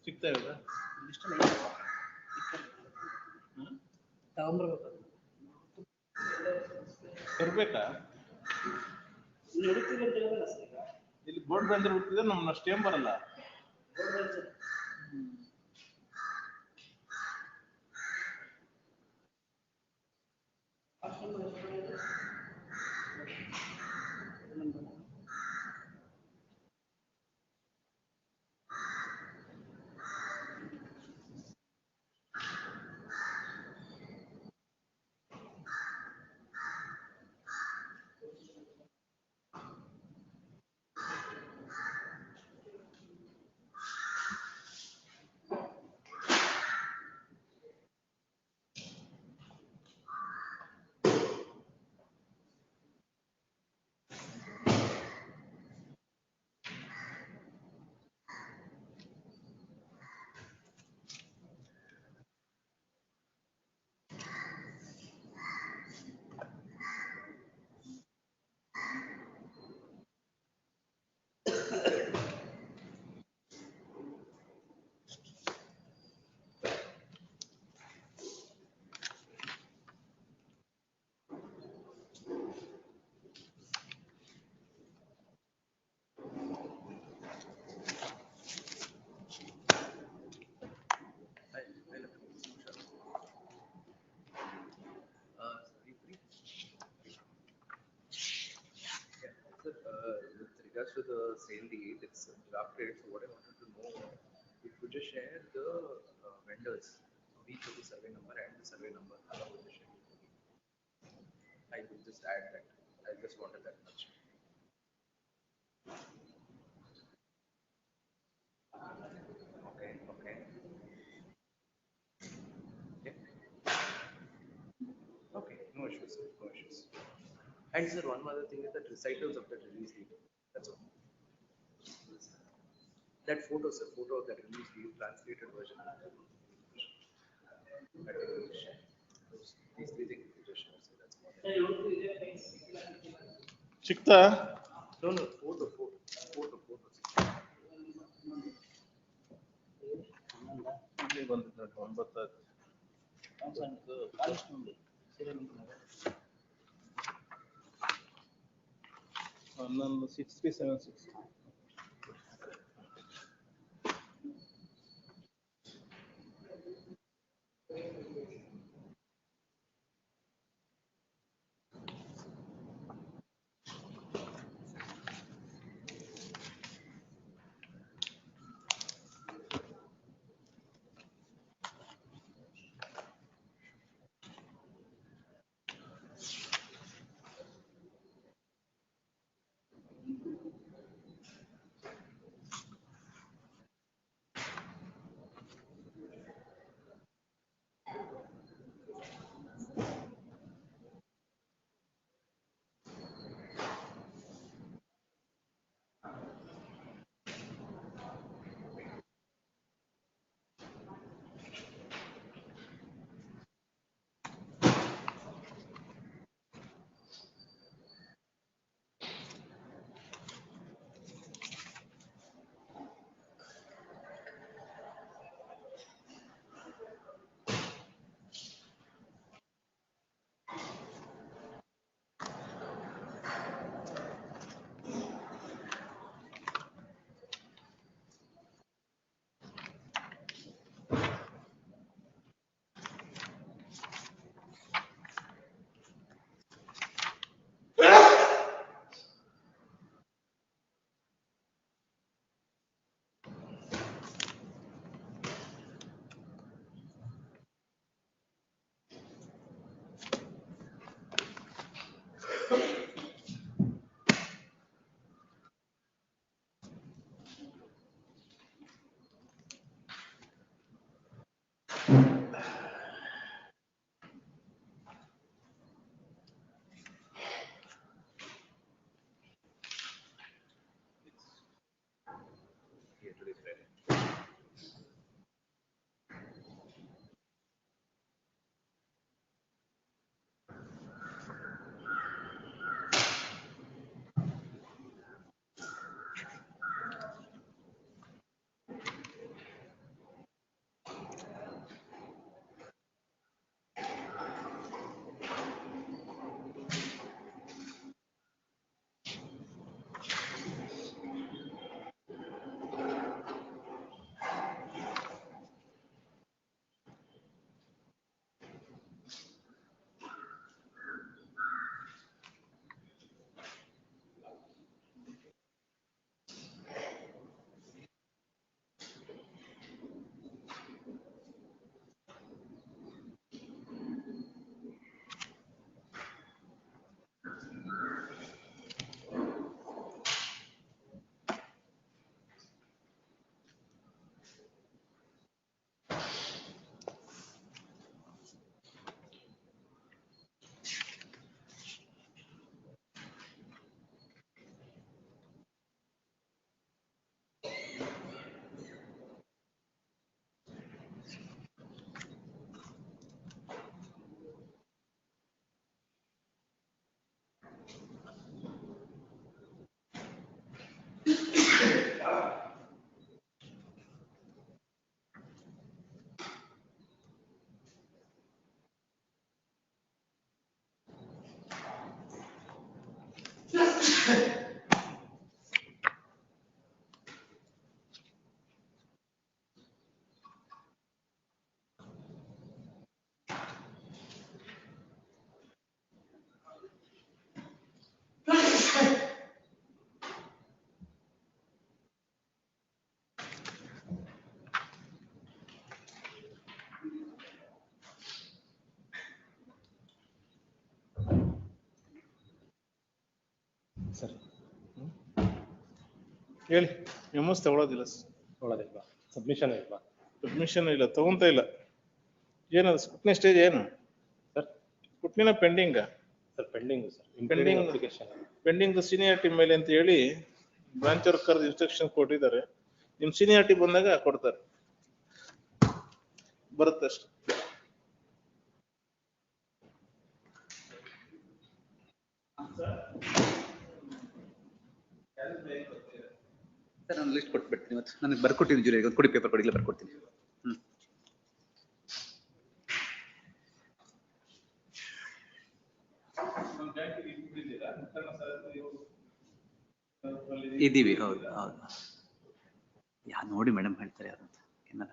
ಸಿಗ್ತಾ ಇರೋದಾ ತರ್ಬೇಕಾ ಇಲ್ಲಿ ಬೋರ್ಡ್ ಬಂದ್ರೆ ಹುಡುಕಿದ್ರೆ ನಮ್ಗೆ ಅಷ್ಟು ಏನ್ ಬರಲ್ಲ. To the sale deed, it's drafted. So what I wanted to know, if you just share the vendors, each of the survey number and the survey number, along with the schedule. I will just add that. I just wanted that much. Okay. Okay. Yeah. Okay. issues, no issues. And sir, one other thing is that recitals of that release deed. That's all. That photo, sir, photo of that release deed, translated version. I think these three things we just share, so that's more than. Chikta? No, photo. ಇಲ್ಲಿ ಬಂದಿದ್ದು ನೋಡಿ 6376. ಸರಿ ಹೇಳಿ ಮೆಮೋಸ್ ತಗೊಳ್ಳೋದಿಲ್ಲ ನೋಡೋದಿಲ್ವಾ submission ಇಲ್ವಾ admission ಇಲ್ಲ ತಗೊಂತ ಇಲ್ಲ ಏನದು ಸ್ಕೂಟ್ನಿ ಸ್ಟೇಜ್ ಏನು ಸರ್ ಕೊಟ್ಲಿನ pending sir pending sir Pending. Application. Pending seniority ಮೇಲೆ ಅಂತ ಹೇಳಿ ಬ್ರಾಂಚ್ ವರ್ಕರ್ ಇನ್ಸ್ಟ್ರಕ್ಷನ್ ಕೊಟ್ಟಿದ್ದಾರೆ. ನಿಮ್ ಸೀನಿಯಾರಿಟಿ ಬಂದಾಗ ಕೊಡ್ತಾರೆ, ಬರುತ್ತೆ ಅಷ್ಟೇ. ಸರ್ ನಾನು ಲಿಸ್ಟ್ ಕೊಟ್ಬಿಡ್ತೀನಿ ಇವತ್ತು. ನನಗೆ ಬರ್ಕೊಟ್ಟಿದ್ದೀನಿ ಜುಲೈ ಕೊಡಿ, ಪೇಪರ್ ಕೊಡಿ, ಇಲ್ಲ ಬರ್ಕೊಡ್ತೀನಿ. ಇದ್ದೀವಿ, ಹೌದು ಹೌದು. ನೋಡಿ ಮೇಡಮ್ ಹೇಳ್ತಾರೆ ಯಾರು ಅಂತ ಏನಾರ.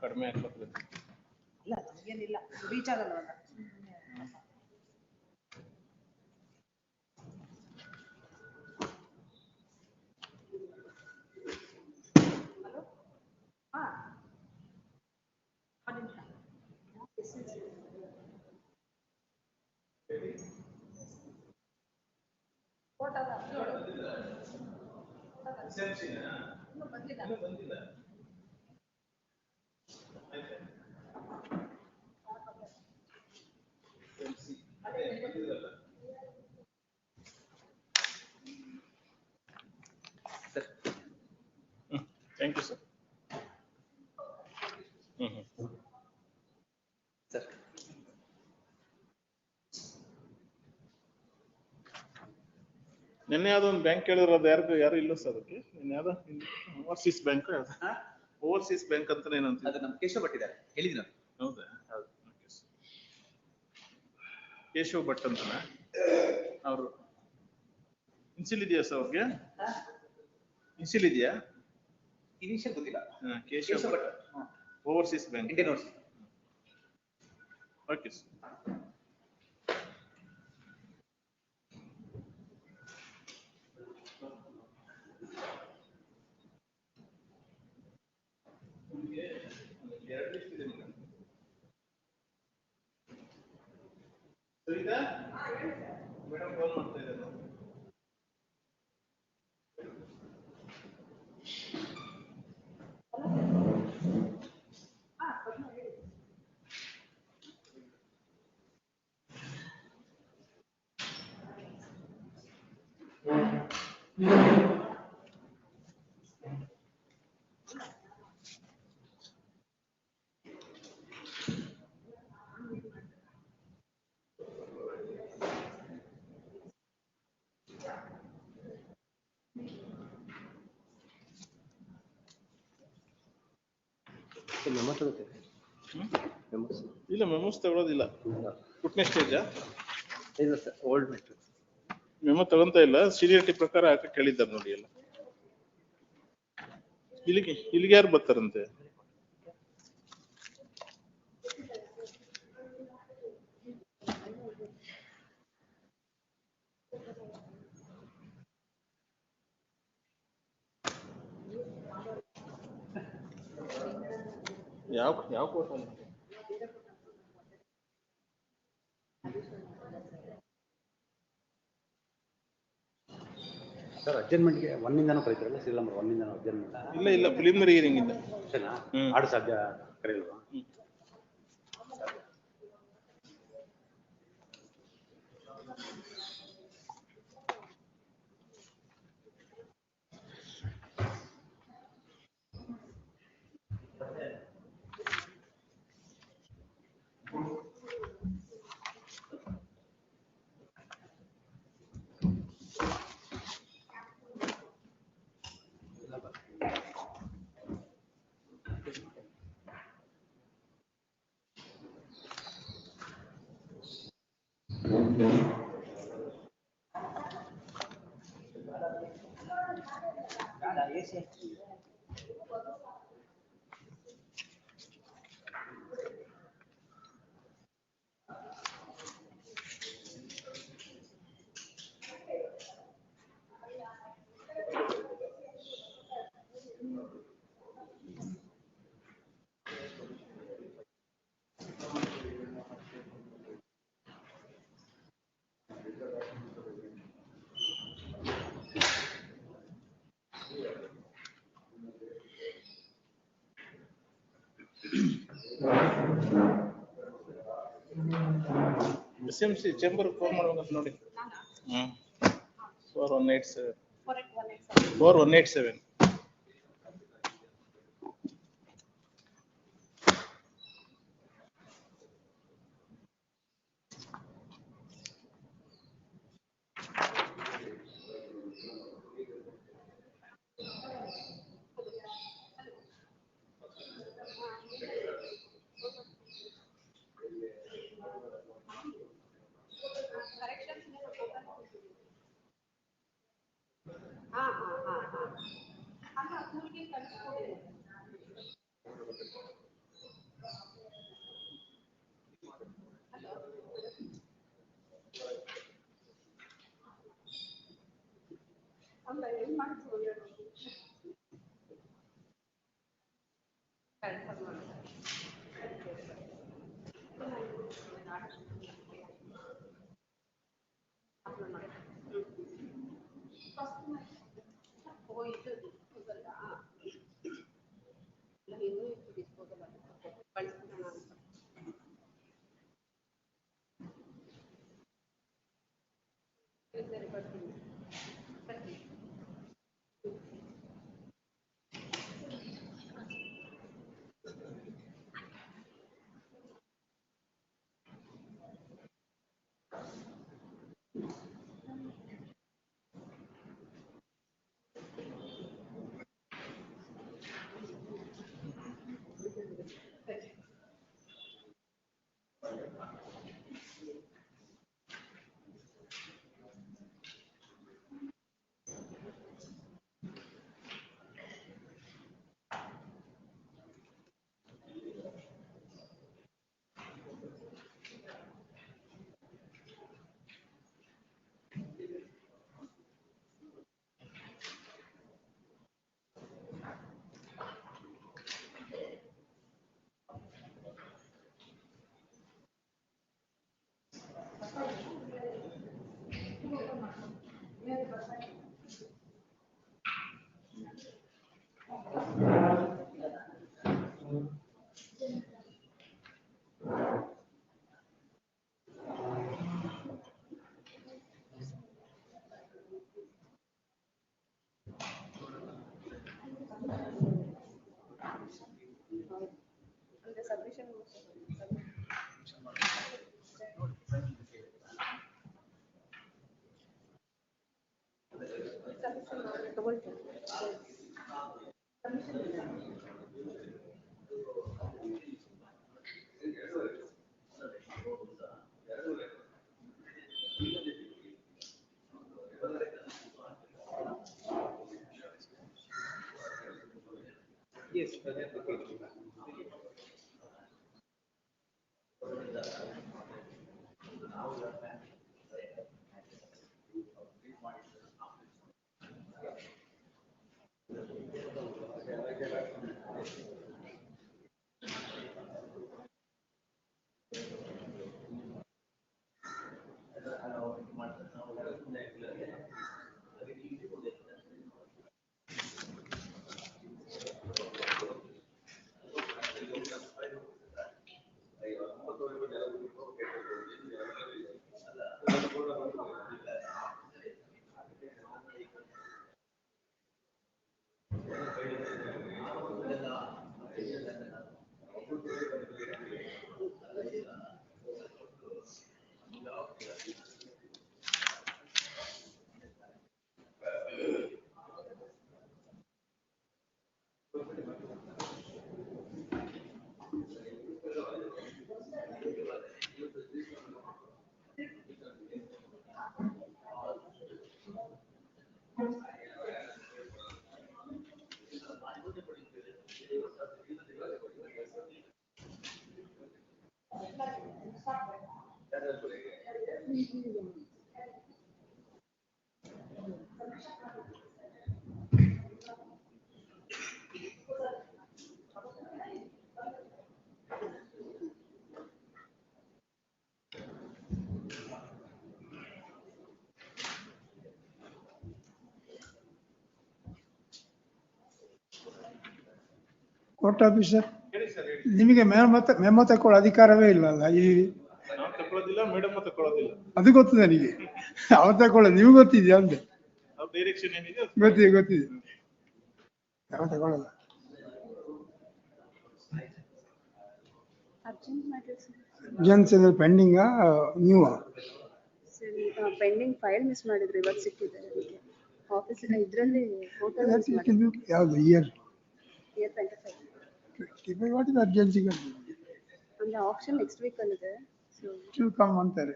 ಕಡಿಮೆ ಆಗ್ಬೇಕು. ಇಲ್ಲ ಏನಿಲ್ಲ, ರೀಚ್ ಆಗಲ್ಲ. Thank you sir. ಸರ್ ನಿನ್ನೆ ಯಾವ್ದೋ ಒಂದು ಬ್ಯಾಂಕ್ ಕೇಳಿದ್ರು, ಅದು ಯಾರು ಇಲ್ಲ ಸರ್ ಅದಕ್ಕೆ. ನಿನ್ನೆ ಯಾವ್ದೋ ಓವರ್ಸೀಸ್ ಬ್ಯಾಂಕ್, ಓವರ್ಸೀಸ್ ಬ್ಯಾಂಕ್ ಅಂತ ಏನಂತ ಅದು ನಮ್ಮ ಕೇಶವ್ ಭಟ್ ಇದ್ದಾರೆ, ಹೇಳಿದ್ದೀನಿ ನಾನು. ಹೌದಾ? ಹೌದು. ಕೇಶವ್ ಭಟ್ ಅಂತನ ಅವರು. ಇನ್ಸಿಲ್ ಇದೆಯಾ ಸರ್ ಅವ್ರಿಗೆ? ಇನ್ಸಿಲ್ ಇದೆಯಾ? ಇನಿಷಿಯಲ್ ಗೊತ್ತಿಲ್ಲ. Keshav Bhat, overseas bank, Indian overseas. Okay sir. Madam phone ಮಾಡ್ತಾ ಇದ್ದಾರೆ. ಮೆಮೊ ತಗೋತೀವಿ. ಇಲ್ಲ, ಮೆಮೋಸ್ ತಗೊಳ್ಳೋದಿಲ್ಲ. ಪುಟ್ನೆ ಸ್ಟೇಜಾ? ಇಲ್ಲ ಸರ್, ಓಲ್ಡ್ ಮೆಟ್ರಿಕ್ಸ್. ಮೆಮೊ ತಗೊಂತ ಇಲ್ಲ, ಸೀನಿಯಾರಿಟಿ ಪ್ರಕಾರ ಹಾಕಿ ಕೇಳಿದ್ದಾರೆ ನೋಡಿ ಎಲ್ಲ. ಇಲ್ಲಿಗೆ ಯಾರು ಬರ್ತಾರಂತೆ? ಯಾವ ಕೋರ್ಟ್ ಅಂತ? ಸರ್ ಅಡ್ಜಸ್ಟ್ಮೆಂಟ್ಗೆ ಒಂದಿಂದನೂ ಕರೀತಾರಲ್ಲ, ಸೀರಿಯಲ್ ನಂಬರ್ ಒಂದಿಂದನೂ ಅಡ್ಜಸ್ಟ್ಮೆಂಟ್? ಇಲ್ಲ, ಪ್ರಿಲಿಮಿನರಿ ಹಿಯರಿಂಗ್ ಇಂದ ಅಷ್ಟೇನಾ? ಆಡು ಸಾಧ್ಯ ಕರೆಯಲ್ವಾ? SMC ಚೇಂಬರ್ ಫೋನ್ ಮಾಡ್ಬೇಕಂತ ನೋಡಿ. 4187 4187. Yes, application. ಕೋರ್ಟ್ ಆಫೀಸರ್ ಹೇಳಿ ಸರ್ ಹೇಳಿ. ನಿಮಗೆ ಮೆಮೊ ತಕೊಳ್ಳೋ ಅಧಿಕಾರವೇ ಇಲ್ಲಲ್ಲ ಈ ನಾವು ತಗೊಳ್ಳೋದಿಲ್ಲ, ಮೇಡಮ್ ತಗೊಳ್ಳೋದಿಲ್ಲ. ಅದು ಗೊತ್ತು ನನಗೆ. ಅವ್ರು ತಕೊಳ್ಳೋದು ನೀವು ಗೊತ್ತಿದ್ಯಾ ಅಂತೆ. ಅವ್ರ ಡೈರೆಕ್ಷನ್ ಏನಿದೆ ಅದು ಗೊತ್ತಿದೆ ಯಾವ ತಗೊಳ್ಳಲ್ಲ. ಅರ್ಜೆಂಟ್ ಮ್ಯಾಟರ್ಸ್ ಅರ್ಜೆನ್ಸ್ ಪೆಂಡಿಂಗಾ ನೀವಾ? ಸರಿ, ಪೆಂಡಿಂಗ್ ಫೈಲ್ ಮಿಸ್ ಮಾಡಿದ್ರು, ಇವತ್ತು ಸಿಕ್ಕಿದೆ ಅದಕ್ಕೆ ಆಫೀಸ್ ಇದರಲ್ಲಿ ಫೋಟೋ ಮಿಸ್ ಮಾಡಿದ್ರು. ಯಾವುದು year year 25 what is urgency? ಅಂದ್ರೆ ಆಪ್ಷನ್ ನೆಕ್ಸ್ಟ್ ವೀಕ್ ಅಲ್ಲಿದೆ. ಸೊ ಇಟ್ ವಿಲ್ ಕಮ್ ಅಂತಾರೆ.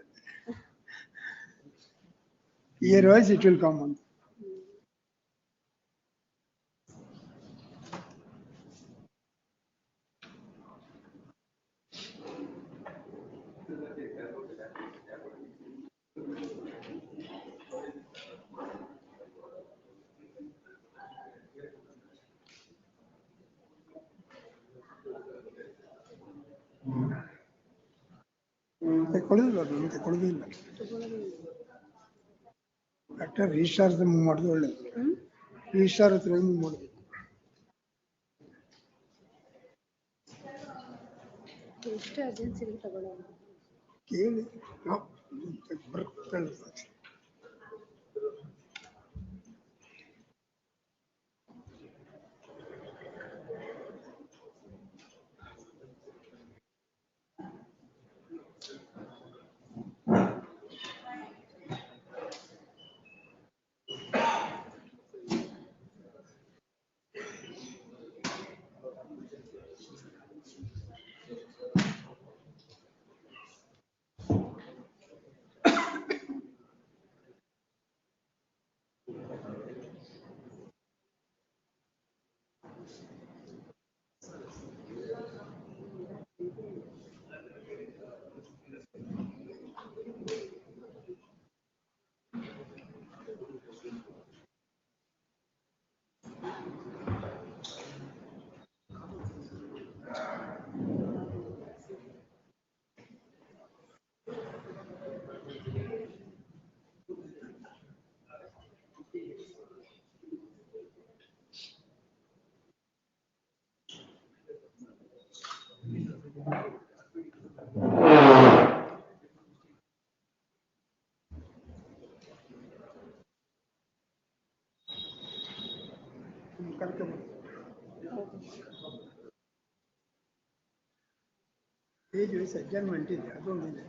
Year wise it will come ಅಂತ. ತಗೊಳ್ಳೋದಿಲ್ಲ. ಡಾಕ್ಟರ್ ರಿಜಿಸ್ಟ್ರಾರ್ ಮೂವ್ ಮಾಡೋದು ಒಳ್ಳೇದು. ರಿಜಿಸ್ಟ್ರಾರ್ ಹತ್ರ ಮೂವ್ ಮಾಡೋದು. ಎಷ್ಟು ಅರ್ಜೆನ್ಸಿ ತಗೊಳ್ಳೋದು ಕೇಳಿ ಬರ್ತಲ್ಲ. ಏಜ್ ವಯಸ್ಸು ಅಡ್ಜಸ್ಟ್ಮೆಂಟ್ ಇದೆ, ಅದೊಂದಿದೆ.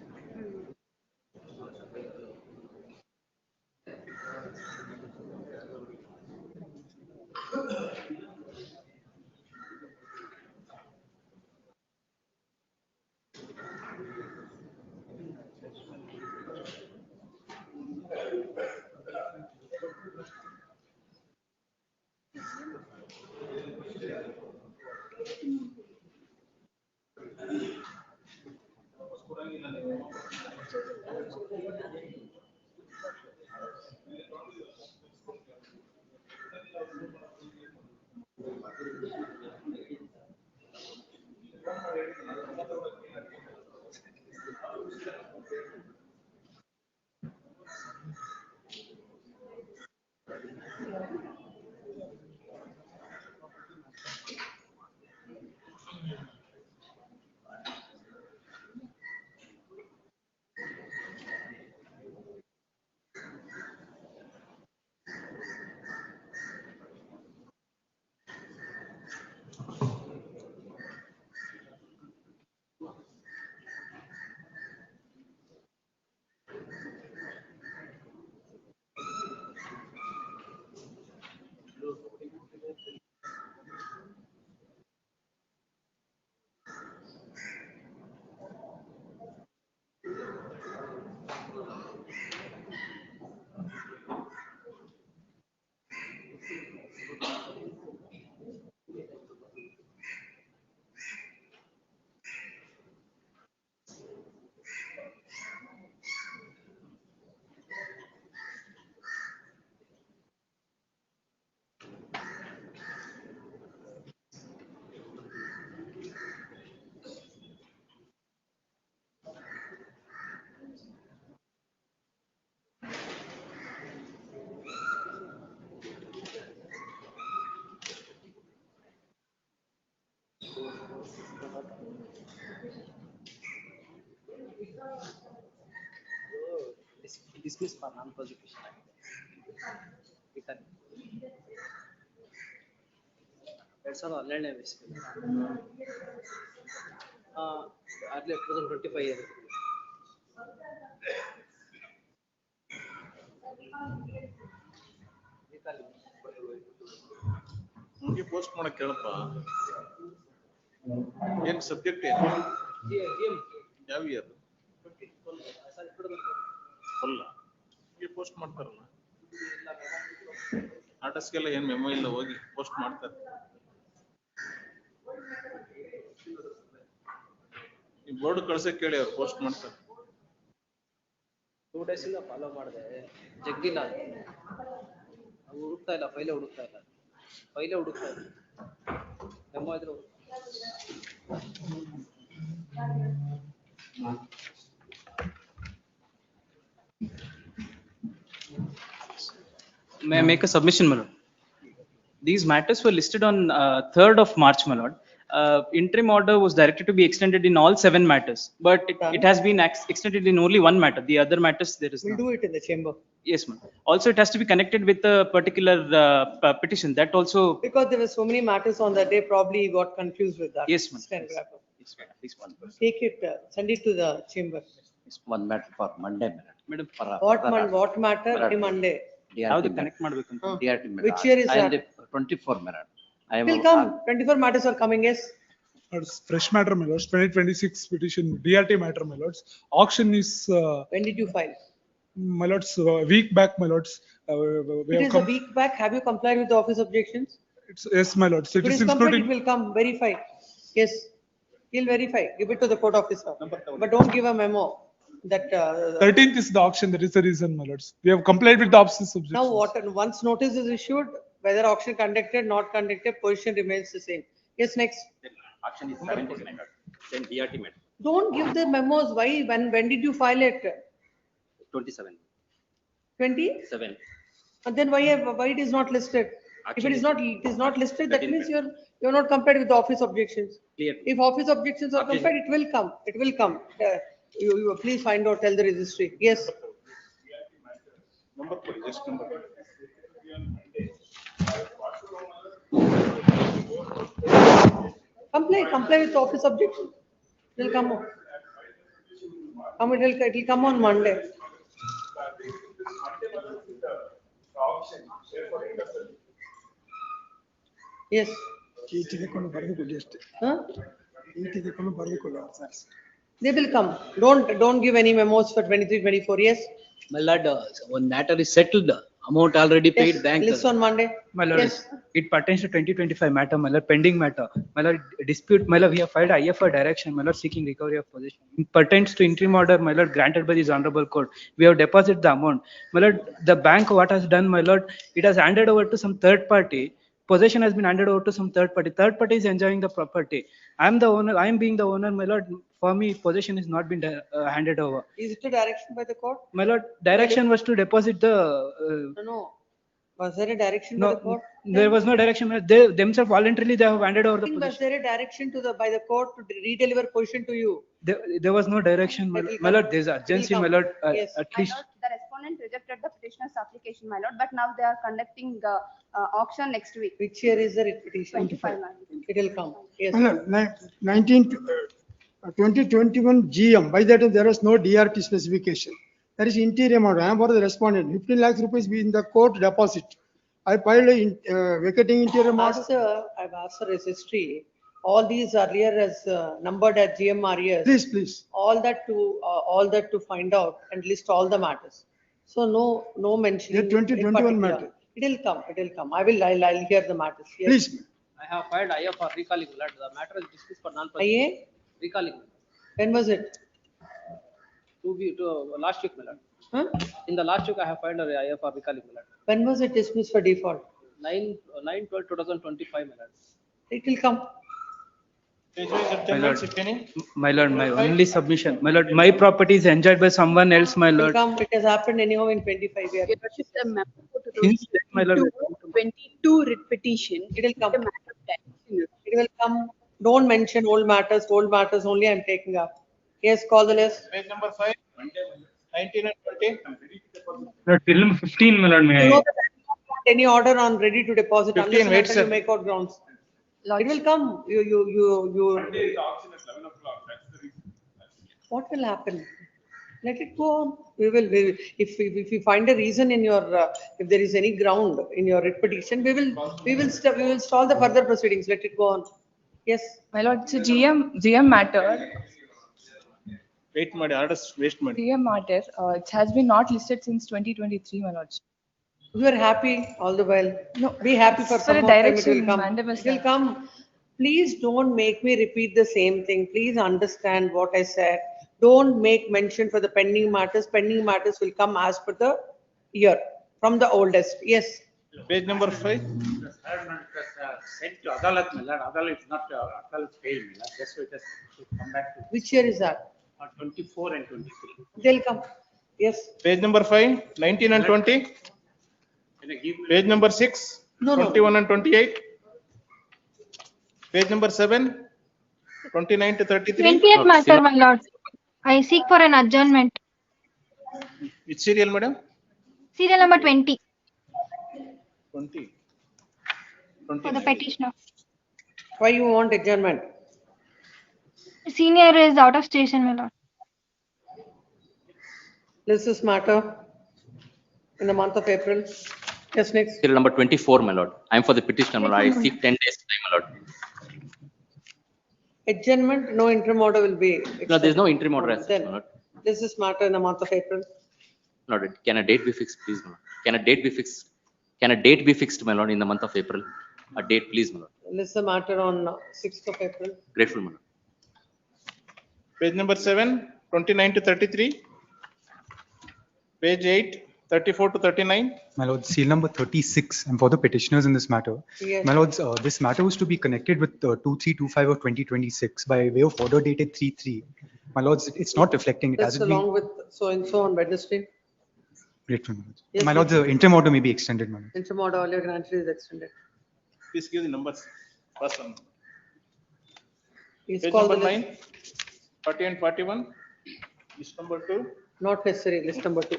dismissed for non-prosecution. That's all online basically. Earlier 2025 year. ಹಂಗೆ ಪೋಸ್ಟ್ ಮಾಡಕ್ ಕೇಳಪ್ಪ. ಏನ್ ಸಬ್ಜೆಕ್ಟ್ ಏನು? ಯಾವ ಇಯರ್? ಅಲ್ಲ ಹಂಗೆ ಪೋಸ್ಟ್ ಮಾಡ್ತಾರಲ್ಲ. ಆರ್ಟಿಸ್ಟ್ಗೆಲ್ಲ ಏನ್ ಮೆಮೊ ಇಲ್ಲ, ಹೋಗಿ ಪೋಸ್ಟ್ ಮಾಡ್ತಾರೆ. ಈ ಬೋರ್ಡ್ ಕಳ್ಸಕ್ ಕೇಳಿ ಅವ್ರು ಪೋಸ್ಟ್ ಮಾಡ್ತಾರೆ. 2 days ಇಂದ ಫಾಲೋ ಮಾಡಿದೆ, ಜಗ್ಗಿಲ್ಲ ಹುಡುಕ್ತಾ ಇಲ್ಲ, ಫೈಲೇ ಹುಡುಕ್ತಾ ಇಲ್ಲ. ಮೆಮೊ ಇದ್ರೆ May I make a submission, my lord? These matters were listed on 3rd of March, my lord. Interim order was directed to be extended in all 7 matters, but it has been extended in only 1 matter. The other matters there is We'll none. do it in the chamber. Yes, ma'am. Also, it has to be connected with a particular petition. That also. Because there were so many matters on that day, probably he got confused with that. Yes, ma'am. Stenographer. Yes, madam. This one. Take it, send it to the chamber. This one matter for Monday, madam. Madam, What matter in Monday? how to DRT connect matter. madam? DRT matter. Which year is I am that? the 24 madam. I am. Will come, 24 matters are coming, yes. It's fresh matter, my lords, 2026 petition, DRT matter, my lords. Auction is, When did you file? my lords, a week back, my lords. We It have is a come, week back. Have you complied with the office objections? it's, yes, my lords, If it it is is complied, it including, will come, verify. Yes, he'll verify, give it to the court officer. But don't give a memo that, 13th is the auction, that is the reason, my lords. We have complied with the office now objections. what, once notice is issued, whether auction conducted, not conducted, position remains the same. Yes, next. Auction is 17 madam. Then DRT matter, Don't give the memos. Why, when did you file it? 27. 20? 7. And then why it is not listed? If it is not listed, that 13 means you're not complied with the office objections. Clear. If office objections are Objection. complied, it will come. You please find out, tell the registry. Yes, number ಕೊಡಿ, ಎಷ್ಟು number? comply with the office objection. It will come on. It will come on Monday. Yes. ಚೀಟಿ ತಕೊಂಡು ಬರೆದು ಕೊಡಿ ಅಷ್ಟೇ. Huh? ಚೀಟಿ ತಕೊಂಡು ಬರೆದು ಕೊಡಿ sir. They will come. Don't give any memos for 23, 24. Yes. My lord, one matter is settled, amount already paid, Yes. bank. List on Monday. My lord, Yes. it pertains to 2025 matter, my lord, pending matter. My lord, dispute, my lord, we have filed IFR direction, my lord, seeking recovery of possession. It pertains to interim order, my lord, granted by this honorable court. We have deposited the amount. My lord, the bank what has done, my lord, it has handed over to some third party. Possession has been handed over to some third party. Third party is enjoying the property. I am the owner, I am being the owner, my lord. For me, possession is not been handed over. Is it a direction by the court? My lord, direction was to deposit the. No. Was there a direction by No, the court? there was no direction. They themselves voluntarily they have handed over the Was possession. there a direction by the court to redeliver position to you? There was no direction, my It will lord. My come. lord, there's urgency, It will my come. lord. Yes. At My least. lord, the respondent rejected the petitioner's application, my lord, but now they are conducting auction next week. Which year is the petition? 25, my lord. It will come. Yes. 2021 GM, by that time there was no DRT specification. There is interior order, I am for the respondent, 15 lakhs rupees be in the court deposit. I filed a vacating interior order. I've asked the registry, all these earlier as numbered as GM arrears. Please. All that to find out and list all the matters. So no mentioning. Yeah, 2021 in particular. matter. It will come. I'll hear the matters. Yes. Please, I have filed IFR recalling, my lord, the matter is dismissed for non-prosecution. IA? Recalling, When was it? last week, my lord. Huh? In the last week, I have filed a IFR recalling, my lord. When was it dismissed for default? 9/12/2025, my lord. It will come. My lord, my lord, my only submission, my lord, my property is enjoyed by someone else, my It will lord. come. It has happened anyhow in 25 years. Your worship, the memo to Since then, my lord. 22 writ petition. It will come. The matter of direction. It will come. Don't mention old matters only I'm taking up. Yes, call the list. Page number 5, 19 and 20. Lord, serial number 15, my lord, You may know I? that I don't want any order on ready to deposit 15, unless and wait, until sir. you make out grounds. It will come, what will happen? Let it go on. If we find a reason in your, if there is any ground in your writ petition, we will stall the further proceedings. Let it go on. Yes, My lord, it's a GM matter. Wait ಮಾಡಿ, orders waste ಮಾಡಿ. GM matter, it has been not listed since 2023, my lord. you are happy all the while. No, Be happy for it's some for a more time, it will direction, come. Mandava It will sir. come. Please don't make me repeat the same thing. Please understand what I said. Don't make mention for the pending matters. Pending matters will come as per the year, from the oldest. Yes. Page number 5. Sent to Adalat, my lord. Adalat is not, Adalat failed, my lord. Just it has to come back to. Which year is that? 24 and 23. They'll come. Yes. Page number 5, 19 and 20. Can I give? Page number 6, No, no. 21 and 28. Page number 7, 29 to 33. 20th matter, my lord. I seek for an adjournment. Which serial, madam? Serial number 20 20. for the petitioner. Why you want adjournment? Senior is out of station, my lord. This is matter in the month of April. Yes, next. Serial number 24, my lord. I am for the petitioner, my lord. I seek 10 days time, my lord. Adjournment, no interim order will be. No, there is no interim order as such, Then, my lord. this is matter in the month of April. Lord, can a date be fixed, please, my lord? Can a date be fixed? Can a date be fixed, my lord, in the month of April? A date, please, my lord. This is the matter on 6th of April. Grateful, my lord. Page number 7, 29 to 33. Page 8, 34 to 39. My lord, seal number 36, and for the petitioners in this matter. Yes. My lords, this matter was to be connected with 2325 of 2026 by way of order dated 3/3. My lords, it's not reflecting, it That's hasn't been. along with so and so on Wednesday. Grateful, my lords. Yes, My lords, the interim order may be extended, my lords. Interim order earlier granted is extended. Please give the numbers. First one. Please Page call number the 9, 40 and 41. List number 2. Not necessary, list number 2.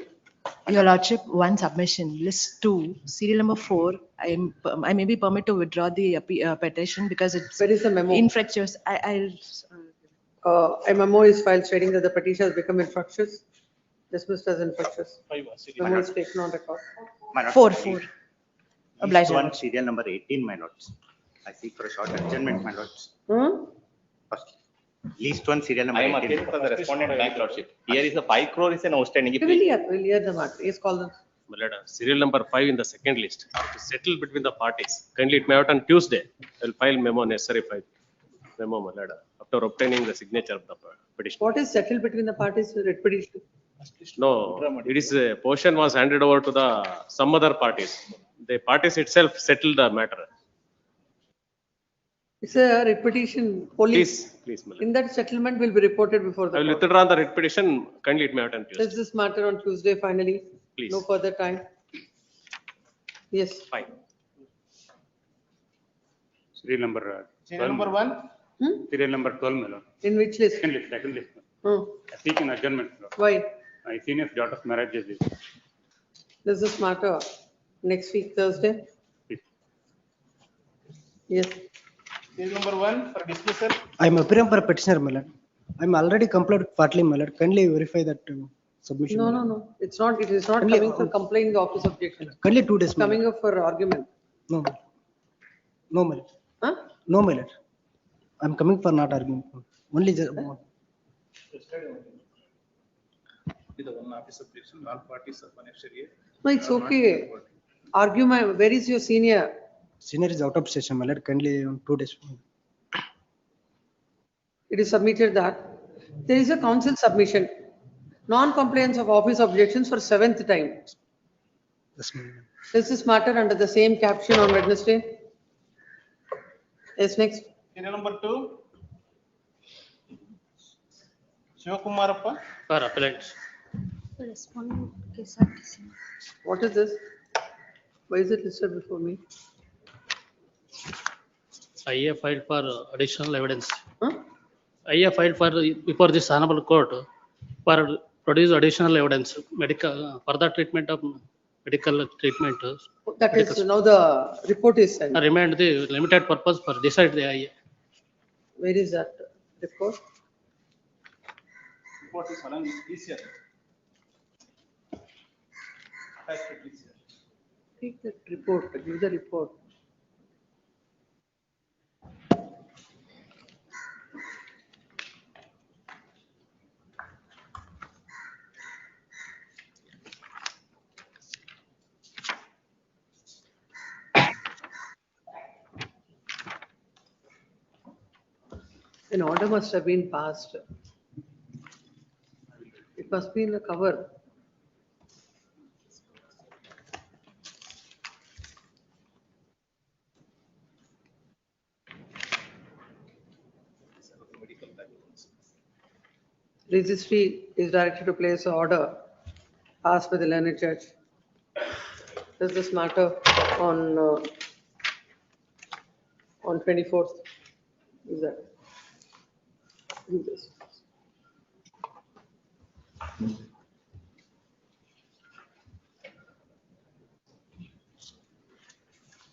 Your lordship, one submission, list 2, serial number 4. I may be permitted to withdraw the petition because it's. Where is the memo? Infectious. A memo is filed stating that the petition has become infectious, dismissed as infectious. 5. Memo is taken on record. My lord, 4. Obliged. One serial number 18, my lords. I seek for a short adjournment, my lords. First, least one serial number I am 18. appealing for the respondent bank lordship. Here is a 5 crore is an outstanding. We'll hear the matter. Yes, call them. My lord, serial number 5 in the second list. It is settled between the parties. Kindly, it may out on Tuesday. I will file memo necessary file. Memo, my lord, after obtaining the signature of the petition. What is settled between the parties with writ petition? No, it is a portion was handed over to the some other parties. The parties itself settled the matter. It's a writ petition. Police. Please, my lord. In that settlement will be reported before the I will court. withdraw the writ petition. Kindly, it may out on Tuesday. Does this matter on Tuesday finally? Please. No further time. Yes. Fine. Serial number. Serial number 1. Serial number 12, my lord. In which list? Second list. Hmm. I seek an adjournment, my lord. Why? My senior daughter's marriage is. Does this matter next week, Thursday? Yes. Serial number 1 for dismissal. I am appearing for a petitioner, my lord. I am already complied partly, my lord. Kindly verify that submission. No, my no, lord. no. It's not, it is not Only- coming for complaint in the office objection. Kindly 2 days. It's coming up for argument. No, my lord. No, my lord. Huh? No, my lord. I am coming for not argument. Only the. The one office objection, all parties are necessary. No, it's okay. Argument, where is your senior? Senior is out of session, my lord. Kindly 2 days. It is submitted that there is a council submission, non-compliance of office objections for 7th time. Yes, my lord. Does this matter under the same caption on Wednesday? Yes, next. Serial number 2. Shivakumarappa. For appellants. Respondent KSRTC. What is this? Why is it listed before me? IA filed for additional evidence. IA filed for before this honorable court for produce additional evidence, medical, further treatment of medical treatment. That is, now the report is sent. Remained the limited purpose for decide the IA. Where is that report? Report is along easier. Take that report, give the report. An order must have been passed. It must be in the cover. Registry is directed to place an order passed by the learned judge. Does this matter on 24th? Is that? Do this.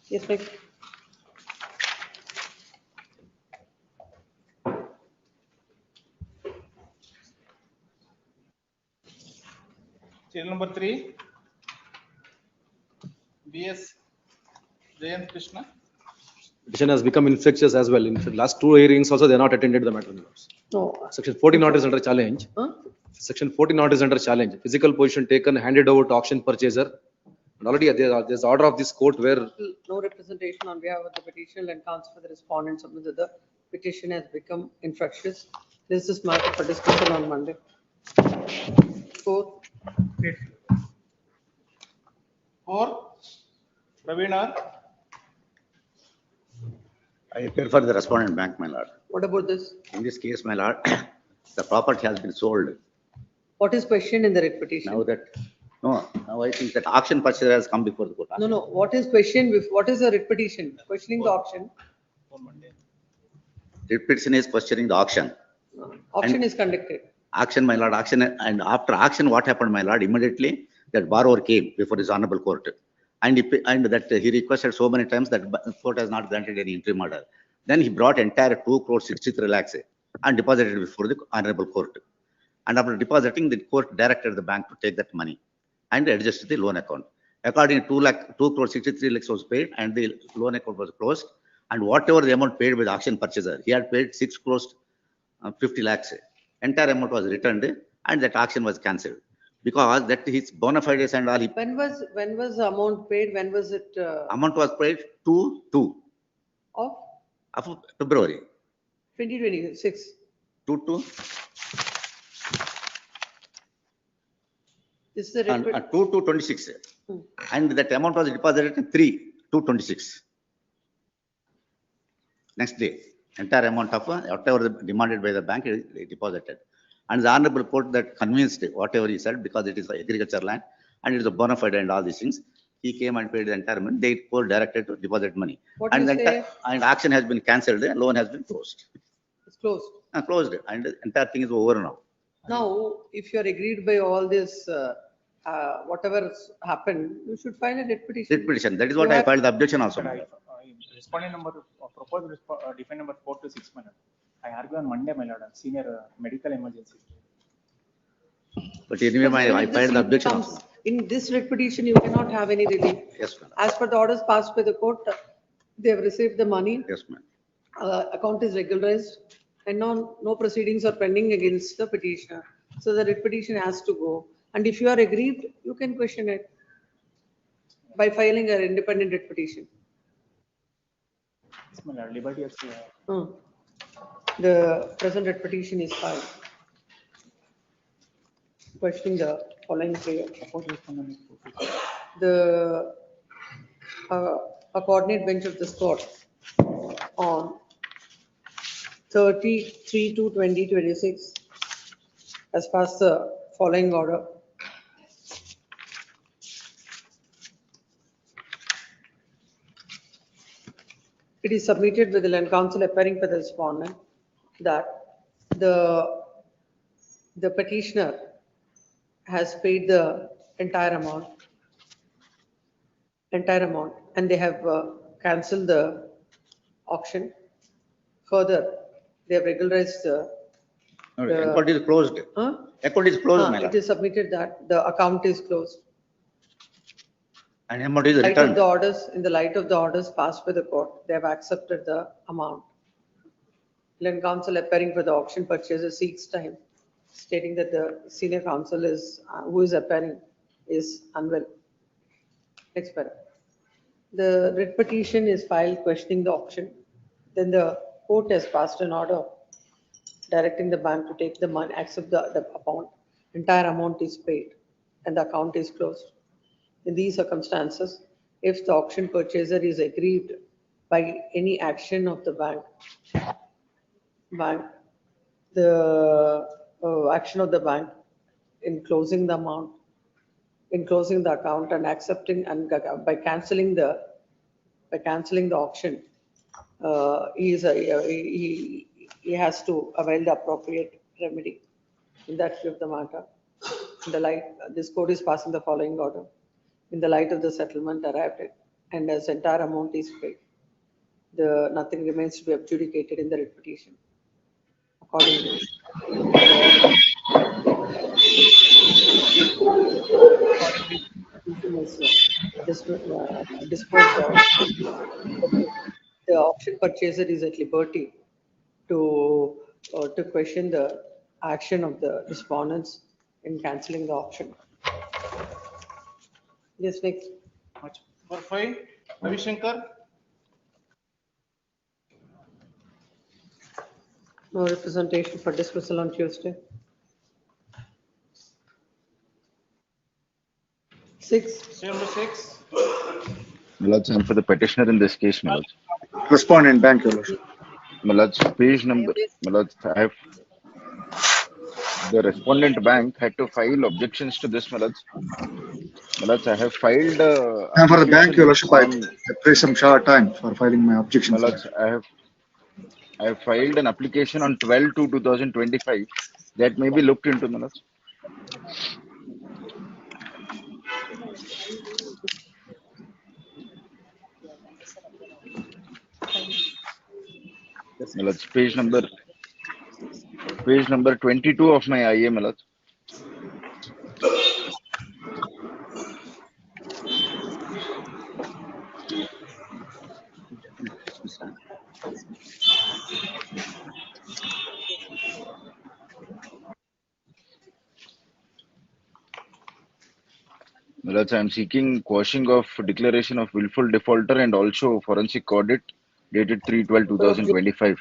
Yes, ma'am. Serial number 3. BS Jayant Krishna. Petition has become infectious as well. In the last 2 hearings also, they are not attended the matter. No. Section 40 not is under challenge. Huh? Section 40 not is under challenge. Physical position taken, handed over to auction purchaser. And already there's order of this court where No representation on behalf of the petitioner and counsel for the respondent submit that the petition has become infectious. This is matter for discussion on Monday. 4. 4. Praveen R. I appear for the respondent bank, my lord. What about this? In this case, my lord, the property has been sold. What is questioned in the writ petition? Now I think that auction purchaser has come before the court. No, what is questioned with, what is the writ petition? Questioning the auction. The petition is questioning the auction. Auction is conducted. Auction, my lord, auction, and after auction, what happened, my lord? Immediately, that borrower came before his honorable court. And that he requested so many times that the court has not granted any interim order. Then he brought entire 2,63 lakhs and deposited before the honorable court. And after depositing, the court directed the bank to take that money and adjust the loan account. According to 2,63 lakhs was paid and the loan account was closed. And whatever the amount paid by the auction purchaser, he had paid 6,50 lakhs. Entire amount was returned and that auction was cancelled. Because that his bona fides and all. When was the amount paid? When was it? Amount was paid 2/2 Of February. 2026. 2/2. This is the 2/2/26. And that amount was deposited in 3/2/26. Next day, entire amount of whatever demanded by the bank is deposited. And the honorable court that convinced whatever he said, because it is agriculture land and it is a bona fide and all these things, he came and paid the entire money. They court directed to deposit money. What And you then say? and auction has been cancelled. The loan has been closed. It's closed. Closed, and the entire thing is over now. Now, if you are agreed by all this, whatever happened, you should file a writ petition. Writ petition. That is what I filed the objection also. Respondent number, proposed defendant number 4 to 6, my lord. I argue on Monday, my lord, senior medical emergency. But anyway, I filed the objection also. In this writ petition, you cannot have any relief. Yes, ma'am. As per the orders passed by the court, they have received the money. Yes, ma'am. Account is regularized and no proceedings are pending against the petitioner. So the writ petition has to go. And if you are aggrieved, you can question it by filing an independent writ petition. Yes, my lord, liberty of The present writ petition is filed. Questioning the following prayer. A coordinate bench of this court on 30/3/2026 has passed the following order. It is submitted with the land council appearing for the respondent that the petitioner has paid the entire amount, and they have cancelled the auction. Further, they have regularized the. Account is closed. Huh? Account is closed, my It lord. is submitted that the account is closed. And amount is In returned. the light of the orders passed by the court, they have accepted the amount. Land counsel appearing for the auction purchaser seeks time, stating that the senior counsel is, who is appearing is unwell. Next paragraph. The writ petition is filed questioning the auction. Then the court has passed an order directing the bank to take the money, accept the amount. Entire amount is paid and the account is closed. In these circumstances, if the auction purchaser is aggrieved by any action of the bank, the action of the bank in closing the amount, in closing the account and accepting and by cancelling the auction, he has to avail the appropriate remedy in that view of the matter. In the light, this court is passing the following order. In the light of the settlement arrived at, and as entire amount is paid, nothing remains to be adjudicated in the writ petition. Accordingly, disposed of. The auction purchaser is at liberty to question the action of the respondents in cancelling the auction. Yes, next. Number 5, Ravi Shankar. No representation for dismissal on Tuesday. 6. Number 6. My lords, and for the petitioner in this case, my lords. Respondent, bank, your lordship. My lords, page number, my lords, the respondent bank had to file objections to this, my lords. My lords, I have filed. And for the bank, your lordship, I on- pay some short time for filing my My objections. lords, I have filed an application on 12/2/2025 that may be looked into, my lords. My lords, page number 22 of my IA, my lords. My lords, I am seeking quashing of declaration of willful defaulter and also forensic audit dated 3/12/2025.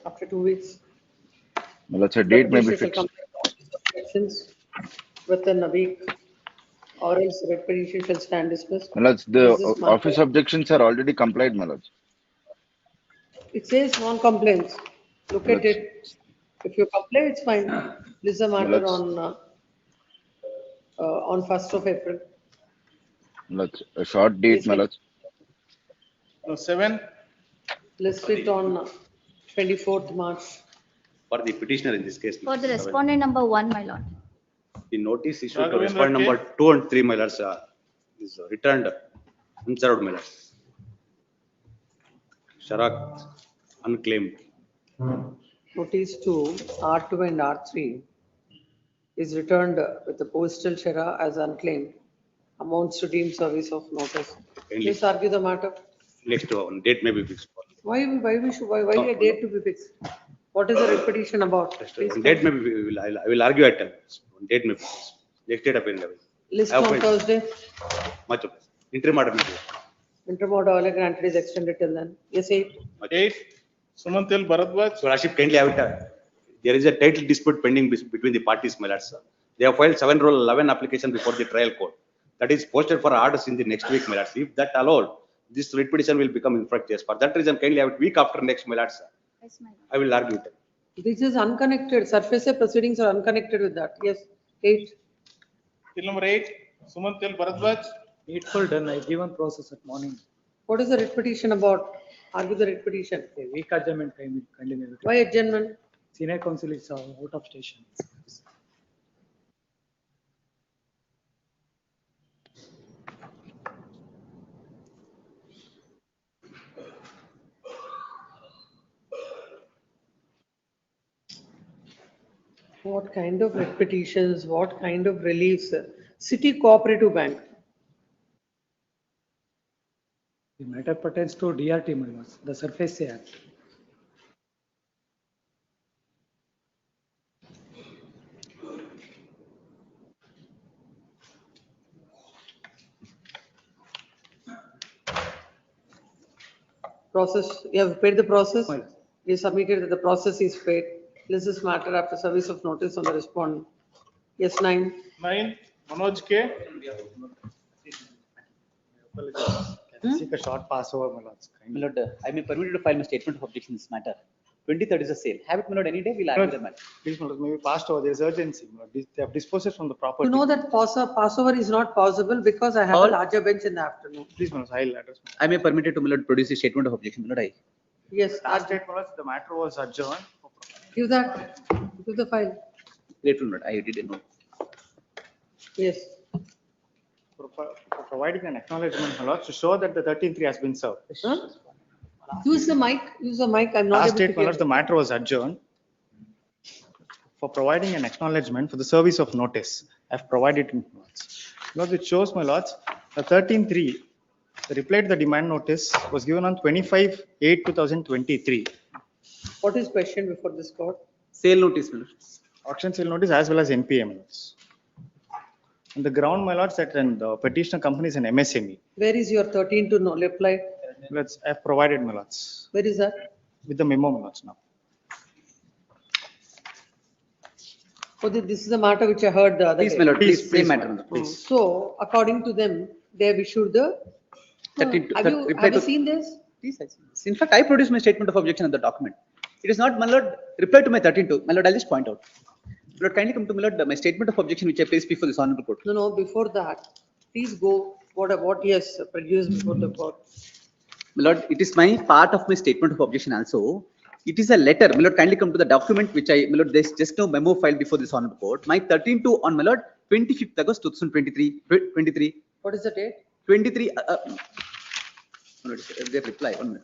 After 2 weeks. My lords, a date may be Petitioner shall fixed. complete objections within a week, or else the writ petition shall stand dismissed. My lords, the This is office objections are already complied, my lords. It says non-complaints. Look at it. If you complain, it's fine. This is a matter on 1st of April. My lords, a short date, my lords. 7. List it on 24th March. For the petitioner in this case. For the respondent number 1, my lord. The notice issued to Raghavendra respondent K. number 2 and 3, my lords, is returned unserved, my lords. Sharak unclaimed. Notice to R2 and R3 is returned with the postal share as unclaimed. Amounts to deemed service of notice. Kindly. Please argue the matter. Next one, date may be fixed. Why a date to be fixed? What is the writ petition about? Please One date may be, I will argue at times. One date may be fixed. Next date appearing. List on Thursday. Much of this. Interim order may be. Interim order earlier granted is extended till then. Yes, 8. 8. Sumantil Bharadwaj. So Rashid, kindly have it. There is a title dispute pending between the parties, my lords. They have filed 7 Rule 11 application before the trial court. That is posted for orders in the next week, my lords. If that allowed, this writ petition will become infectious. For that reason, kindly have it week after next, my lords. Yes, my lord. I will argue it. This is unconnected. Surface proceedings are unconnected with that. Yes, 8. Till number 8. Sumantil Bharadwaj. Needful done, I given process at morning. What is the writ petition about? Argue the writ petition. A week adjournment kindly may be. Why adjournment? Senior counsel is out of station. What kind of petitions, what kind of reliefs? City Cooperative Bank. The matter pertains to DRT, my lords, the Surface Act. Process, you have paid the process? You submitted that the process is paid. This is matter after service of notice on the respondent. Yes, 9. 9, Manoj K. Seek a short pass over, my lords. My lord, I may permit you to file my statement of objection in this matter. 23rd is a sale. Have it, my lord, any day, we'll argue the matter. Please, my lord, maybe passed over, there is urgency, my lord. They have disposed it from the property. You know that passover is not possible because I have a larger bench in the afternoon. Please, my lord, I'll address. I may permit you to, my lord, produce a statement of objection, my lord, I. Yes, Last date, my lord, the matter was adjourned. give that, give the file. Grateful, my lord, I didn't know. Yes. For providing an acknowledgement, my lord, to show that the 13-3 has been served. Huh? Use the mic, I'm not Last able to date, my hear. lord, the matter was adjourned. For providing an acknowledgement for the service of notice, I have provided in words. Lord, it shows, my lords, the 13-3, the reply to the demand notice was given on 25/8/2023. What is questioned before this court? Sale notice, my lord. Auction sale notice as well as NPA, my lords. On the ground, my lords, that the petitioner company is an MSME. Where is your 13 to no reply? Let's, I have provided, my lords, Where is that? with the memo, my lords now. Oh, this is the matter which I heard the other Please, day. my lord, Please, please, please, same matter, my my lord. lord, please. So according to them, they have issued the. Have you seen this? Please, I see this. In fact, I produced my statement of objection of the document. It is not, my lord, reply to my 13-2. My lord, I'll just point out. My lord, kindly come to, my lord, my statement of objection which I placed before this honorable court. No, before that, please go, what he has produced before the court. My lord, it is my part of my statement of objection also. It is a letter. My lord, kindly come to the document which I, my lord, there's just no memo filed before this honorable court. My 13-2 on, my lord, 25th August 2023. What is the date? 23. My lord, their reply. 1 minute.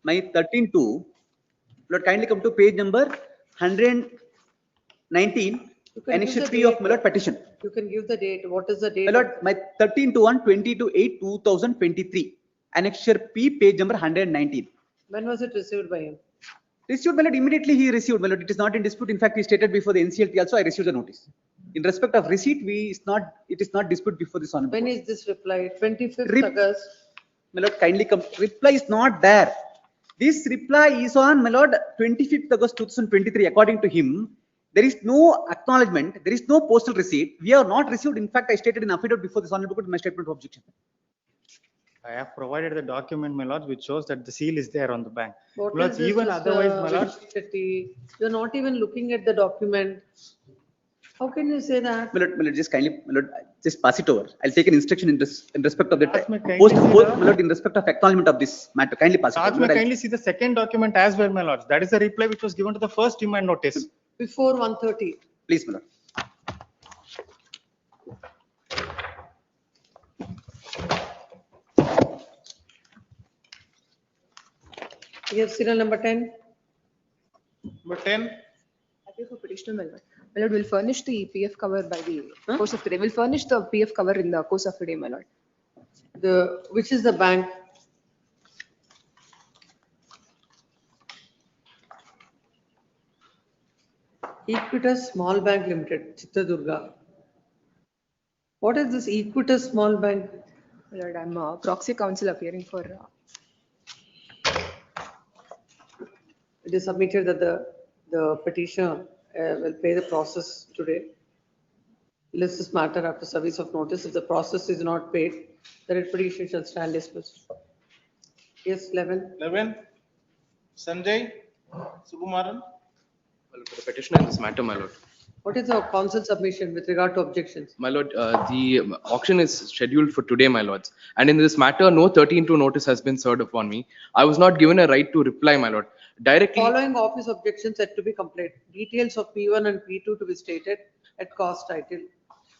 My 13-2. Lord, kindly come to page number 119. Annexure P of, my lord, petition. You can give the date. What is the date? My lord, my 13-1 22/8/2023. Annexure P, page number 119. When was it received by him? Received, my lord, immediately he received, my lord. It is not in dispute. In fact, he stated before the NCLT also, I received the notice. In respect of receipt, it is not dispute before this honorable. When is this reply? 25th August? My lord, kindly come. Reply is not there. This reply is on, my lord, 25th August 2023. According to him, there is no acknowledgement. There is no postal receipt. We have not received. In fact, I stated in affidavit before this honorable court my statement of objection. I have provided the document, my lord, which shows that the seal is there on the bank. What My lords, is this, even otherwise, my lord, You're not even looking at the document. How can you say that? My lord, just kindly, my lord, just pass it over. I'll take an instruction in respect of the kindly post, see my the- lord, in respect of acknowledgement of this matter. Kindly pass it Raj, over. may My lord, kindly see the second document as well, my lords. That is the reply which was given to the first demand notice. Before 1:30. please, my lord. You have serial number 10? Number 10. Appeal for petitioner, my lord. My lord, will furnish the PF cover by the course of the day. Will furnish the PF cover in the course of the day, my lord. Which is the bank? Equitas Small Bank Limited, Chitradurga. What is this Equitas Small Bank? My lord, I'm a proxy counsel appearing for. It is submitted that the petitioner will pay the process today. List this matter after service of notice. If the process is not paid, the writ petition shall stand dismissed. Yes, 11. 11. Sanjay Sukumaran. Well, for the petitioner in this matter, my lord. What is the council submission with regard to objections? My lord, the auction is scheduled for today, my lords. And in this matter, no 13-2 notice has been served upon me. I was not given a right to reply, my lord. Directly. Following office objections are to be complete. Details of P1 and P2 to be stated at cost title.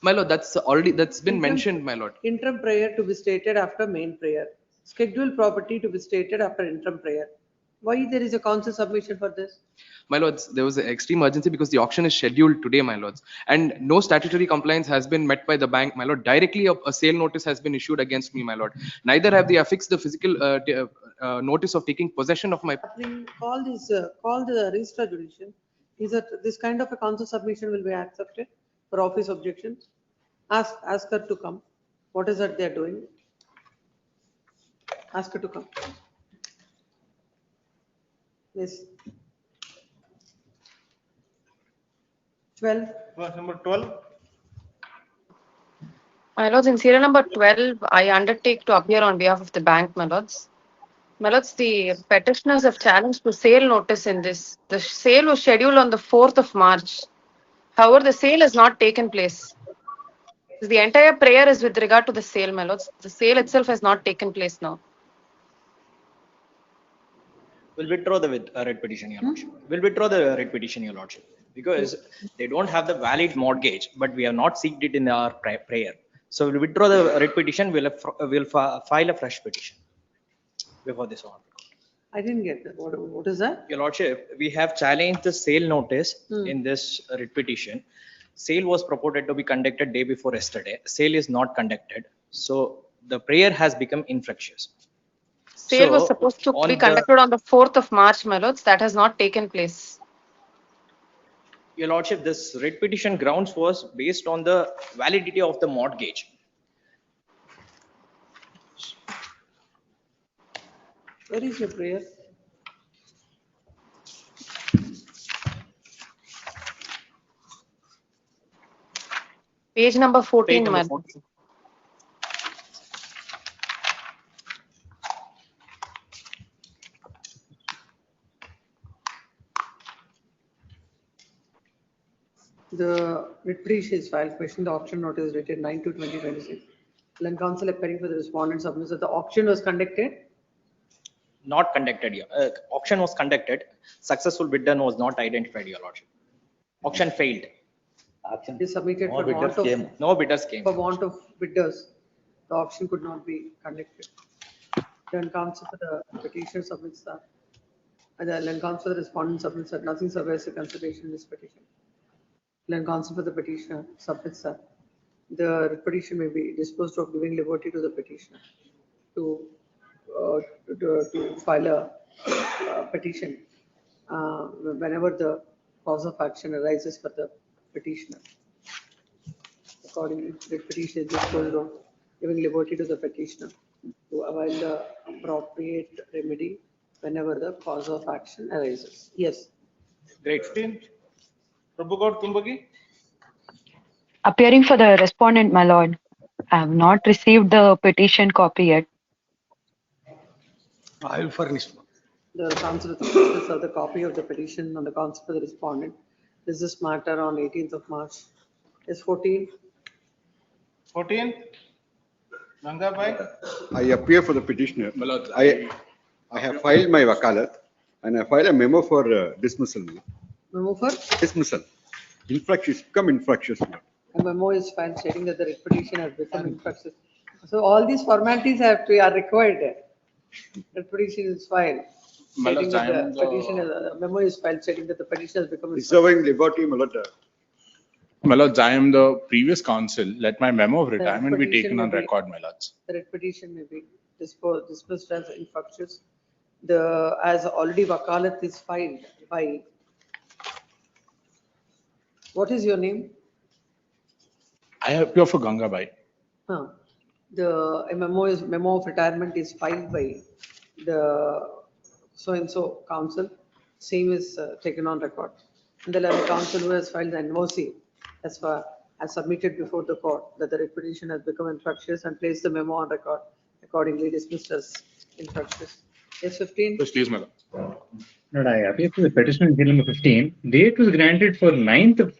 My lord, that's been mentioned, my lord. Interim prayer to be stated after main prayer. Scheduled property to be stated after interim prayer. Why there is a council submission for this? My lords, there was an extreme urgency because the auction is scheduled today, my lords, and no statutory compliance has been met by the bank, my lord. Directly, a sale notice has been issued against me, my lord. Neither have they affixed the physical notice of taking possession of my. Call the registrar judicial. Is that this kind of a council submission will be accepted for office objections? Ask her to come. What is that they are doing? Ask her to come. Yes. 12. Number 12. My lords, in serial number 12, I undertake to appear on behalf of the bank, my lords. My lords, the petitioners have challenged the sale notice in this. The sale was scheduled on the 4th of March. However, the sale has not taken place. The entire prayer is with regard to the sale, my lords. The sale itself has not taken place now. We'll withdraw the writ petition, Your Lordship. We'll withdraw the writ petition, Your Lordship, because they don't have the valid mortgage, but we have not seeked it in our prayer. So we'll withdraw the writ petition. We'll file a fresh petition before this one. I didn't get that. What is that? Your Lordship, we have challenged the sale notice in this writ petition. Sale was purported to be conducted day before yesterday. Sale is not conducted. So the prayer has become infectious. Sale was supposed to be conducted on the 4th of March, my lords. That has not taken place. Your Lordship, this writ petition grounds was based on the validity of the mortgage. Where is your prayer? Page number 14, my lords. The writ petition is filed, question the auction notice dated 9/2/2026. Land council appearing for the respondent submits that the auction was conducted. Not conducted. Auction was conducted. Successful bidder was not identified, Your Lordship. Auction failed. It is submitted No for bidders want of. came. No bidders came. For want of bidders, the auction could not be conducted. Land council for the petition submits that. And the land council for the respondent submits that nothing survives the consideration in this petition. Land council for the petitioner submits that the petition may be disposed of giving liberty to the petitioner to file a petition whenever the cause of action arises for the petitioner. Accordingly, the petition is disposed of giving liberty to the petitioner to avail the appropriate remedy whenever the cause of action arises. Yes. Great. Prabhu Tumbagi. Appearing for the respondent, my lord. I have not received the petition copy yet. I will furnish. The council authorities of the copy of the petition on the council for the respondent. This is matter on 18th of March. Is 14. 14. Gangabai. I appear for the petitioner. I have filed my wakalat and I filed a memo for dismissal. Memo for? Dismissal. Infectious, become infectious. A memo is filed stating that the writ petition has become infectious. So all these formalities are required. Writ petition is filed. Stating that the petition, a memo is filed stating that the petition has become infectious. Reserving liberty, My lords, I am the previous counsel. Let my memo of retirement be taken on record, my lords. The writ petition may be dismissed as infectious. As already wakalat is filed by. What is your name? I appear for Gangabai. The memo of retirement is filed by the so-and-so council. Same is taken on record. And the council who has filed the NOC as submitted before the court that the writ petition has become infectious and placed the memo on record, accordingly dismissed as infectious. Yes, 15. Please, my lord. Lord, I appear for the petition in number 15. Date was granted for 9th of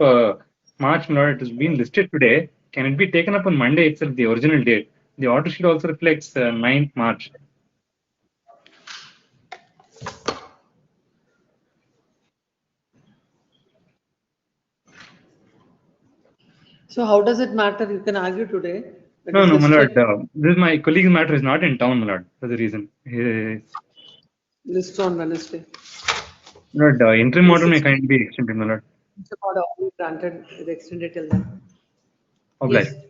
March, my lord. It has been listed today. Can it be taken up on Monday itself, the original date? The order sheet also reflects 9th March. So how does it matter? You can argue today. No, my lord. This is my colleague's matter is not in town, my lord, for the reason. List on Wednesday. My lord, interim order may kindly be extended, my lord. The order only granted, is extended till then. Obliged. Yes.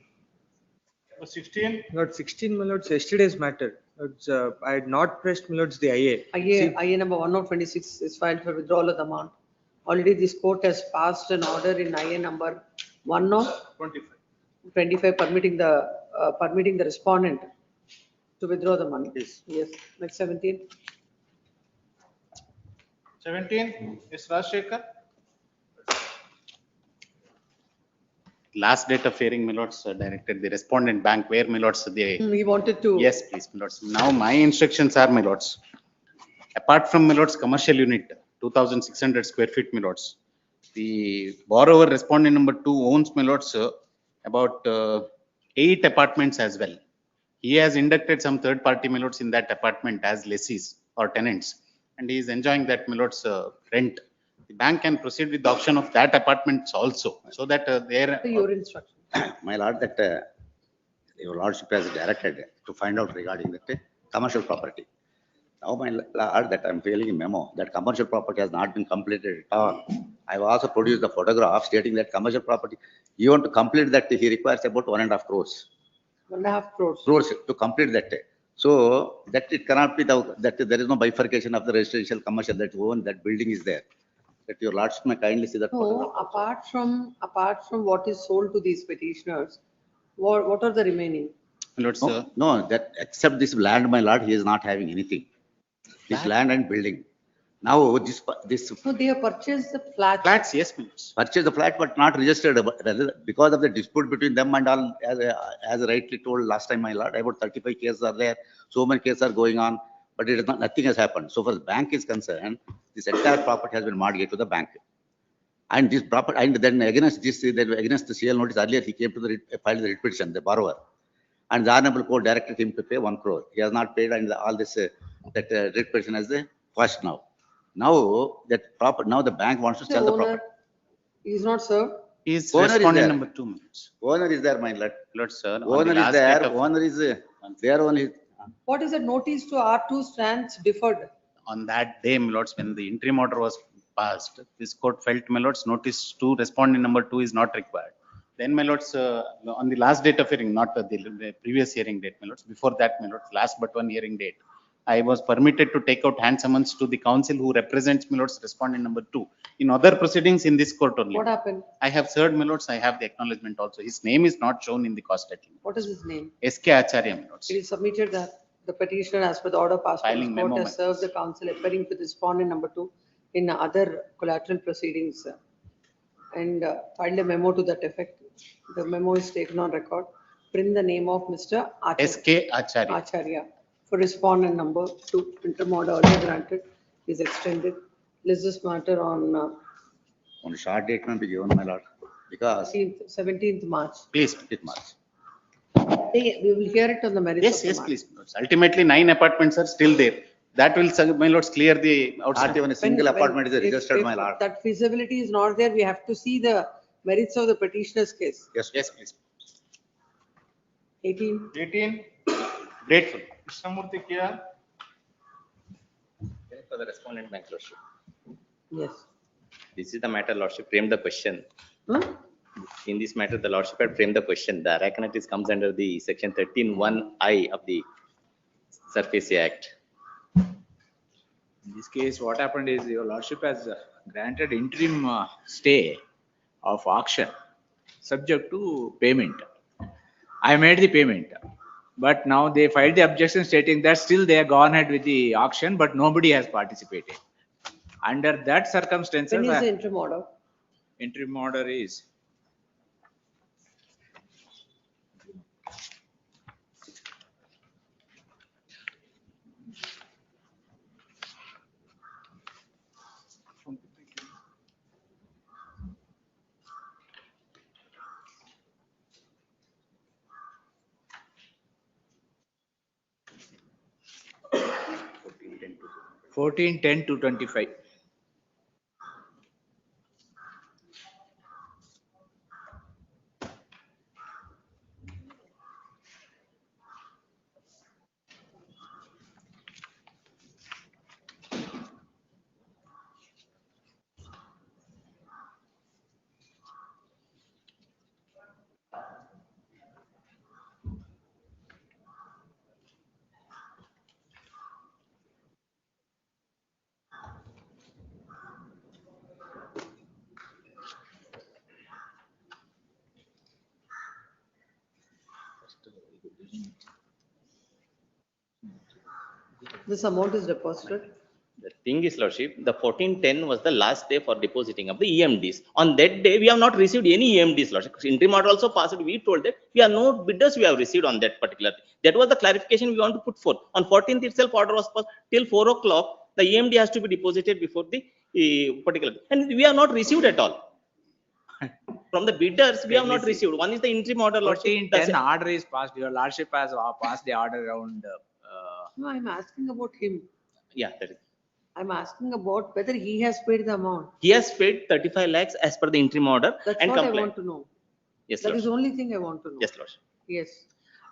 Number 16, Lord, 16, my lords, yesterday's matter. Lords, I had not pressed, my lords, the IA. IA number 1026 is filed for withdrawal of the amount. Already this court has passed an order in IA number 1025 permitting the respondent to withdraw the money. Yes. Next 17. 17 is Rajshekar. Last date of hearing, my lords, directed the respondent bank where, my lords, they. He wanted to. Yes, please, my lords. Now my instructions are, my lords. Apart from, my lords, commercial unit, 2,600 square feet, my lords. The borrower respondent number 2 owns, my lords, about 8 apartments as well. He has inducted some third party, my lords, in that apartment as lessees or tenants. And he is enjoying that, my lords, rent. The bank can proceed with the auction of that apartments also, so that their. Your instruction. My lord, that your lordship has directed to find out regarding that commercial property. Now, my lord, that I'm feeling a memo that commercial property has not been completed at all. I've also produced the photograph stating that commercial property, even to complete that, he requires about 1.5 crores. 1.5 crores. Crores to complete that. So that it cannot be that there is no bifurcation of the residential commercial that own that building is there. That your lordship may kindly see that. No, apart from what is sold to these petitioners, what are the remaining? Lords, No, that except this land, my lord, he is not having anything. This land and building. Now this. So they have purchased the flat. Flats, yes, please. Purchased the flat but not registered because of the dispute between them and all, as rightly told last time, my lord, about 35 cases are there. So many cases are going on, but it is not, nothing has happened. So far as the bank is concerned, this entire property has been mortgaged to the bank. And this property, and then against this, against the CL notice earlier, he came to filed the writ petition, the borrower. And the honorable court directed him to pay 1 crore. He has not paid, and all this, that writ petition has the first now. Now now the bank wants to sell the property. He is not served. He is respondent number 2 minutes. Owner is there, my lord. Lord, sir. Owner is there. Owner is there only. What is the notice to R2 stands deferred? On that day, my lords, when the interim order was passed, this court felt, my lords, notice to respondent number 2 is not required. Then, my lords, on the last date of hearing, not the previous hearing date, my lords, before that, my lords, last but one hearing date, I was permitted to take out hand summons to the counsel who represents, my lords, respondent number 2 in other proceedings in this court only. What happened? I have served, my lords. I have the acknowledgement also. His name is not shown in the cost settlement. What is his name? SK Acharya, my lords. It is submitted that the petitioner, as per the order passed by this court, has served the counsel appearing to the respondent number 2 in other collateral proceedings and filed a memo to that effect. The memo is taken on record. Print the name of Mr. SK Acharya. For respondent number 2, interim order already granted is extended. Let's this matter on short date may be given, my lord, because 17th March. Please, 17th March. We will hear it on the merits. Yes, yes, please. Ultimately, 9 apartments are still there. That will, my lords, clear the outside. Not even a single apartment is registered, my lord. That feasibility is not there. We have to see the merits of the petitioner's case. Yes, yes, please. 18. Grateful. Krishnamurthy Kia. For the respondent bank, lordship. Yes. This is the matter, lordship framed the question. In this matter, the lordship had framed the question. The Arachnitis comes under the section 13(1)(I) of the Surface Act. In this case, what happened is your lordship has granted interim stay of auction subject to payment. I made the payment, but now they filed the objection stating that still they have gone ahead with the auction, but nobody has participated. Under that circumstances, When is the interim order? Interim order is (14)10/25. This amount is deposited. The thing is, Lordship, the 1410 was the last day for depositing of the EMDs. On that day, we have not received any EMDs, Lordship. Interim order also passed. We told that we are no bidders we have received on that particular. That was the clarification we want to put forth. On 14th itself, order was passed till 4 o'clock. The EMD has to be deposited before the particular, and we have not received at all. From the bidders, we have not received. One is the interim order, Lordship. 1410 order is passed. Your Lordship has passed the order around. No, I'm asking about him. Yeah, that is. I'm asking about whether he has paid the amount. He has paid 35 lakhs as per the interim order. That's and what I compliant. want to know. Yes, That is the Lordship. only thing I want to know. Yes, Lordship. Yes.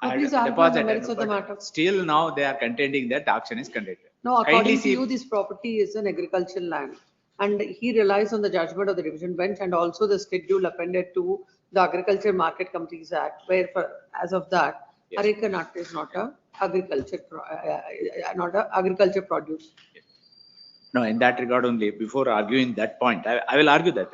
I Now, please had argue on the deposited, merits of the but matter. Still now they are contending that auction is conducted. No, Kindly according to see- you, this property is an agricultural land. And he relies on the judgment of the division bench and also the schedule appended to the Agriculture Market Companies Act, where as of that, areca nut is not a agriculture, agriculture produce. No, in that regard only, before arguing that point, I will argue that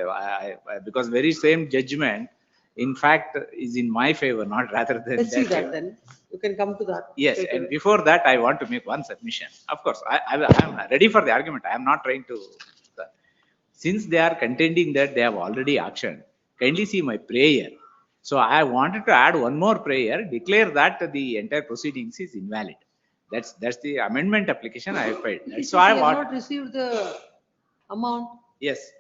because very same judgment, in fact, is in my favor, not rather than Let's see their that favor. then. You can come to that. Yes, straight and away. before that, I want to make one submission. Of course, I am ready for the argument. I am not trying to. Since they are contending that they have already auctioned, kindly see my prayer. So I wanted to add one more prayer, declare that the entire proceedings is invalid. That's the amendment application I have filed. That's He why I has want. not received the amount. Yes.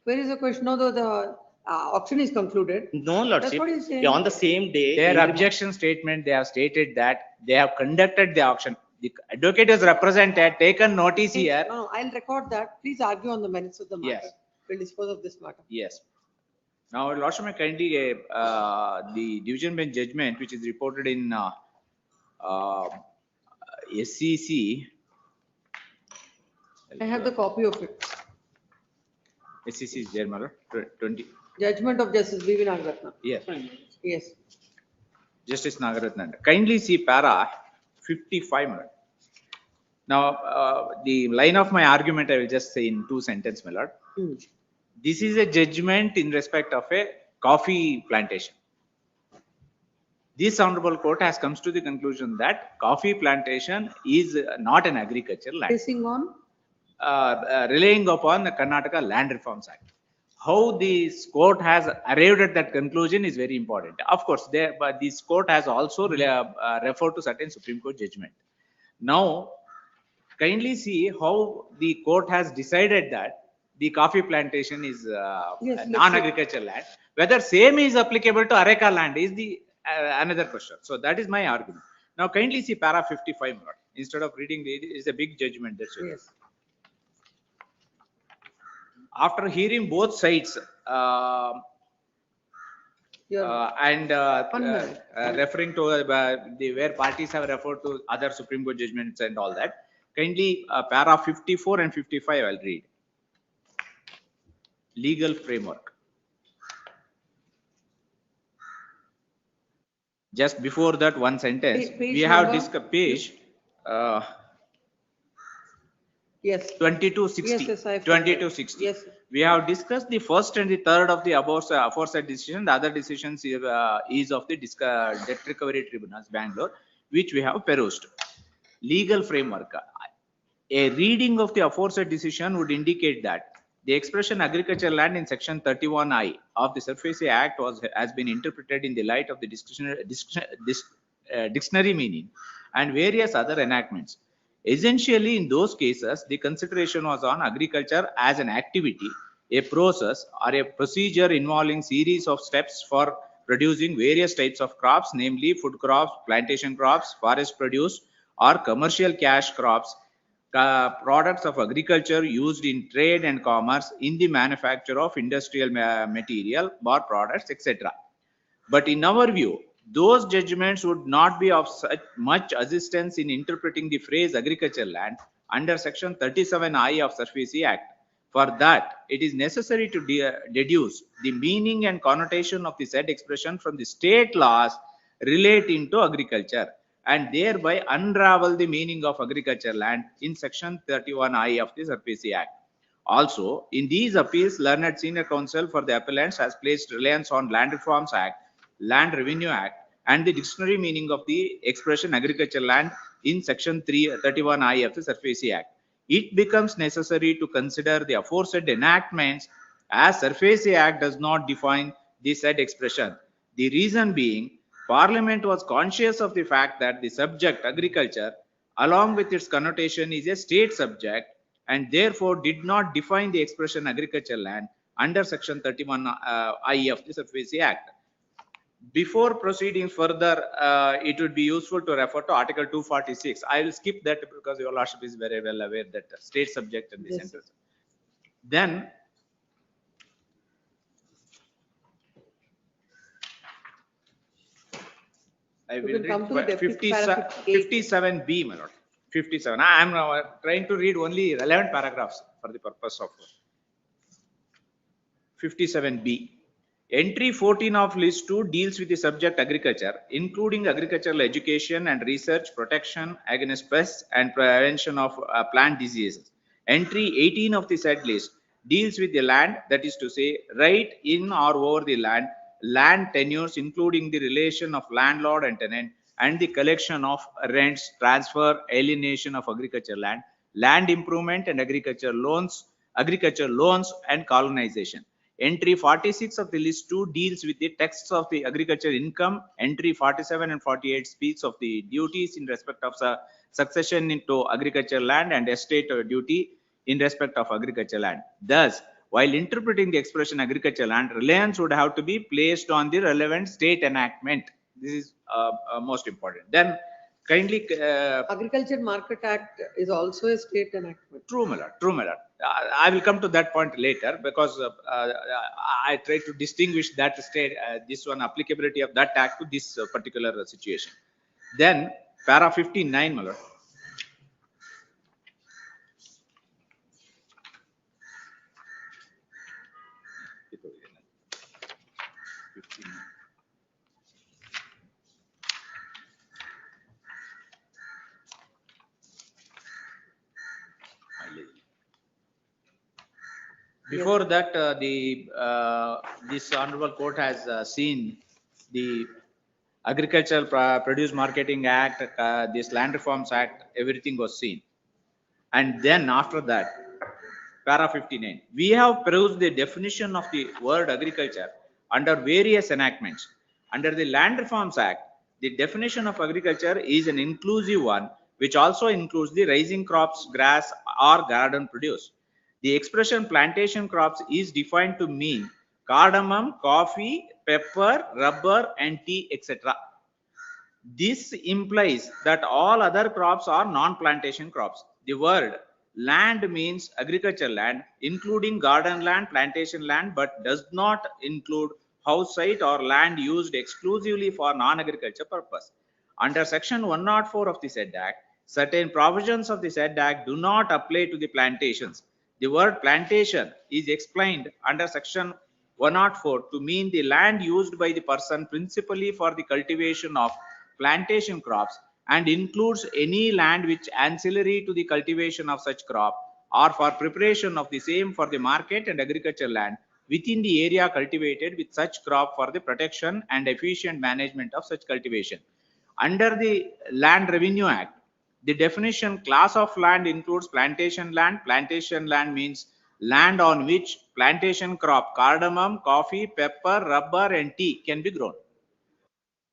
Where is the question? No, the auction is concluded. No, That's Lordship. what he's saying. Yeah, on the same day. Their interim- objection statement, they have stated that they have conducted the auction. The advocate is represented, taken notice here. No, I'll record that. Please argue on the merits of the matter. Yes. We'll dispose of this matter. Yes. Now, Lordship, may kindly, the division bench judgment, which is reported in SCC. I have the copy of it. SCC is there, Mother, 20. Judgment of Justice B.V. Nagaratna. Yes. Yes. Justice Nagaratna. Kindly see para 55, Mother. Now, the line of my argument, I will just say in 2 sentences, my lord. This is a judgment in respect of a coffee plantation. This honorable court has come to the conclusion that coffee plantation is not an agricultural land. Basing on? Relying upon the Karnataka Land Reforms Act. How this court has arrived at that conclusion is very important. Of course, but this court has also referred to certain Supreme Court judgment. Now, kindly see how the court has decided that the coffee plantation is a non-agricultural land. Whether same is applicable to areca land is the another question. So that is my argument. Now, kindly see para 55 more. Instead of reading it is a big judgment. That's it. Yes. After hearing both sides and referring to where parties have referred to other Supreme Court judgments and all that, kindly para 54 and 55 I'll read. Legal framework. Just before that, one sentence. Page We have number? discussed page Yes. 2260. Yes, yes, I have 2260. Yes. We have discussed the first and the third of the aforesaid decision. The other decisions is of the debt recovery tribunals, Bangalore, which we have perused. Legal framework. A reading of the aforesaid decision would indicate that the expression agricultural land in section 31I of the Surface Act has been interpreted in the light of the dictionary meaning and various other enactments. Essentially, in those cases, the consideration was on agriculture as an activity, a process, or a procedure involving series of steps for producing various types of crops, namely food crops, plantation crops, forest produce, or commercial cash crops, products of agriculture used in trade and commerce, in the manufacture of industrial material or products, etc. But in our view, those judgments would not be of such much assistance in interpreting the phrase agricultural land under section 37I of Surface Act. For that, it is necessary to deduce the meaning and connotation of the said expression from the state laws relating to agriculture, and thereby unravel the meaning of agricultural land in section 31I of the Surface Act. Also, in these appeals, learned senior counsel for the appellants has placed reliance on Land Reforms Act, Land Revenue Act, and the dictionary meaning of the expression agricultural land in section 331I of the SURFACE Act. It becomes necessary to consider the aforesaid enactments as SURFACE Act does not define the said expression. The reason being, Parliament was conscious of the fact that the subject agriculture, along with its connotation, is a state subject and therefore did not define the expression agricultural land under section 31I of the SURFACE Act. Before proceeding further, it would be useful to refer to Article 246. I will skip that because your lordship is very well aware that state subject and the Yes. central. Then I You will can come to the read deputy para 58. 57B, my lord. 57. I am now trying to read only relevant paragraphs for the purpose of 57B. Entry 14 of list 2 deals with the subject agriculture, including agricultural education and research, protection against pests and prevention of plant diseases. Entry 18 of the said list deals with the land, that is to say, right in or over the land, land tenures, including the relation of landlord and tenant, and the collection of rents, transfer, alienation of agricultural land, land improvement and agriculture loans and colonization. Entry 46 of the list 2 deals with the texts of the agriculture income. Entry 47 and 48 speaks of the duties in respect of succession into agricultural land and estate duty in respect of agricultural land. Thus, while interpreting the expression agricultural land, reliance would have to be placed on the relevant state enactment. This is most important. Then kindly Agriculture Market Act is also a state enactment. True, my lord. True, my lord. I will come to that point later because I try to distinguish that state, this one applicability of that act to this particular situation. Then para 59, my lord. Before that, this honorable court has seen the Agricultural Produce Marketing Act, this Land Reforms Act, everything was seen. And then after that, para 59, we have perused the definition of the word agriculture under various enactments. Under the Land Reforms Act, the definition of agriculture is an inclusive one, which also includes the raising crops, grass, or garden produce. The expression plantation crops is defined to mean cardamom, coffee, pepper, rubber, and tea, etc. This implies that all other crops are non-plantation crops. The word land means agricultural land, including garden land, plantation land, but does not include house site or land used exclusively for non-agriculture purpose. Under section 104 of the said act, certain provisions of the said act do not apply to the plantations. The word plantation is explained under section 104 to mean the land used by the person principally for the cultivation of plantation crops and includes any land which ancillary to the cultivation of such crop or for preparation of the same for the market and agricultural land within the area cultivated with such crop for the protection and efficient management of such cultivation. Under the Land Revenue Act, the definition class of land includes plantation land. Plantation land means land on which plantation crop, cardamom, coffee, pepper, rubber, and tea can be grown.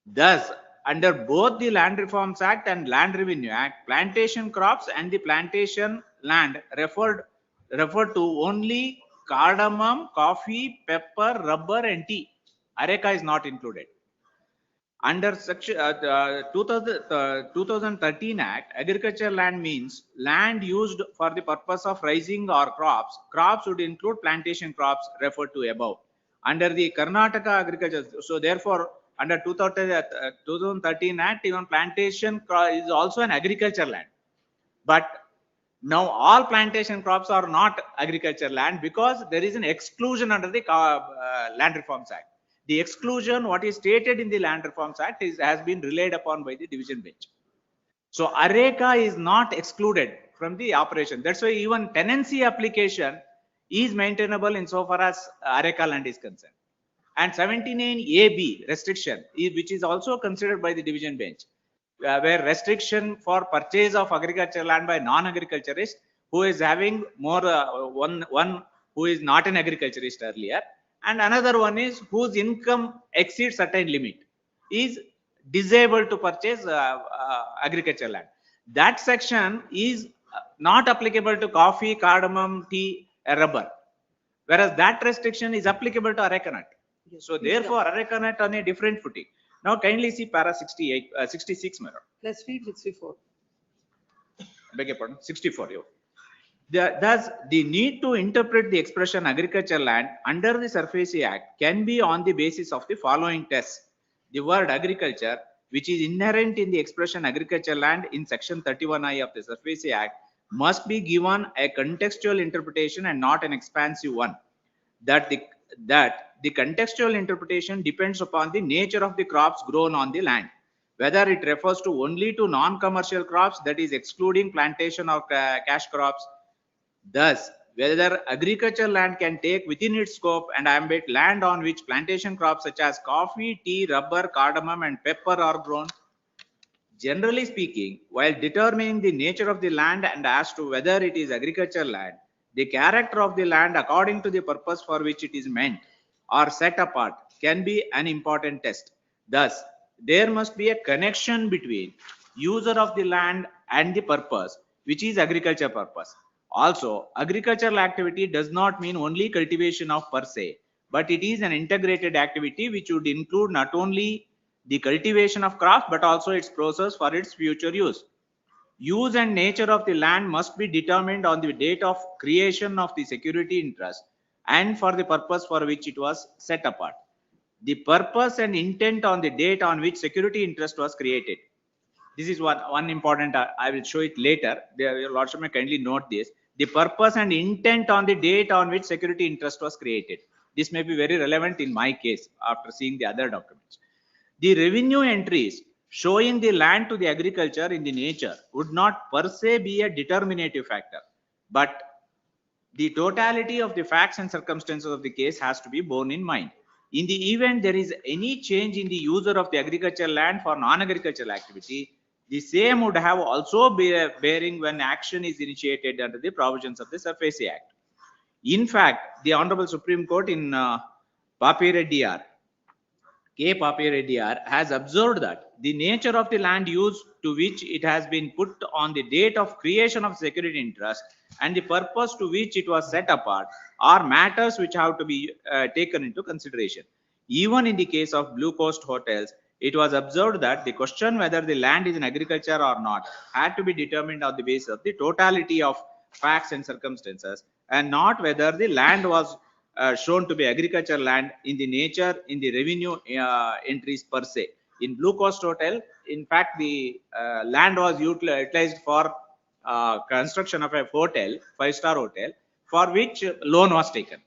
Thus, under both the Land Reforms Act and Land Revenue Act, plantation crops and the plantation land referred to only cardamom, coffee, pepper, rubber, and tea. Areca is not included. Under section 2013 Act, agricultural land means land used for the purpose of raising or crops. Crops would include plantation crops referred to above. Under the Karnataka agriculture, so therefore, under 2013 Act, even plantation is also an agriculture land. But now all plantation crops are not agriculture land because there is an exclusion under the Land Reforms Act. The exclusion, what is stated in the Land Reforms Act, has been relied upon by the division bench. So Areca is not excluded from the operation. That's why even tenancy application is maintainable insofar as Areca land is concerned. And 79AB restriction, which is also considered by the division bench, where restriction for purchase of agricultural land by non-agriculturist who is having more one who is not an agriculturist earlier, and another one is whose income exceeds certain limit is disabled to purchase agricultural land. That section is not applicable to coffee, cardamom, tea, rubber, whereas that restriction is applicable to areca nut. So therefore, areca nut on a different footing. Now kindly see para 68, 66, madam. Let's read 64. Beg your pardon, 64. Thus, the need to interpret the expression agricultural land under the SURFACE Act can be on the basis of the following tests. The word agriculture, which is inherent in the expression agricultural land in section 31I of the SURFACE Act, must be given a contextual interpretation and not an expansive one. That the contextual interpretation depends upon the nature of the crops grown on the land, whether it refers to only to non-commercial crops, that is excluding plantation or cash crops. Thus, whether agricultural land can take within its scope and ambit land on which plantation crops such as coffee, tea, rubber, cardamom and pepper are grown. Generally speaking, while determining the nature of the land and as to whether it is agricultural land, the character of the land according to the purpose for which it is meant or set apart can be an important test. Thus, there must be a connection between user of the land and the purpose, which is agriculture purpose. Also, agricultural activity does not mean only cultivation of per se, but it is an integrated activity which would include not only the cultivation of crop but also its process for its future use. Use and nature of the land must be determined on the date of creation of the security interest and for the purpose for which it was set apart. The purpose and intent on the date on which security interest was created. This is one important, I will show it later. Your Lordship may kindly note this. The purpose and intent on the date on which security interest was created. This may be very relevant in my case after seeing the other documents. The revenue entries showing the land to the agriculture in the nature would not per se be a determinative factor, but the totality of the facts and circumstances of the case has to be borne in mind. In the event there is any change in the user of the agricultural land for non-agricultural activity, the same would have also bearing when action is initiated under the provisions of the SURFACE Act. In fact, the Honorable Supreme Court in Papireddyar, K. Papireddyar, has observed that the nature of the land use to which it has been put on the date of creation of security interest and the purpose to which it was set apart are matters which have to be taken into consideration. Even in the case of Blue Coast hotels, it was observed that the question whether the land is in agriculture or not had to be determined on the basis of the totality of facts and circumstances and not whether the land was shown to be agricultural land in the nature in the revenue entries per se. In Blue Coast Hotel, in fact, the land was utilized for construction of a hotel, 5-star hotel, for which loan was taken.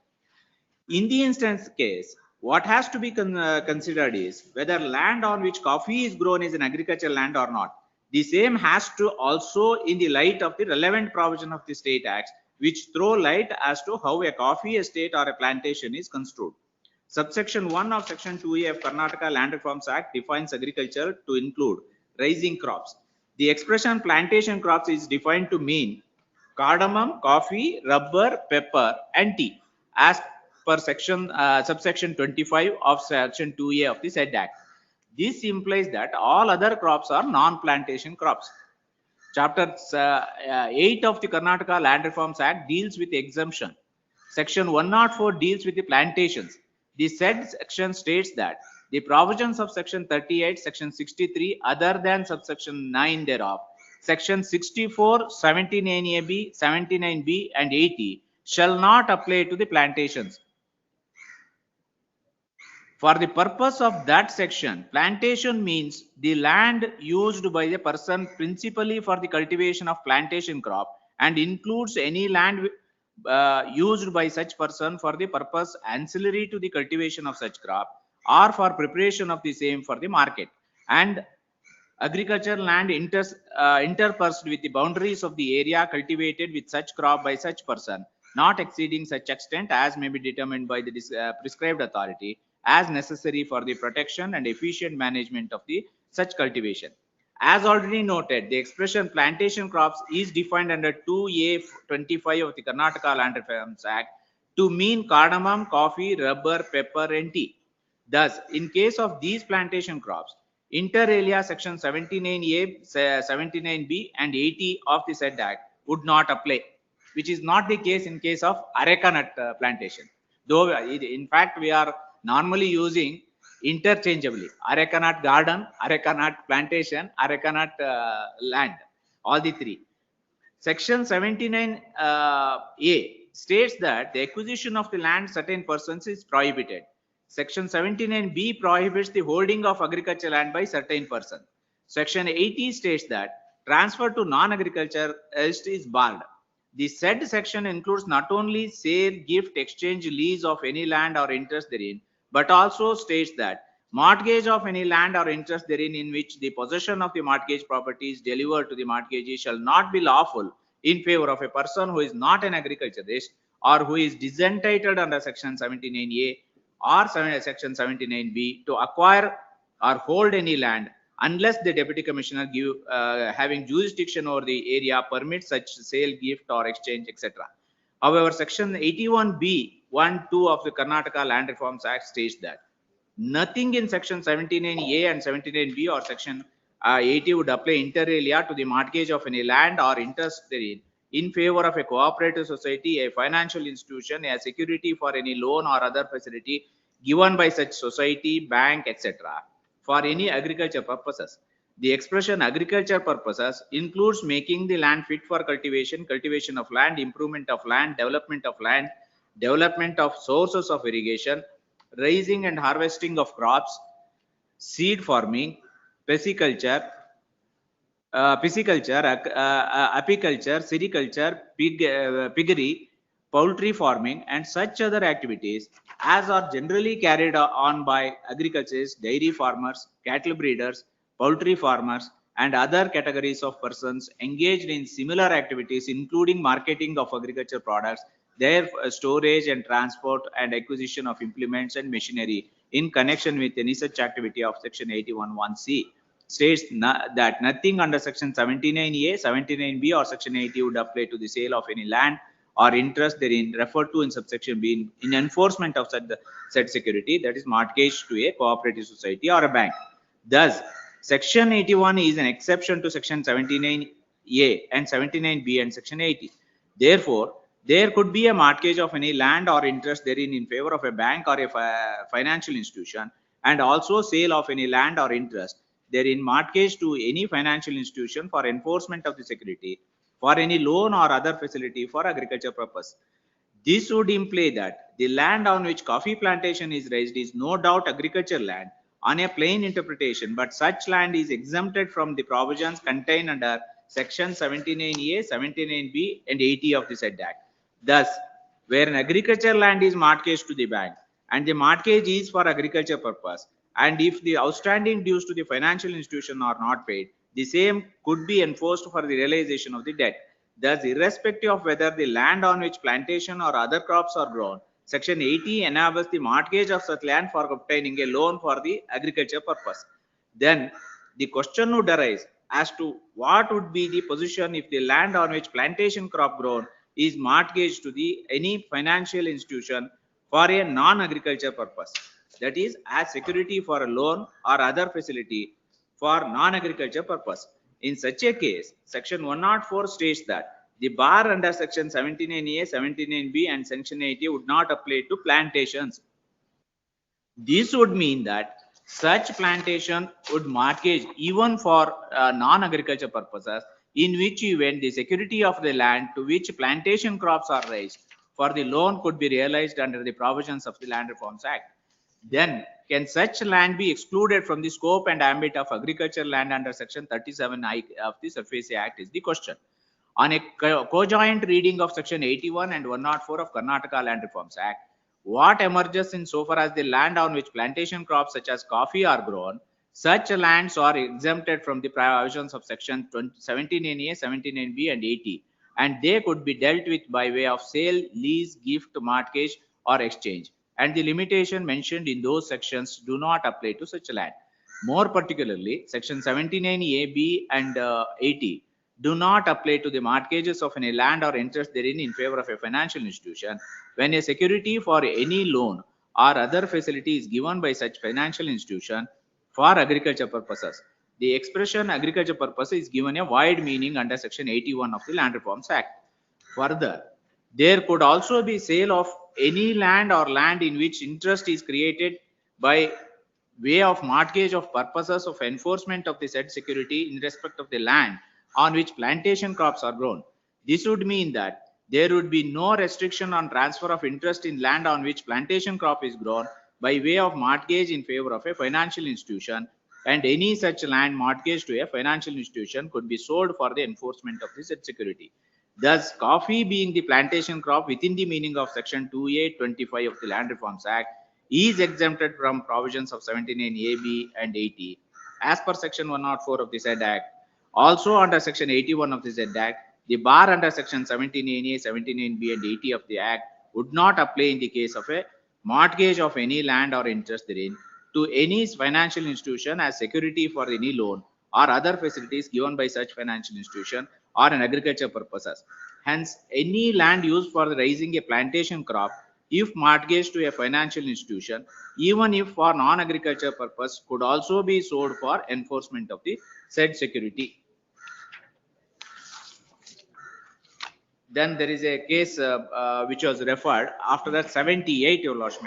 In the instance case, what has to be considered is whether land on which coffee is grown is an agricultural land or not. The same has to also in the light of the relevant provision of the state acts, which throw light as to how a coffee estate or a plantation is construed. Subsection 1 of Section 2A of Karnataka Land Reforms Act defines agriculture to include raising crops. The expression plantation crops is defined to mean cardamom, coffee, rubber, pepper, and tea, as per subsection 25 of Section 2A of the said Act. This implies that all other crops are non-plantation crops. Chapter 8 of the Karnataka Land Reforms Act deals with exemption. Section 104 deals with the plantations. The said section states that the provisions of Section 38, Section 63, other than subsection 9 thereof, Section 64, 79AB, 79B, and 80 shall not apply to the plantations. For the purpose of that section, plantation means the land used by the person principally for the cultivation of plantation crop and includes any land used by such person for the purpose ancillary to the cultivation of such crop or for preparation of the same for the market, and agricultural land interspersed with the boundaries of the area cultivated with such crop by such person, not exceeding such extent as may be determined by the prescribed authority, as necessary for the protection and efficient management of the such cultivation. As already noted, the expression plantation crops is defined under 2A25 of the Karnataka Land Reforms Act to mean cardamom, coffee, rubber, pepper, and tea. Thus, in case of these plantation crops, inter alia section 79A, 79B, and 80 of the said act would not apply, which is not the case in case of areca nut plantation. Though, in fact, we are normally using interchangeably areca nut garden, areca nut plantation, areca nut land, all the three. Section 79A states that the acquisition of the land certain persons is prohibited. Section 79B prohibits the holding of agricultural land by certain person. Section 80 states that transfer to non-agriculture is barred. The said section includes not only sale, gift, exchange, lease of any land or interest therein, but also states that mortgage of any land or interest therein in which the possession of the mortgage property is delivered to the mortgagee shall not be lawful in favor of a person who is not an agriculturist or who is disentitled under section 79A or section 79B to acquire or hold any land unless the deputy commissioner having jurisdiction over the area permits such sale, gift or exchange, etc. However, section 81B 1(2) of the Karnataka Land Reforms Act states that nothing in section 79A and 79B or section 80 would apply inter alia to the mortgage of any land or interest therein in favor of a cooperative society, a financial institution, a security for any loan or other facility given by such society, bank, etc. for any agriculture purposes. The expression agriculture purposes includes making the land fit for cultivation, cultivation of land, improvement of land, development of sources of irrigation, raising and harvesting of crops, seed farming, pisciculture, apiculture, sericulture, piggery, poultry farming, and such other activities as are generally carried on by agriculturists, dairy farmers, cattle breeders, poultry farmers, and other categories of persons engaged in similar activities, including marketing of agriculture products, their storage and transport and acquisition of implements and machinery in connection with any such activity of section 81(1)(c). States that nothing under section 79A, 79B or section 80 would apply to the sale of any land or interest therein referred to in subsection B in enforcement of said security, that is mortgage to a cooperative society or a bank. Thus, section 81 is an exception to section 79A and 79B and section 80. Therefore, there could be a mortgage of any land or interest therein in favor of a bank or a financial institution, and also sale of any land or interest therein mortgage to any financial institution for enforcement of the security, for any loan or other facility for agriculture purpose. This would imply that the land on which coffee plantation is raised is no doubt agriculture land on a plain interpretation, but such land is exempted from the provisions contained under section 79A, 79B and 80 of the said act. Thus, where an agriculture land is mortgaged to the bank and the mortgage is for agriculture purpose, and if the outstanding dues to the financial institution are not paid, the same could be enforced for the realization of the debt. Thus, irrespective of whether the land on which plantation or other crops are grown, section 80 enables the mortgage of such land for obtaining a loan for the agriculture purpose. Then the question would arise as to what would be the position if the land on which plantation crop grown is mortgaged to any financial institution for a non-agriculture purpose, that is as security for a loan or other facility for non-agriculture purpose. In such a case, section 104 states that the bar under section 79A, 79B and section 80 would not apply to plantations. This would mean that such plantation would mortgage even for non-agriculture purposes, in which event the security of the land to which plantation crops are raised for the loan could be realized under the provisions of the Land Reforms Act. Then, can such land be excluded from the scope and ambit of agricultural land under section 37I of the Surface Act is the question. On a co-joint reading of section 81 and 104 of Karnataka Land Reforms Act, what emerges in so far as the land on which plantation crops such as coffee are grown, such lands are exempted from the provisions of section 17A, 79B and 80, and they could be dealt with by way of sale, lease, gift, mortgage or exchange. and the limitation mentioned in those sections do not apply to such land. More particularly, section 79A, B and 80 do not apply to the mortgages of any land or interest therein in favor of a financial institution when a security for any loan or other facility is given by such financial institution for agriculture purposes. The expression agriculture purpose is given a wide meaning under section 81 of the Land Reforms Act. Further, there could also be sale of any land or land in which interest is created by way of mortgage of purposes of enforcement of the said security in respect of the land on which plantation crops are grown. This would mean that there would be no restriction on transfer of interest in land on which plantation crop is grown by way of mortgage in favor of a financial institution, and any such land mortgaged to a financial institution could be sold for the enforcement of the said security. Thus, coffee being the plantation crop within the meaning of section 2825 of the Land Reforms Act is exempted from provisions of 79AB and 80 as per section 104 of the said Act. Also under section 81 of the said Act, the bar under section 79A, 79B and 80 of the Act would not apply in the case of a mortgage of any land or interest therein to any financial institution as security for any loan or other facilities given by such financial institution or an agriculture purposes. Hence, any land used for raising a plantation crop, if mortgaged to a financial institution, even if for non-agriculture purpose, could also be sold for enforcement of the said security. Then there is a case which was referred after that 78, your lordship.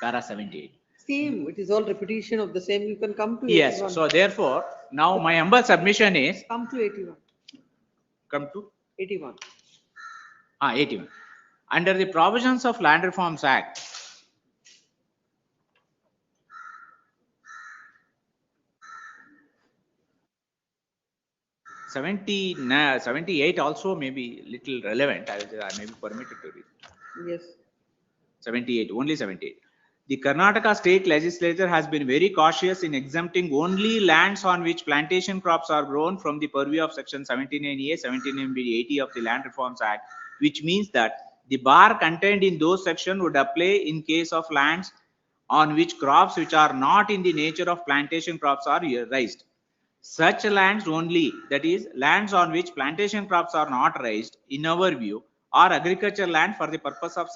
Para 78. Same, it is all repetition of the same. You can come to 81. Yes, so therefore, now my humble submission is. Come to 81. Come to? 81. 81. Under the provisions of Land Reforms Act, #78 78 also may be little relevant. I may be permitted to read. Yes. 78, only 78. The Karnataka state legislature has been very cautious in exempting only lands on which plantation crops are grown from the purview of section 79A, 79B, 80 of the Land Reforms Act, which means that the bar contained in those sections would apply in case of lands on which crops which are not in the nature of plantation crops are raised. Such lands only, that is, lands on which plantation crops are not raised, in our view, are agricultural land for the purpose of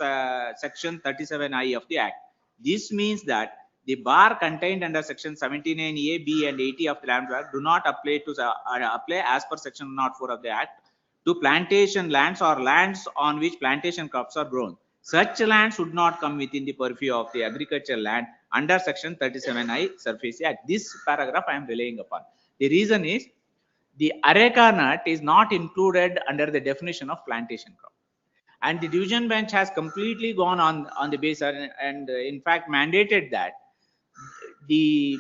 section 37I of the Act. This means that the bar contained under section 79A, B and 80 of the Land Act do not apply to apply as per section 104 of the Act to plantation lands or lands on which plantation crops are grown. Such lands would not come within the purview of the agricultural land under section 37I Surface Act. This paragraph I am relying upon. The reason is the areca nut is not included under the definition of plantation crop. And the division bench has completely gone on the basis and in fact mandated that the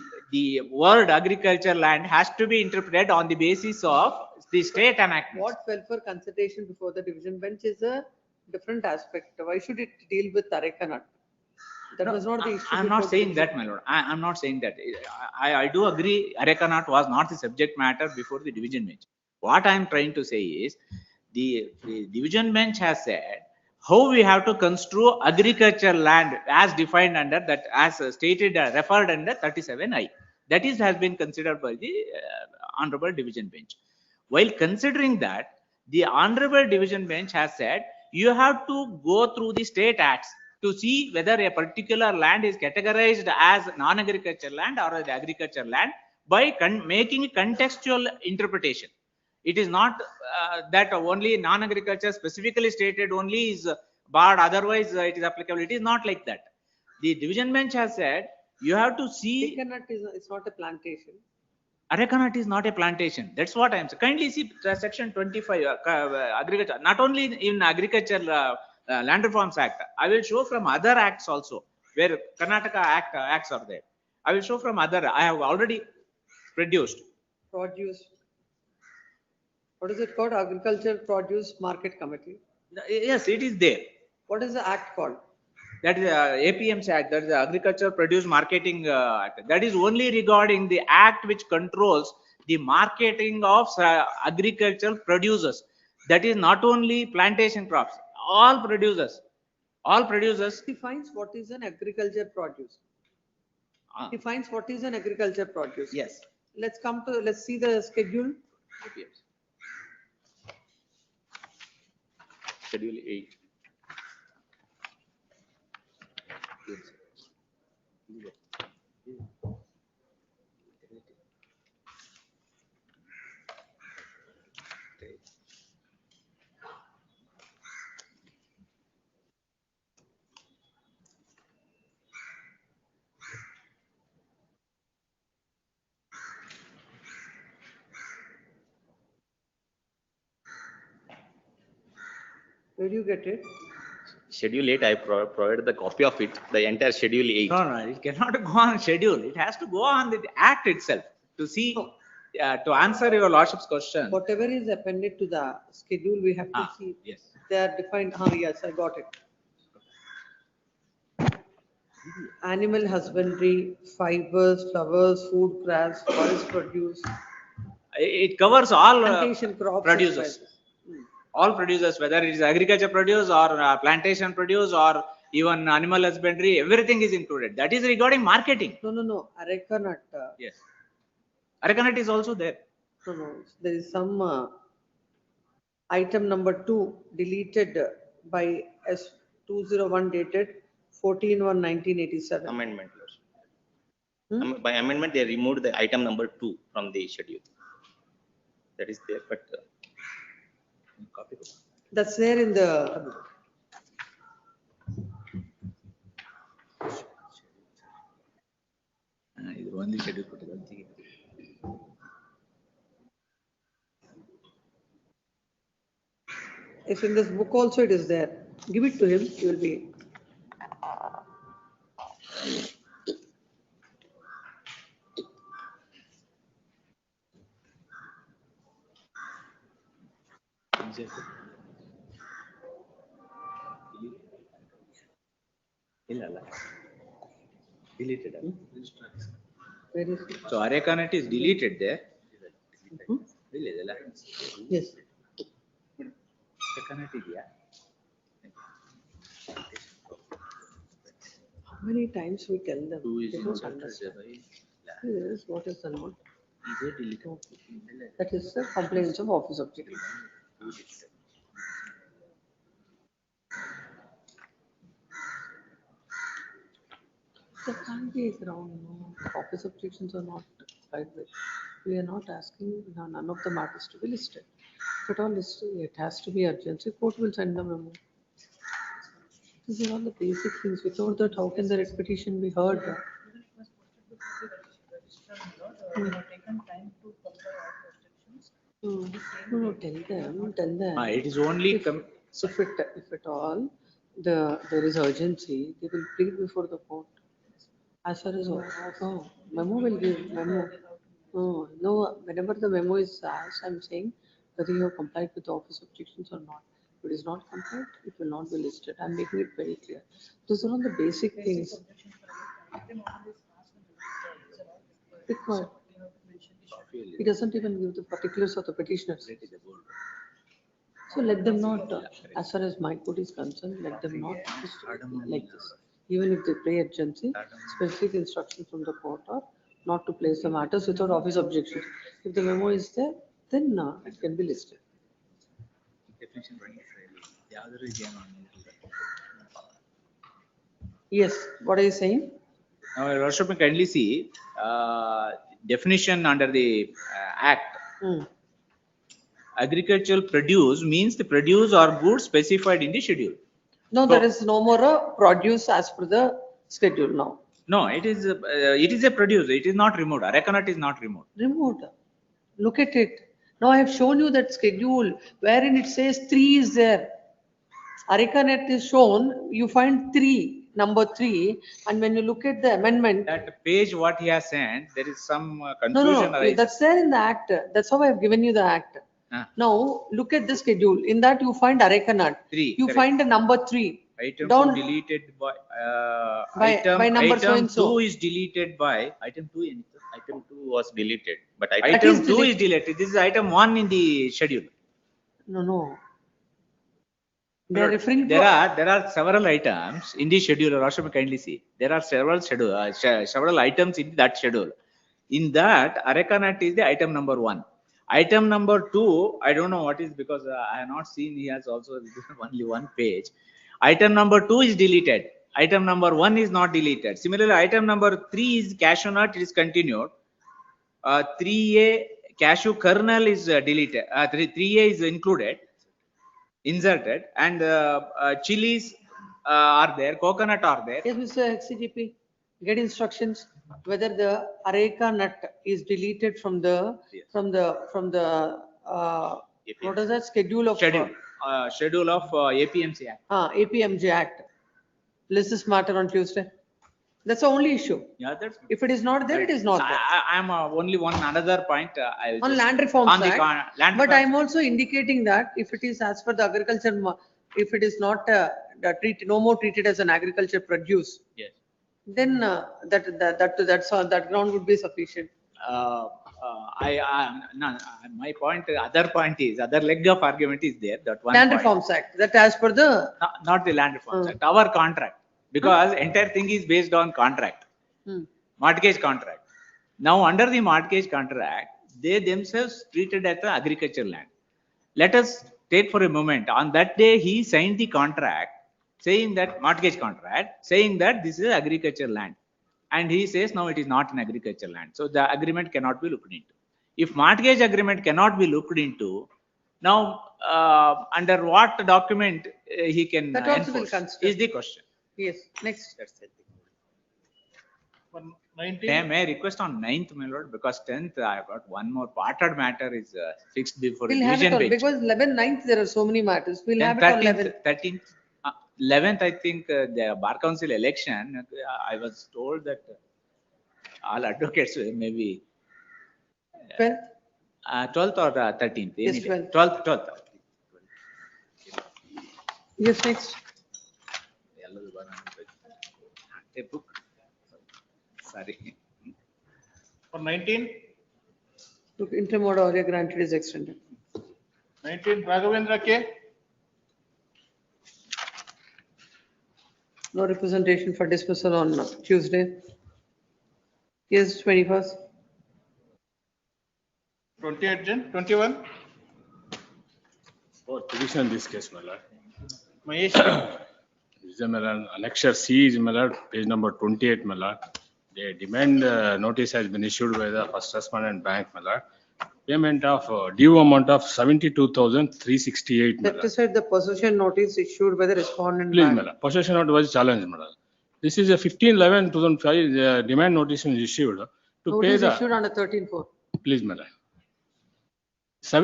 word agriculture land has to be interpreted on the basis of the state enactment. What fell for consultation before the division bench is a different aspect. Why should it deal with areca nut? That was not the issue. I'm not saying that, my lord. I'm not saying that. I do agree areca nut was not the subject matter before the division bench. What I'm trying to say is the division bench has said how we have to construe agriculture land as defined under that, as stated, referred under 37I. That is has been considered by the honorable division bench. While considering that, the honorable division bench has said you have to go through the state acts to see whether a particular land is categorized as non-agricultural land or the agricultural land by making a contextual interpretation. It is not that only non-agriculture specifically stated only is barred, otherwise it is applicable. It is not like that. The division bench has said you have to see. Areca nut is not a plantation. Areca nut is not a plantation. That's what I am saying. Kindly see section 25 agriculture. Not only in agriculture Land Reforms Act. I will show from other acts also where Karnataka acts are there. I will show from other. I have already produced. Produce. What is it called? Agriculture Produce Market Committee. Yes, it is there. What is the act called? That is APMC Act. That is the Agriculture Produce Marketing Act. That is only regarding the act which controls the marketing of agricultural producers. That is not only plantation crops. All producers. All producers, Defines what is an agriculture produce. Ah. Defines what is an agriculture produce. yes. Let's see the schedule. Schedule 8. Where do you get it? Schedule 8, I provided the copy of it, the entire schedule 8. No, it cannot go on schedule. It has to go on the act itself to see, to answer your lordship's question. Whatever is appended to the schedule, we have to see. Yes. They are defined. Yes, I got it. Animal husbandry, fibers, flowers, food crops, forest produce. It covers all Plantation crops. producers. All producers, whether it is agriculture produce or plantation produce or even animal husbandry, everything is included. That is regarding marketing. No. Areca nut. Yes. Areca nut is also there. No. There is some item number 2 deleted by S201 dated 14/1/1987. Amendment. By amendment, they removed the item number 2 from the schedule. That is there, but That's there in the. Only schedule. If in this book also it is there, give it to him. He will be. Deleted. Where is it? So Areca nut is deleted there. Yes. Areca nut idea. How many times we tell them? They don't understand. Yes, what is the note? That is the complaints of office objective. There can't be a ground, no. Office objections are not right with. We are not asking none of the matters to be listed. If at all listed, it has to be urgency. Court will send the memo. These are all the basic things. Without that, how can the writ petition be heard? No, tell them. It is only. If at all there is urgency, they will plead before the court. As far as memo will give memo. No, whenever the memo is asked, I'm saying whether you have complied with the office objections or not. If it is not complied, it will not be listed. I'm making it very clear. Those are all the basic things. Because he doesn't even give the particulars of the petitioners. So let them not, as far as my court is concerned, let them not like this. Even if they pay urgency, specific instruction from the court or not to place the matters without office objections. If the memo is there, then it can be listed. Yes, what are you saying? Now, Your Worship, can kindly see definition under the Act. Agricultural produce means the produce or goods specified in the schedule. No, there is no more a produce as per the schedule now. No, it is a produce. It is not removed. Areca nut is not removed. Removed. Look at it. Now I have shown you that schedule wherein it says 3 is there. Areca nut is shown. You find 3, number 3, and when you look at the amendment. That page what he has sent, there is some confusion. No, that's there in the Act. That's how I have given you the Act. Now look at the schedule. In that you find Areca nut. 3. You find the number 3. Item Down. 2 deleted by by number so item and so. 2 is deleted by item 2. Item 2 was deleted, but Item 2 is deleted. This is item 1 in the schedule. No. They are referring to. There are several items in the schedule, Your Lordship, kindly see. There are several items in that schedule. In that, Arecanut is the item number 1. Item number 2, I don't know what is, because I have not seen, he has also written only one page. Item number 2 is deleted. Item number 1 is not deleted. Similarly, item number 3 is cashew nut, it is continued. 3A cashew kernel is deleted. 3A is included, inserted, and chilies are there, coconut are there. Yes, Mr. CGP, get instructions whether the areca nut is deleted from the, what is that schedule of? Schedule of APMC Act. APMG Act. List this matter on Tuesday. That's the only issue. Yeah, that's. If it is not there, it is not there. I am only one another point. On land reforms on the act, land but reforms. I'm also indicating that if it is as per the agriculture, if it is not no more treated as an agriculture produce, Yes. then that ground would be sufficient. My point, other point is, other leg of argument is there, that one Land point. Reforms Act, that as per the. Not the Land Reforms Act, our contract, because entire thing is based on contract, mortgage contract. Now, under the mortgage contract, they themselves treated as the agriculture land. Let us take for a moment, on that day, he signed the contract, saying that, mortgage contract, saying that this is agriculture land. And he says, no, it is not an agriculture land. So the agreement cannot be looked into. If mortgage agreement cannot be looked into, now under what document he can That also will enforce consider. is the question. Yes, next. May I request on 9th, my lord, because 10th I have got one more parted matter is fixed before We'll have division it on, bench. because 11th, 9th, there are so many matters. We'll Then have it on 11th. 13th, 11th, I think the bar council election, I was told that all advocates maybe 12th? 12th or 13th. Yes, any day. 12th. 12th. Yes, next. A book. Sorry. For 19, Look, interim order already granted is extended. 19 Raghavendra K. No representation for dismissal on Tuesday. Yes, 21st. 28 Jan, 21. For petition in this case, my lord. Mahesh. This is my lord, annexure C is my lord, page number 28, my lord. The demand notice has been issued by the first respondent bank, my lord. Payment of due amount of 72,368, my That lord. is said the possession notice issued by the respondent Please, bank. my lord, possession note was challenged, my lord. This is a 15/11/2005, the demand notice is issued to pay Notice the, issued on a 13/4. please, my lord.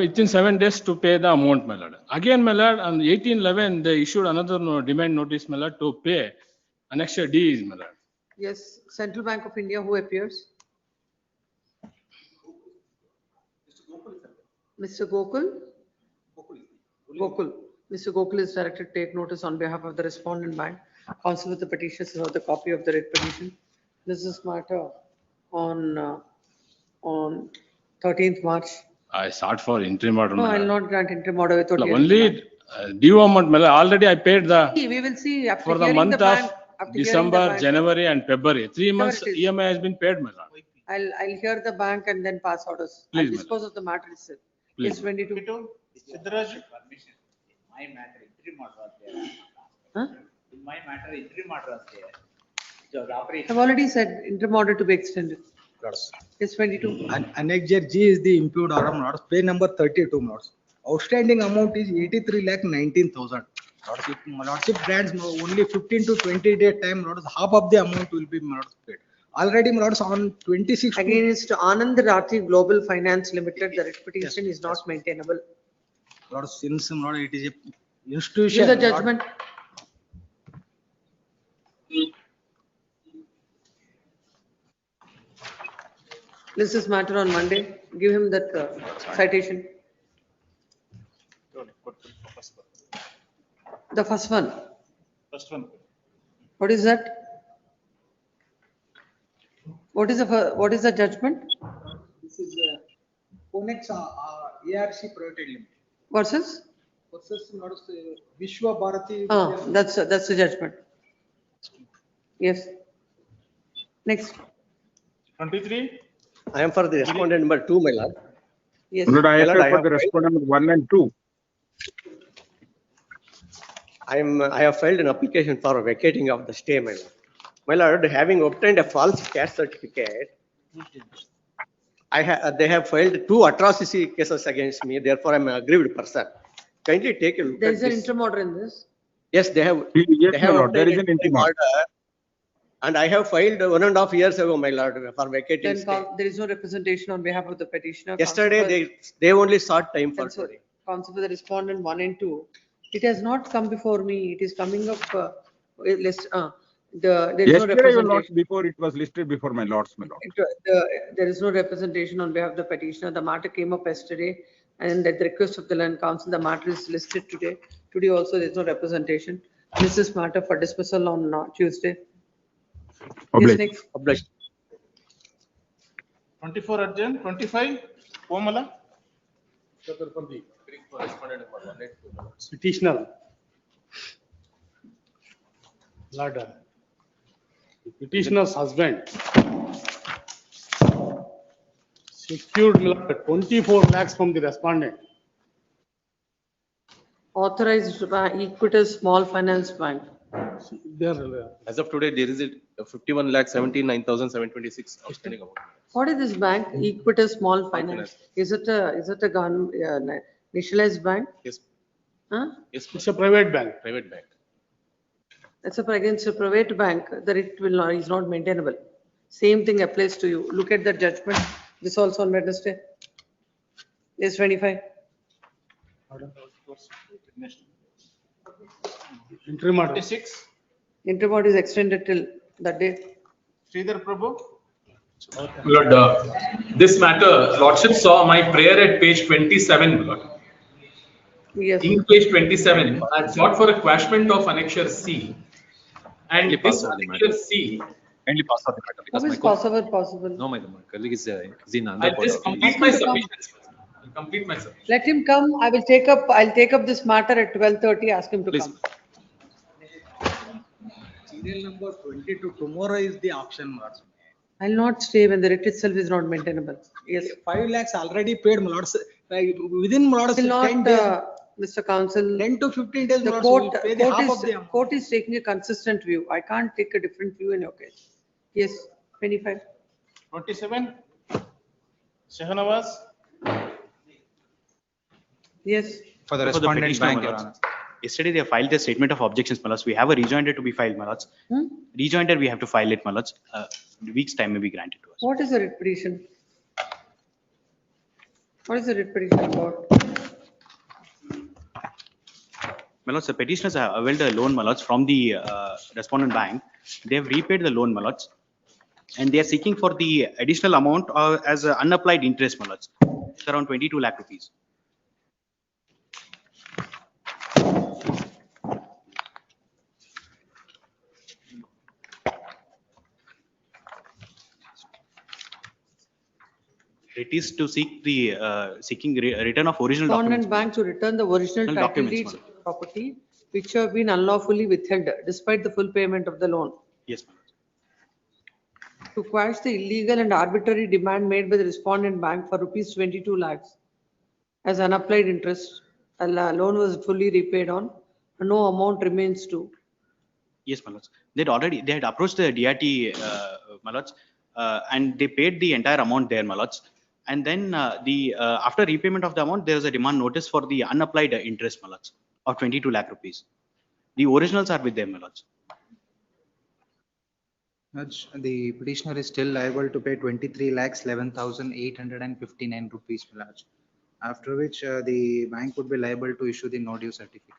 Within 7 days to pay the amount, my lord. Again, my lord, on 18/11, they issued another demand notice, my lord, to pay annexure D is, my lord. Yes, Central Bank of India, who appears? Mr. Gokul? Gokul. Mr. Gokul is directed to take notice on behalf of the respondent bank. Counsel with the petitioners have the copy of the writ petition. This is matter on 13th March. I sought for interim order, No, my I will lord. not grant interim order without hearing the Only due amount, my lord. Already I paid the, bank. We will see after for the hearing the month bank. of After hearing the December, bank. January and February. 3 months it is. EMI has been paid, my lord. I'll hear the bank and then pass orders. I'll Please, madam. dispose of the matter itself. Please. Yes, 22. Siddharaj. My matter, interim order was there. Huh? In my matter, interim order was there. It was operational. I've already said interim order to be extended. Yes, 22. Annexure G is the impute order, notes, page number 32, notes. Outstanding amount is 83,19,000. Lordship, Lordship grants only 15 to 20-day time, notes, half of the amount will be paid. Already, notes, on 26. Against Anand Rathi Global Finance Limited, the writ petition is not maintainable. Lord, since it is a institution. Give the judgment. This is matter on Monday. Give him that citation. The first one. First one. What is that? What is the judgment? This is Conex ARC Private Limited. Versus? versus my lords, Vishwa Bharati. That's the judgment. Yes. Next. 23. I am for the respondent number 2, my lord. Yes. Lord, I My lord, appear I for have the respondent number 1 and 2. I have filed an application for vacating of the stay, my lord. My lord, having obtained a false caste certificate, they have filed 2 atrocity cases against me, therefore I am an aggrieved person. Kindly take a look There at is an this. interim order in this. Yes, they have. Yes, They my have lord, there obtained is a an interim interim order. And I have filed 1.5 years ago, my lord, for vacating Then stay. there is no representation on behalf of the petitioner. Yesterday, they only sought time for Counsel today. counsel for the respondent 1 and 2. It has not come before me. It is coming up, there is no Yesterday, your representation. lords, before it was listed before my lords, my lord. There is no representation on behalf of the petitioner. The matter came up yesterday and at the request of the land council, the matter is listed today. Today also there is no representation. This is matter for dismissal on Tuesday. Yes, next. Obliged. 24 urgent. 25. Pomala. Petitioner. Lord, the petitioner's husband secured 24 lakhs from the respondent. Authorized by Equitas Small Finance Bank. As of today, there is a 51,79,726 outstanding amount. What is this bank? Equitas Small Finance. Is it a government, nationalized bank? Yes. Huh? Yes. It's a private bank. Private bank. It's against a private bank that it will not, is not maintainable. Same thing applies to you. Look at the judgment. This also on Wednesday. Yes, 25. Interim order. 26. Interim order is extended till that date. Sridhar Prabhu. Lord, this matter, Lordship saw my prayer at page 27, Lord. Yes. In page 27, I sought for a quashment of annexure C. And this annexure C. Kindly pass out the matter. How is Passover possible? No, my colleague is in another I'll just point. complete my submissions. I'll complete my submission. Let him come. I'll take up this matter at 12:30. Ask him to come. Serial number 22, tomorrow is the auction, lords. I'll not stay when the writ itself is not maintainable. Yes. 5 lakhs already paid, my lords. Within, my lords, Will 10 not, days. Mr. Counsel. 10 to 15 days, The my lords, will court, pay the half of the amount. court is taking a consistent view. I can't take a different view in your case. Yes, 25. 27. Shahnawaz. Yes. For the petitioner, respondent my bank, Your lords. Honor. Yesterday, they filed a statement of objections, my lords. We have a rejoinder to be filed, my lords. Rejoinder, we have to file it, my lords. Week's time may be granted to us. What is the writ petition? What is the writ petition about? My lords, the petitioners have availed a loan, my lords, from the respondent bank. They have repaid the loan, my lords. And they are seeking for the additional amount as unapplied interest, my lords. It's around 22 lakh rupees. It is to seek the return of original documents. Respondent bank to return the original title Documents, deeds of the property which have been unlawfully withheld despite the full payment of the loan. Yes, ma'am. To quash the illegal and arbitrary demand made by the respondent bank for rupees 22 lakhs as unapplied interest, a loan was fully repaid on, and no amount remains due. Yes, my lords. They had approached the DRT, my lords, and they paid the entire amount there, my lords. And then after repayment of the amount, there is a demand notice for the unapplied interest, my lords, of 22 lakh rupees. The originals are with them, my lords. Judge, the petitioner is still liable to pay 23 lakhs 11,859 rupees, my lords. After which the bank would be liable to issue the no due certificate.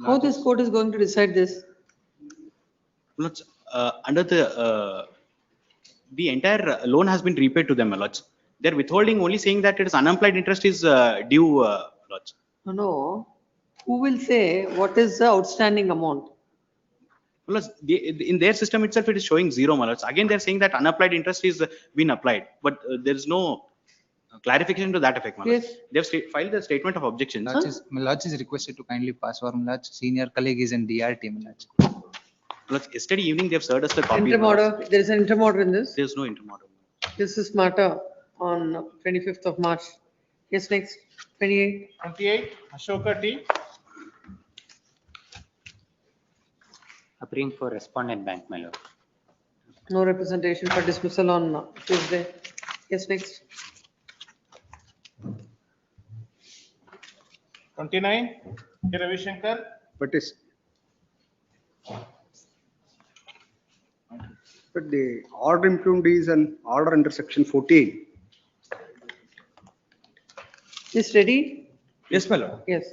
How this court is going to decide this? Lords, under the entire loan has been repaid to them, my lords. They're withholding only saying that it is unapplied interest is due, lords. No. Who will say what is the outstanding amount? Lords, in their system itself, it is showing zero, my lords. Again, they're saying that unapplied interest is been applied, but there is no clarification to that effect, my lord. Yes. They have filed the statement of objections. My lords is requested to kindly pass for my lords. Senior colleague is in DRT, my lords. My lords, yesterday evening, they have served us the copy. Interim my lords. order, there is an interim order in this. There's no interim order. This is matter on 25th of March. Yes, next, 28. 28, Ashoka T. Appearing for respondent bank, my lord. No representation for dismissal on Tuesday. Yes, next. 29, K. Ravi Shankar. Petition. But the order impugned is an order under section 14. Is ready? Yes, my lord. Yes.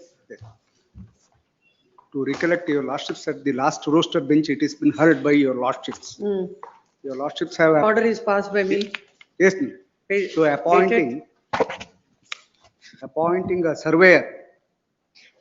To recollect your lordships at the last roster bench, it has been heard by your lordships. Hmm. Your lordships have. Order is passed by me. Yes, ma'am. So appointing a surveyor.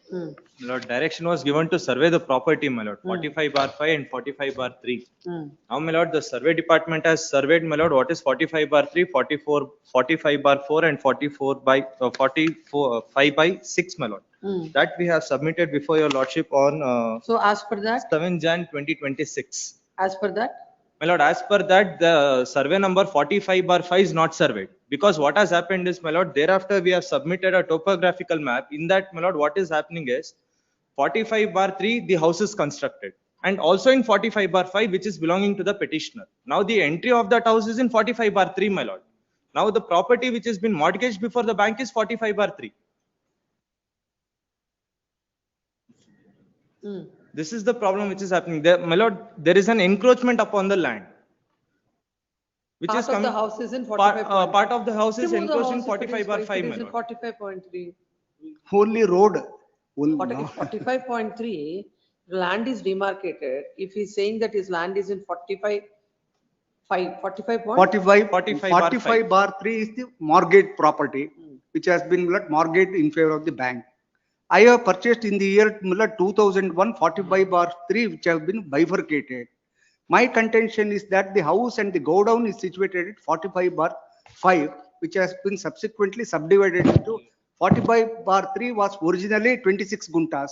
Hmm. My lord, direction was given to survey the property, my lord, 45/5 and 45/3. Hmm. Now, my lord, the survey department has surveyed, my lord, what is 45/3, 45/4 and 45/6, my lord. Hmm. That we have submitted before your lordship on So as per that, 7 Jan 2026. as per that, My lord, as per that, the survey number 45/5 is not surveyed. Because what has happened is, my lord, thereafter we have submitted a topographical map. In that, my lord, what is happening is 45/3, the house is constructed. And also in 45/5, which is belonging to the petitioner. Now the entry of that house is in 45/3, my lord. Now the property which has been mortgaged before the bank is 45/3. Hmm. This is the problem which is happening there. My lord, there is an encroachment upon the land. Which part is of the coming, house is in 45. part of the house is Remove the encroached in house if it is 45/5, It my is in lord. 45.3. Only road. 45.3, land is demarcated. If he's saying that his land is in 45 point? 45/3 is the mortgage property, which has been mortgaged in favor of the bank. I have purchased in the year 2001 45/3, which have been bifurcated. My contention is that the house and the godown is situated at 45/5, which has been subsequently subdivided into 45/3 was originally 26 guntas.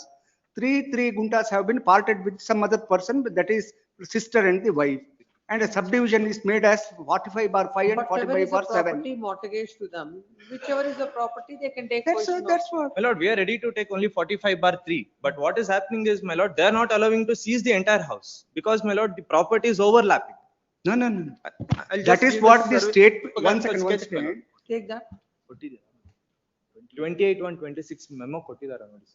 Three guntas have been parted with some other person, but that is sister and the wife. And a subdivision is made as 45/5 and Whatever is the 45/7. property mortgaged to them, whichever is the property, they can take. That's what. My lord, we are ready to take only 45/3. But what is happening is, my lord, they are not allowing to seize the entire house. Because, my lord, the property is overlapping. No. I'll That just is give what the survey- state, topographical one second. sketch, my lord. Take that. 28/1/26 memo ಕೊಟ್ಟಿದ್ದಾರೆ ನೋಡಿ.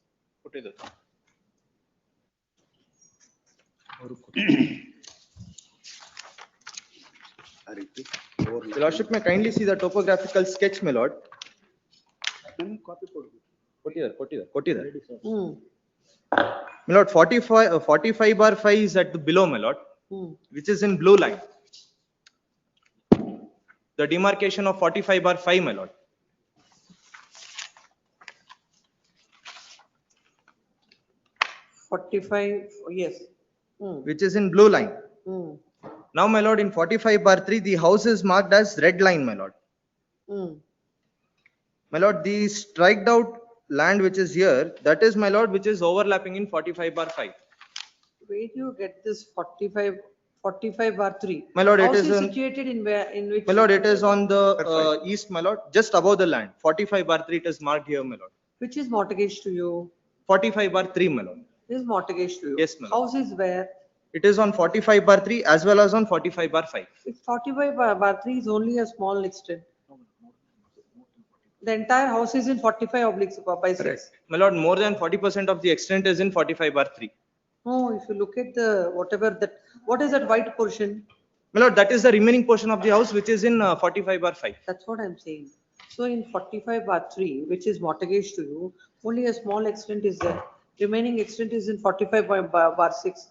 The lordship may kindly see the topographical sketch, my lord. ಕೊಟ್ಟಿದ್ದಾರೆ. Hmm. My lord, 45/5 is at the below, my lord, Hmm. which is in blue line. The demarcation of 45/5, my lord. 45, yes. Hmm. Which is in blue line. Hmm. Now, my lord, in 45/3, the house is marked as red line, my lord. Hmm. My lord, the striked out land which is here, that is, my lord, which is overlapping in 45/5. Where do you get this 45/3? My lord, it House is in- situated in where, in which? My lord, it is on the east, my lord, just above the land. 45/3, it is marked here, my lord. Which is mortgaged to you? 45/3, my lord. Is mortgaged to you? Yes, my lord. House is where? It is on 45/3 as well as on 45/5. If 45/3 is only a small extent. The entire house is in 45/6. My lord, more than 40% of the extent is in 45/3. No, if you look at the, whatever that, what is that white portion? My lord, that is the remaining portion of the house which is in 45/5. That's what I'm saying. So in 45/3, which is mortgaged to you, only a small extent is there. Remaining extent is in 45/6.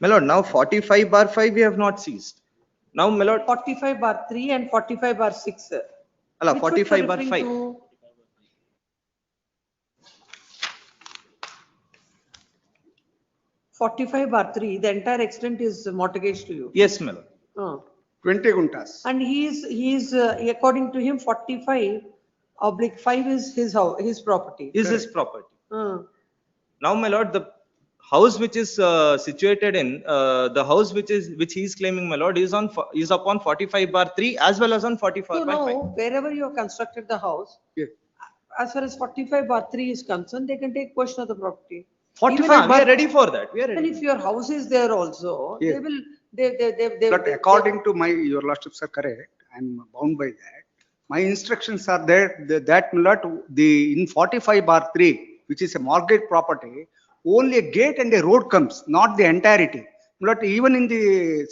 My lord, now 45/5 we have not seized. Now, my lord. 45/3 and 45/6. Allah, Which one you're 45/5. referring to? 45/3, the entire extent is mortgaged to you. Yes, my lord. 20 guntas. And he is according to him 45/5 is his house, his property. Is his property. Uh, Now, my lord, the house which is situated in, the house which he is claiming, my lord, is upon 45/3 as well as on 44/5. no, wherever you have constructed the house, Yeah. as far as 45/3 is concerned, they can take possession of the property. 45, we are ready for that. We are And ready. if your house is there also, Yeah. they will, they. But according to your lordships are correct, I'm bound by that. My instructions are there, that not in 45/3, which is a mortgage property, only a gate and a road comes, not the entirety. But even in the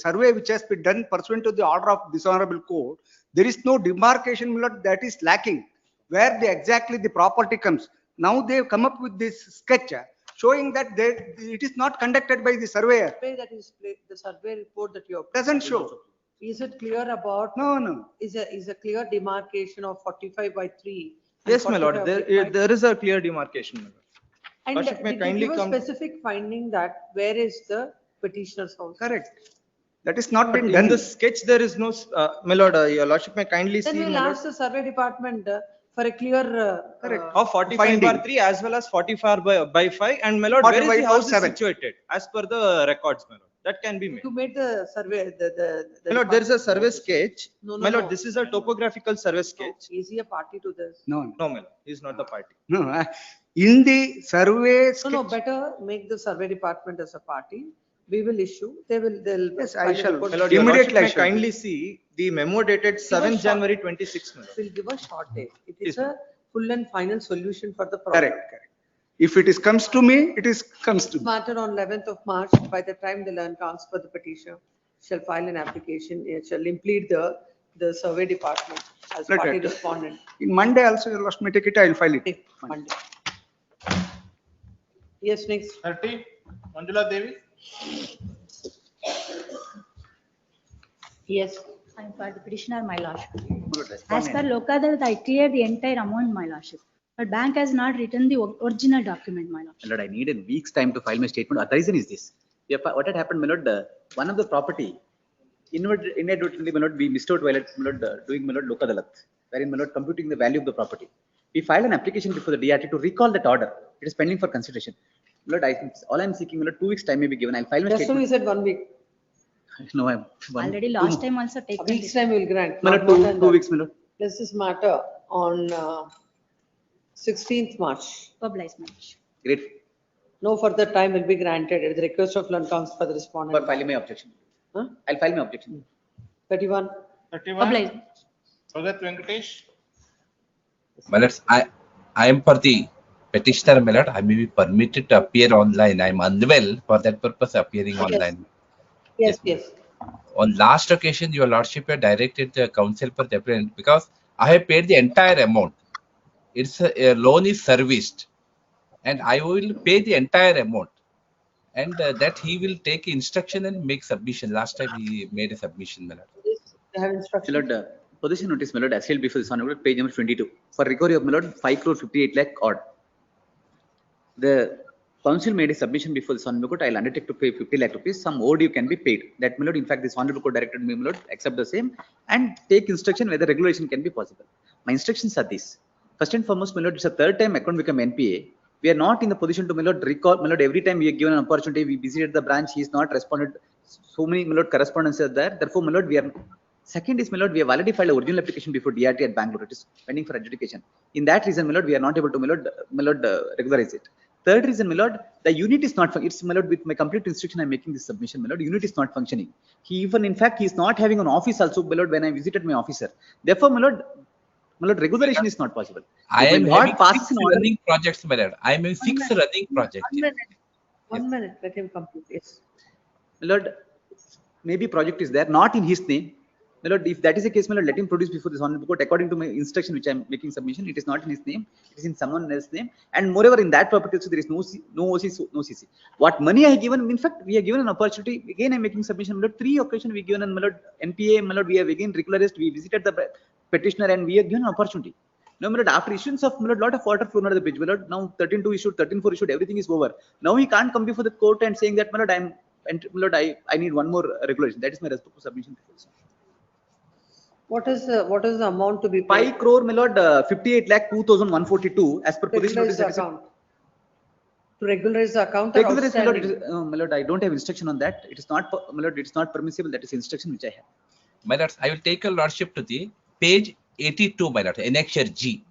survey which has been done pursuant to the order of this honorable court, there is no demarcation that is lacking, where exactly the property comes. Now they have come up with this sketch showing that it is not conducted by the surveyor. That is, the survey report that you have. Doesn't show. Is it clear about? No. Is a clear demarcation of 45/3? and Yes, my lord, 45/5? there is a clear demarcation, my lord. And Lordship, may did you kindly give a come- specific finding that where is the petitioner's house? Correct. That is not But been in done. the sketch, there is no, my lord, your lordship may kindly Then see, we'll my lord, ask the survey department for a clear. of 45/3 as well as 45/5, and my lord, where is the house is 45/7. situated as per the records, my lord. That can be made. To make the survey, My lord, there is a survey sketch. No, no, My lord, no. this is a topographical survey sketch. Is he a party to this? No. No, my lord, he is not the party. No. In the survey. No, better make the survey department as a party. We will issue, they'll. Yes, I shall. My lord, your Immediately lordship I may shall. kindly see the memo dated 7 short- January 26, my lord. We'll give a short date. It Yes, is a full and final solution for the problem. Correct. If it comes to me, comes to me. Matter on 11th of March, by the time the learned counsel for the petitioner shall file an application, it shall implead the survey department as Right, party right. respondent. In Monday also, your lordship may take it, I will file it. Monday. Yes, next. 30, Manjula Devi. Yes. I'm for the petitioner, my lordship. As per Loka Adalat, I cleared the entire amount, my lordship. But bank has not written the original document, my lordship. Lord, I need a week's time to file my statement. The reason is this. What had happened, my lord, one of the property, inadvertently, my lord, we missed out while doing, my lord, Loka Adalat, wherein, my lord, computing the value of the property. We filed an application before the DRT to recall that order. It is pending for consideration. Lord, all I'm seeking, my lord, 2 weeks time may be given. I'll file my Just now you statement. said 1 week. No, I'm. Already last time also A taken. week's time will grant. My not lord, more than 2 that. weeks, my lord. Does this matter on 16th March? Published, my lordship. Great. No further time will be granted at the request of learned counsel for the respondent. For filing my objection. Huh? I'll file my objection. 31. 31, Published. Bhagat Venkatesh. My lords, I am for the petitioner, my lord. I may be permitted to appear online. I am unwell, for that purpose appearing online. Yes. On last occasion, your lordship had directed the counsel for the applicant because I have paid the entire amount. It's a loan is serviced, and I will pay the entire amount, and that he will take instruction and make submission. Last time he made a submission, my lord. They have instruction. My lord, position notice, my lord, as held before this honorable, page number 22, for recovery of, my lord, 5,58,00,000 odd. The council made a submission before this honorable court. I'll undertake to pay 50 lakh rupees. Some overdue can be paid. That, my lord, in fact, this honorable court directed me, my lord, accept the same and take instruction whether regulation can be possible. My instructions are this. First and foremost, my lord, it's a third time account become NPA. We are not in the position to, my lord, recall, my lord, every time we are given an opportunity, we visited the branch, he is not responded. So many, my lord, correspondence are there. Therefore, my lord, we are. Second is, my lord, we have already filed an original application before DRT at Bangalore. It is pending for adjudication. In that reason, my lord, we are not able to, my lord, regularize it. Third reason, my lord, the unit is not, it's, my lord, with my complete instruction, I'm making this submission, my lord, unit is not functioning. He even, in fact, he is not having an office also, my lord, when I visited my officer. Therefore, my lord, regulation is not possible. I If am my lord having passes 6 an order- running projects, my lord. I am having 6 running projects. 1 minute. 1 minute, let him complete. Yes. My lord, maybe project is there, not in his name. My lord, if that is the case, my lord, let him produce before this honorable court. According to my instruction, which I am making submission, it is not in his name, it is in someone else's name. And moreover, in that property also, there is no OC, no CC. What money I have given, in fact, we are given an opportunity. Again, I am making submission. My lord, 3 occasions we given, and my lord, NPA, my lord, we have again regularized. We visited the petitioner and we are given an opportunity. Now, my lord, after issuance of, my lord, lot of water flown under the bridge, my lord, now 13.2 issued, 13.4 issued, everything is over. Now he can't come before the court and saying that, my lord, I need one more regulation. That is my respectful submission. What is the amount to be paid? 5 crore, my lord, 58 lakh 2,142 as per position Regularize notice. the That is account. To regularize the account or regularize, my lord, it outstanding? is, my lord, I don't have instruction on that. It is not, my lord, it is not permissible. That is instruction which I have. My lords, I will take your lordship to the page 82, my lord, annexure G.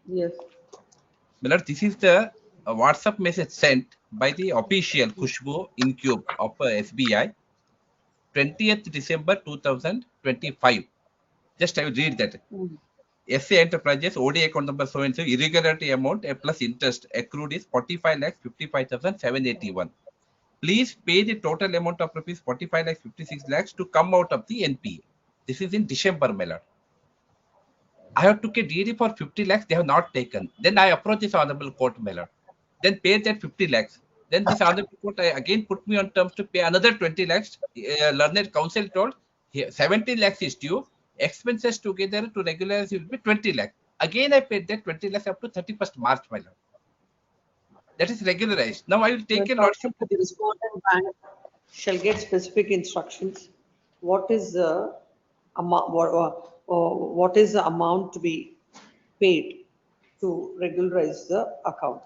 Yes. My lord, this is the WhatsApp message sent by the official Khushbu Incube of SBI, 20th December 2025. Just I will read that. SA Enterprises, OD account number so and so, irregularity amount plus interest accrued is 45 lakhs 55,781. Please pay the total amount of rupees 45 lakhs 56 lakhs to come out of the NPA. This is in December, my lord. I have took a DD for 50 lakhs, they have not taken. Then I approach this honorable court, my lord. Then pay that 50 lakhs. Then this honorable court again put me on terms to pay another 20 lakhs. Learned counsel told 70 lakhs is due. Expenses together to regularize will be 20 lakhs. Again, I paid that 20 lakhs up to 31st March, my lord. That is regularized. Now I will take a lordship. The respondent bank shall get specific instructions. What is the amount, what is the amount to be paid to regularize the account?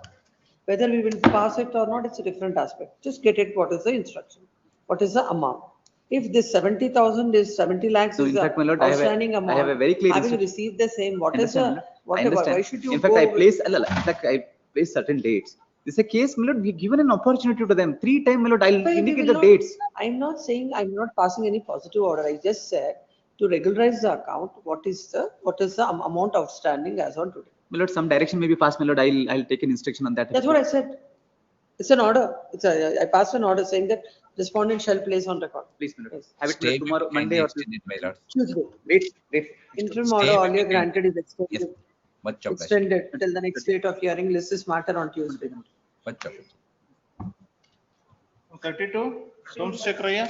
Whether we will pass it or not, it's a different aspect. Just get it, what is the instruction? What is the amount? If this 70,000 is 70 lakhs So is in the fact, my lord, outstanding amount. I have a very clear Having instruction. received the same, what is Understand, the, my lord? I whatever, understand. why should you In fact, go I with- place, in fact, I place certain dates. This is a case, my lord, we given an opportunity to them. 3 times, my lord, I'll Why we indicate will the not- dates. I'm not saying, I'm not passing any positive order. I just said to regularize the account, what is the amount outstanding as on today? My lord, some direction may be passed, my lord. I'll take an instruction on that. That's what I said. It's an order. I passed an order saying that respondent shall place on record. Please, my lord. Yes. Have it Stay tomorrow, will be Monday or extended, my lord. Tuesday. Wait. Interim Stay order will earlier be granted is Yes, extended, much obliged. extended till the next date of hearing. List is matter on Tuesday. Much obliged. 32, Somsekhar.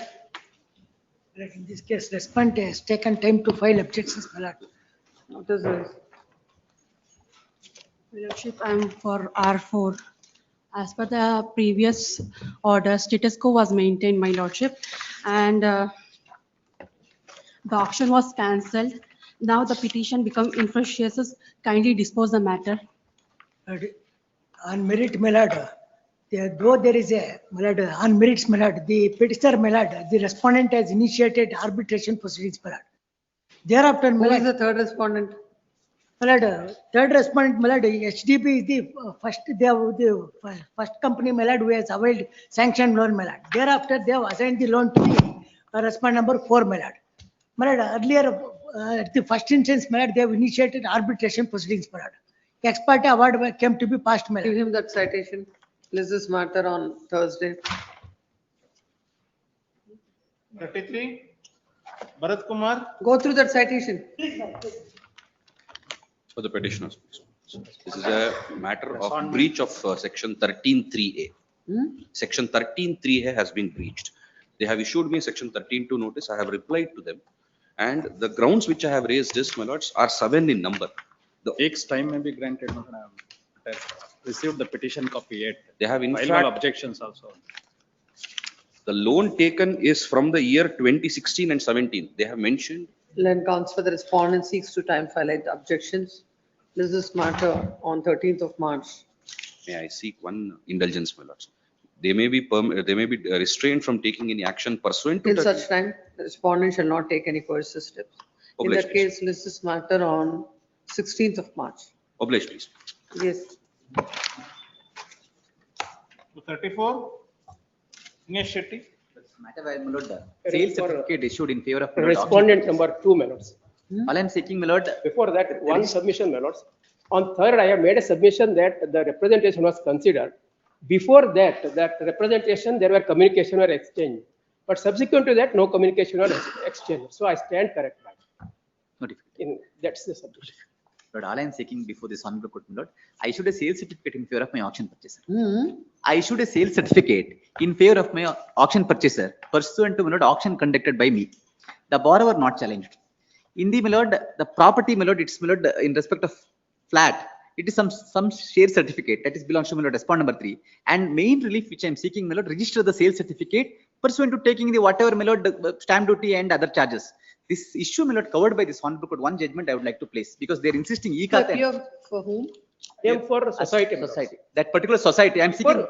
In this case, respondent has taken time to file objections, my lord. What is this? Your Lordship, I am for R4. As per the previous order, status quo was maintained, my Lordship, and the auction was cancelled. Now the petition become infectious. Kindly dispose the matter. On merit, my lord, though there is a, my lord, on merits, my lord, the petitioner, my lord, the respondent has initiated arbitration proceedings, my lord. Thereafter, my Who lord. is the third respondent? My lord, third respondent, my lord, HDB is the first, they have the first company, my lord, who has availed sanctioned loan, my lord. Thereafter, they have assigned the loan to the respondent number 4, my lord. My lord, earlier, at the first instance, my lord, they have initiated arbitration proceedings, my lord. Ex parte award came to be passed, my Give lord. him that citation. List this matter on Thursday. 33, Bharat Kumar. Go through that citation. For the petitioners. This is a matter of breach of section 13(3)(a). Section 13(3)(a) has been breached. They have issued me section 13(2) notice. I have replied to them. And the grounds which I have raised is, my lords, are 7 in number. The Takes time may be granted. No? I have received the petition copy yet. They have in Filed fact- my objections also. The loan taken is from the year 2016 and 17. They have mentioned. Land counts for the respondent seeks to time file objections. List this matter on 13th of March. May I seek one indulgence, my lords? They may be restrained from taking any action pursuant to Till that. such time, the respondent shall not take any coercive steps. In Obliged, that case, list this matter on 16th of March. Oblige, please. Yes. 34, Dinesh Shetty. Matter where, my lord, sales certificate issued in favor of. my lord, Respondent number 2, my lords. All I am seeking, my lord. Before that, one submission, my lords. On third, I have made a submission that the representation was considered. Before that, that representation, there were communication or exchange. But subsequent to that, no communication or exchange. So I stand corrected. That's the submission. Lord, all I am seeking before this honorable court, my lord, I issued a sales certificate in favor of my auction purchaser. I issued a sales certificate in favor of my auction purchaser pursuant to, my lord, auction conducted by me. The borrower not challenged. In the, my lord, the property, my lord, it's, my lord, in respect of flat, it is some share certificate that is belongs to, my lord, respondent number 3. And main relief which I am seeking, my lord, register the sales certificate pursuant to taking the whatever, my lord, stamp duty and other charges. This issue, my lord, covered by this honorable court, one judgment I would like to place, because they're insisting To e-khata. appear for whom? Name for society. Society. That particular society, I'm seeking For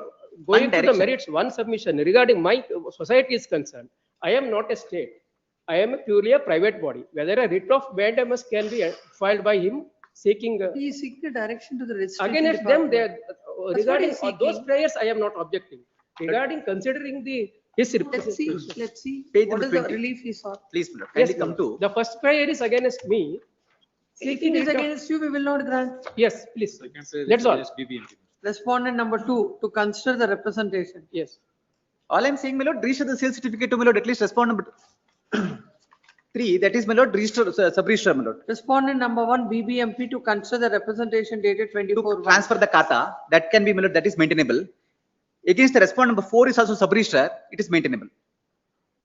going one to the direction. merits, one submission regarding my society is concerned. I am not a state. I am purely a private body. Whether a writ of mandamus can be filed by him seeking. He is seeking a direction to the registry. Against them, they what regarding he's those seeking. prayers, I am not objecting. Regarding considering his representation. Let's see, Page what number is the 20. relief he sought? Please, my lord, Yes, kindly come to. the first prayer is against me. If it is writ of- against you, we will not grant. Yes, please. That's all. Respondent number 2, to consider the representation. Yes. All I'm saying, my lord, register the sales certificate to my lord, at least respond number 3, that is, my lord, register, sub-register, my lord. Respondent number 1, BBMP, to consider the representation dated 24/1. Transfer the kata, that can be, my lord, that is maintainable. Against the respondent number 4 is also sub-register, it is maintainable.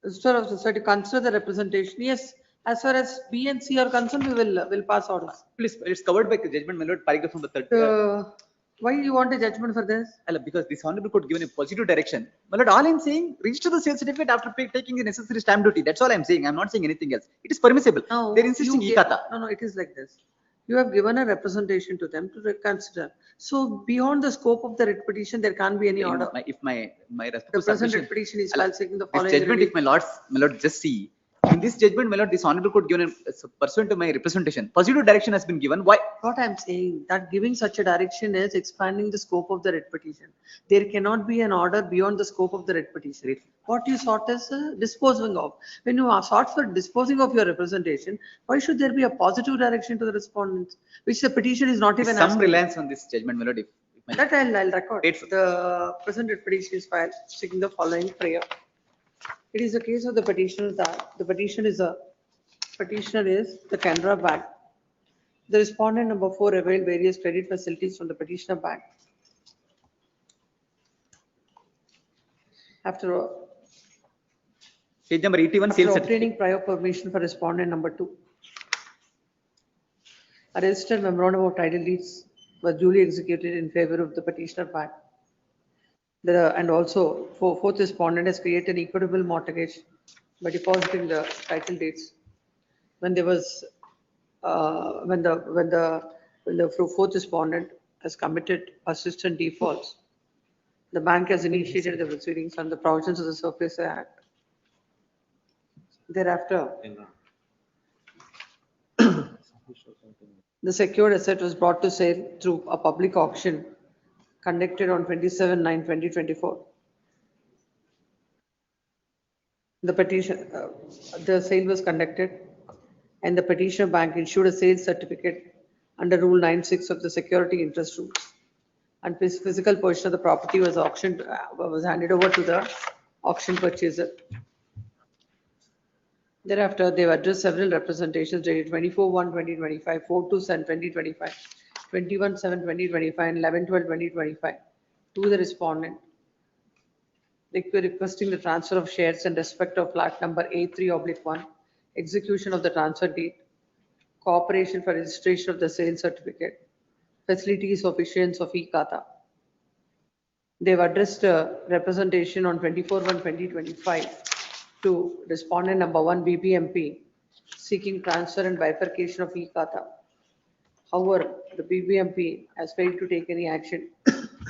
Register of society, consider the representation. Yes, as far as B and C are concerned, we will pass orders. Please, it's covered by judgment, my lord, paragraph number 30. Why you want a judgment for this? Because this honorable court given a positive direction. My lord, all I'm saying, register the sales certificate after taking the necessary stamp duty. That's all I'm saying. I'm not saying anything else. It is permissible. No, They're insisting you e-kata. No, it is like this. You have given a representation to them to reconsider. So beyond the scope of the writ petition, there can't be any order. If my The present writ petition is filed seeking the this following. judgment, relief. if my lord, just see. In this judgment, my lord, this honorable court given pursuant to my representation, positive direction has been given. Why? What I'm saying, that giving such a direction is expanding the scope of the writ petition. There cannot be an order beyond the scope of the writ petition. What you sought is disposing of. When you are sought for disposing of your representation, why should there be a positive direction to the respondents, which the petition is not even Some asking? reliance on this judgment, my lord. If my That I'll record. The present writ petition is filed seeking the following prayer. It is a case of the petitioner that the petitioner is the Canara Bank. The respondent number 4 availed various credit facilities from the petitioner bank. After page number 81, sales certificate. obtaining prior permission for respondent number 2. A registered memorandum of title deeds was duly executed in favor of the petitioner bank. And also, fourth respondent has created an equitable mortgage by depositing the title deeds. When there was, when the fourth respondent has committed persistent defaults, the bank has initiated the proceedings on the provisions of the Surface Act. Thereafter, the secured asset was brought to sale through a public auction conducted on 27/9/2024. The sale was conducted and the petitioner bank issued a sales certificate under Rule 9(6) of the Security Interest Rules. And physical possession of the property was handed over to the auction purchaser. Thereafter, they have addressed several representations dated 24/1/2025, 4/2/2025, 21/7/2025, and 11/12/2025 to the respondent. They were requesting the transfer of shares in respect of flat number A3/1, execution of the transfer deed, cooperation for registration of the sale certificate, facilities of issuance of e-kata. They have addressed a representation on 24/1/2025 to respondent number 1 BBMP seeking transfer and bifurcation of e-kata. However, the BBMP has failed to take any action.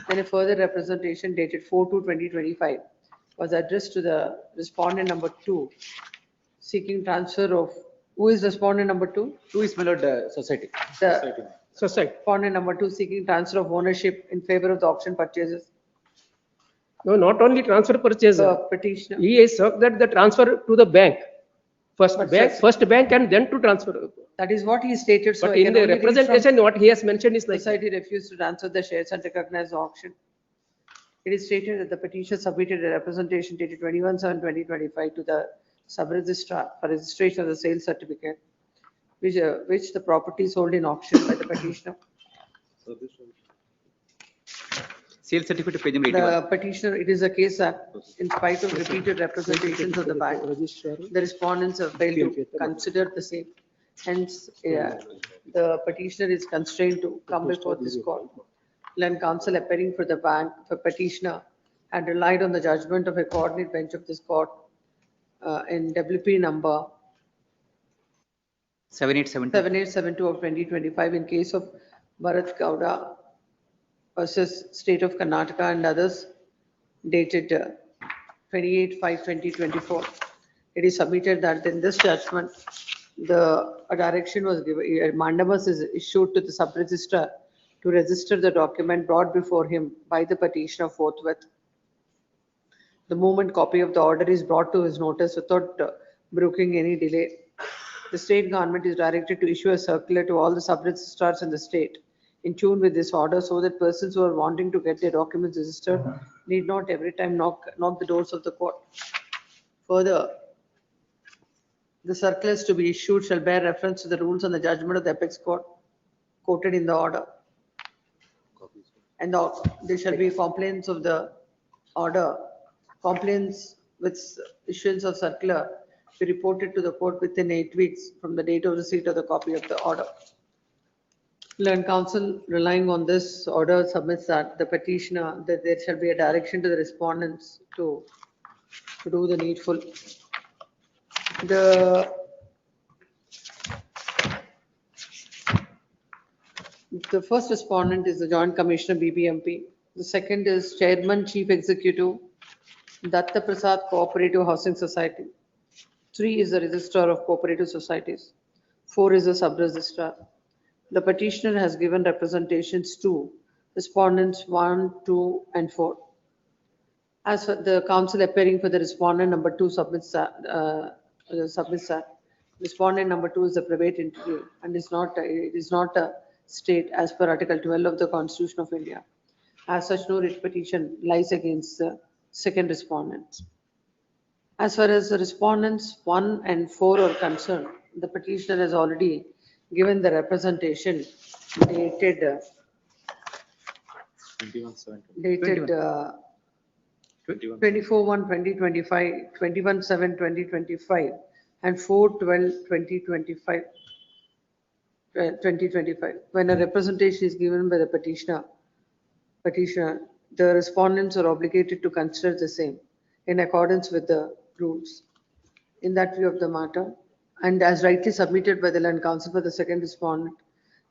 Then a further representation dated 4/2/2025 was addressed to the respondent number 2 seeking transfer of, who is respondent number 2? 2 is, my lord, society. The respondent number 2 seeking transfer of ownership in favor of the auction purchases. No, not only transfer purchase. Petitioner. He is that the transfer to the bank. First bank and then to transfer. That is what he stated. So But I in can the only read from- representation, what he has mentioned is like. Society refused to transfer the shares and recognize the auction. It is stated that the petitioner submitted a representation dated 21/7/2025 to the sub-registrar for registration of the sales certificate, which the property is sold in auction by the petitioner. Sales certificate, page number 81. The petitioner, it is a case that in spite of repeated representations of the bank, the respondents have failed to consider the same. Hence, the petitioner is constrained to come before this court. Land counsel appearing for the bank, for petitioner, had relied on the judgment of a coordinate bench of this court in WP number 7872 of 2025 in case of Bharat Gowda versus State of Karnataka and others dated 28/5/2024. It is submitted that in this judgment, a direction was given, a mandamus is issued to the sub-registrar to register the document brought before him by the petitioner forthwith. The moment copy of the order is brought to his notice without broking any delay. The state government is directed to issue a circular to all the sub-registrars in the state in tune with this order so that persons who are wanting to get their documents registered need not every time knock the doors of the court. Further, the circulars to be issued shall bear reference to the rules and the judgment of the apex court quoted in the order. And there shall be complaints of the order, complaints with issuance of circular be reported to the court within 8 weeks from the date of receipt of the copy of the order. Learned counsel relying on this order submits that the petitioner, that there shall be a direction to the respondents to do the needful. The first respondent is the Joint Commissioner BBMP. The second is Chairman Chief Executive Datta Prasad Cooperative Housing Society. 3 is the Registrar of Cooperative Societies. 4 is the Sub-Registrar. The petitioner has given representations to respondents 1, 2, and 4. As for the counsel appearing for the respondent number 2 submits that. Respondent number 2 is a private entity and it is not a state as per Article 12 of the Constitution of India. As such, no writ petition lies against the second respondent. As far as the respondents 1 and 4 are concerned, the petitioner has already given the representation dated 24/1/2025, 21/7/2025, and 4/12/2025. When a representation is given by the petitioner, the respondents are obligated to consider the same in accordance with the rules. In that view of the matter, and as rightly submitted by the Land Council for the second respondent,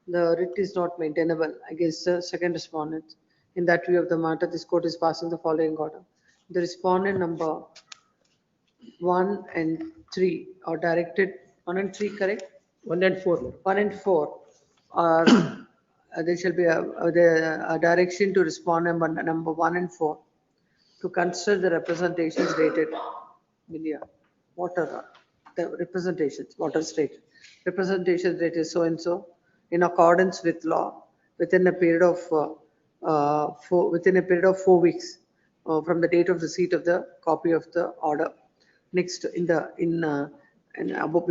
the writ is not maintainable against the second respondent. In that view of the matter, this court is passing the following order. The respondent number 1 and 3 are directed, 1 and 3 correct? 1 and 4. 1 and 4 are, there shall be a direction to respondent number 1 and 4 to consider the representations dated, what are the representations, what are stated? Representations dated so and so in accordance with law within a period of 4 weeks from the date of receipt of the copy of the order. Next,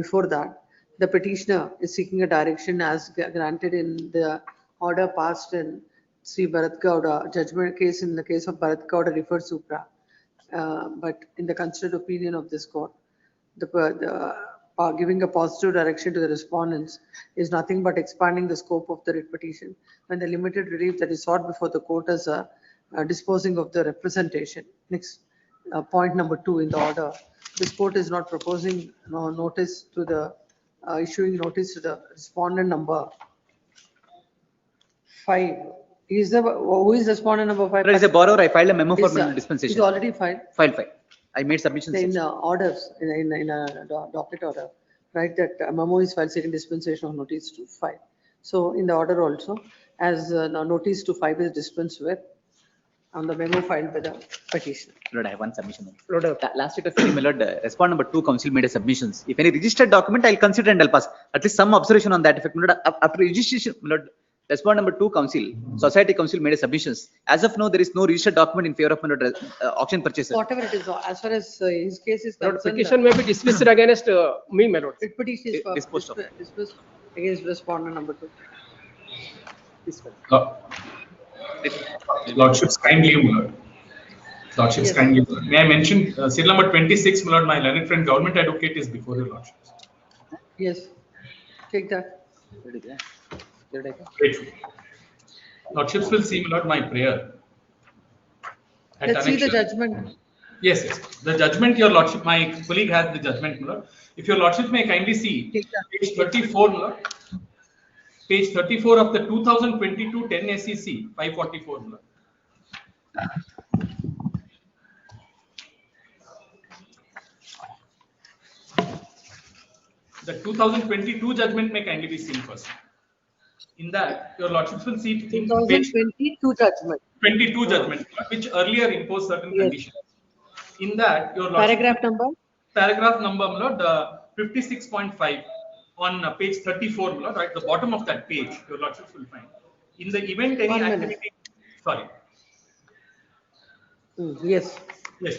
before that, the petitioner is seeking a direction as granted in the order passed in Sri Bharat Gowda judgment case in the case of Bharat Gowda referred supra. But in the considered opinion of this court, giving a positive direction to the respondents is nothing but expanding the scope of the writ petition when the limited relief that is sought before the court is disposing of the representation. Next, point number 2 in the order. This court is not proposing notice to the issuing notice to the respondent number 5. Who is respondent number 5? As a borrower, I filed a memo for dispensation. It's already filed. Filed. I made submissions. In orders, in a docket order, right, that a memo is filed seeking dispensation of notice to 5. So in the order also, as notice to 5 is dispensed with on the memo filed by the petitioner. Lord, I have one submission. Lord, last week of my Lord, respondent number 2 council made a submissions. If any registered document, I'll consider and I'll pass. At least some observation on that effect. Lord, after registration, Lord, respondent number 2 council, society council made a submissions. As of now, there is no registered document in favor of auction purchaser. Whatever it is, as far as his case is concerned, petition may be dismissed against me, my lord. Writ petition is disposed against respondent number 2. Lordships kindly, my lord. Lordships Yes. kindly. May I mention serial number 26, my lord, my learned friend government advocate is before your lordships. Yes, take that. Grateful. Lordships will see, my lord, my prayer. Let's see the annexure. judgment. Yes, yes. The judgment, your lordship, my colleague has the judgment, my lord. If your lordship may kindly see page 34, my lord. Page 34 of the 2022 10 SEC 544, my lord. The 2022 judgment may kindly be seen first. In that, your lordships will see in page 2022 judgment. 22 judgment, which earlier imposed certain conditions. In that, your lordship, Paragraph number? Paragraph number, my lord, 56.5 on page 34, my lord, right, the bottom of that page, your lordships will find. In the event any 1 minute. activity, sorry. Yes. Yes,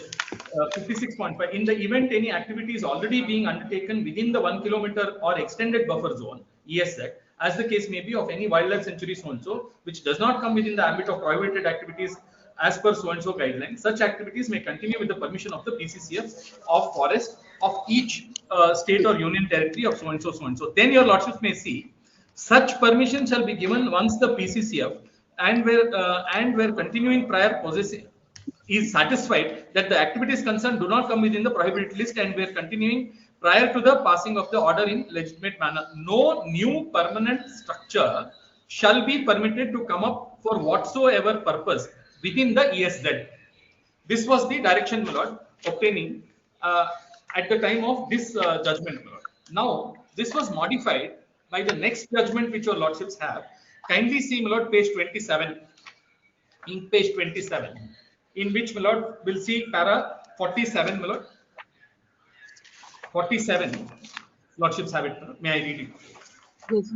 56.5. In the event any activity is already being undertaken within the 1 kilometer or extended buffer zone, ESZ, as the case may be of any wildlife sanctuary so-and-so, which does not come within the ambit of prohibited activities as per so-and-so guidelines, such activities may continue with the permission of the PCCF of forest of each state or union territory of so-and-so, so-and-so. Then your lordships may see, such permission shall be given once the PCCF and where continuing prior possessing is satisfied that the activities concerned do not come within the prohibited list and were continuing prior to the passing of the order in legitimate manner. No new permanent structure shall be permitted to come up for whatsoever purpose within the ESZ. This was the direction, my lord, obtaining at the time of this judgment, my lord. Now, this was modified by the next judgment which your lordships have. Kindly see, my lord, page 27. In page 27. In which, my lord, will see para 47, my lord. 47. Lordships have it. May I read it? Yes.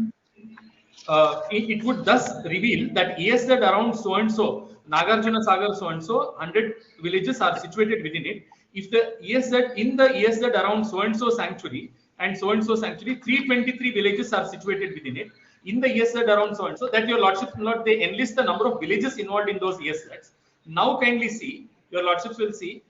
It would thus reveal that ESZ around so and so, Nagarjuna Sagar so and so, 100 villages are situated within it. If the ESZ in the ESZ around so and so sanctuary and so sanctuary, 323 villages are situated within it. In the ESZ around so and so, that your lordship, my lord, they enlist the number of villages involved in those ESZs. Now kindly see, your lordships will see,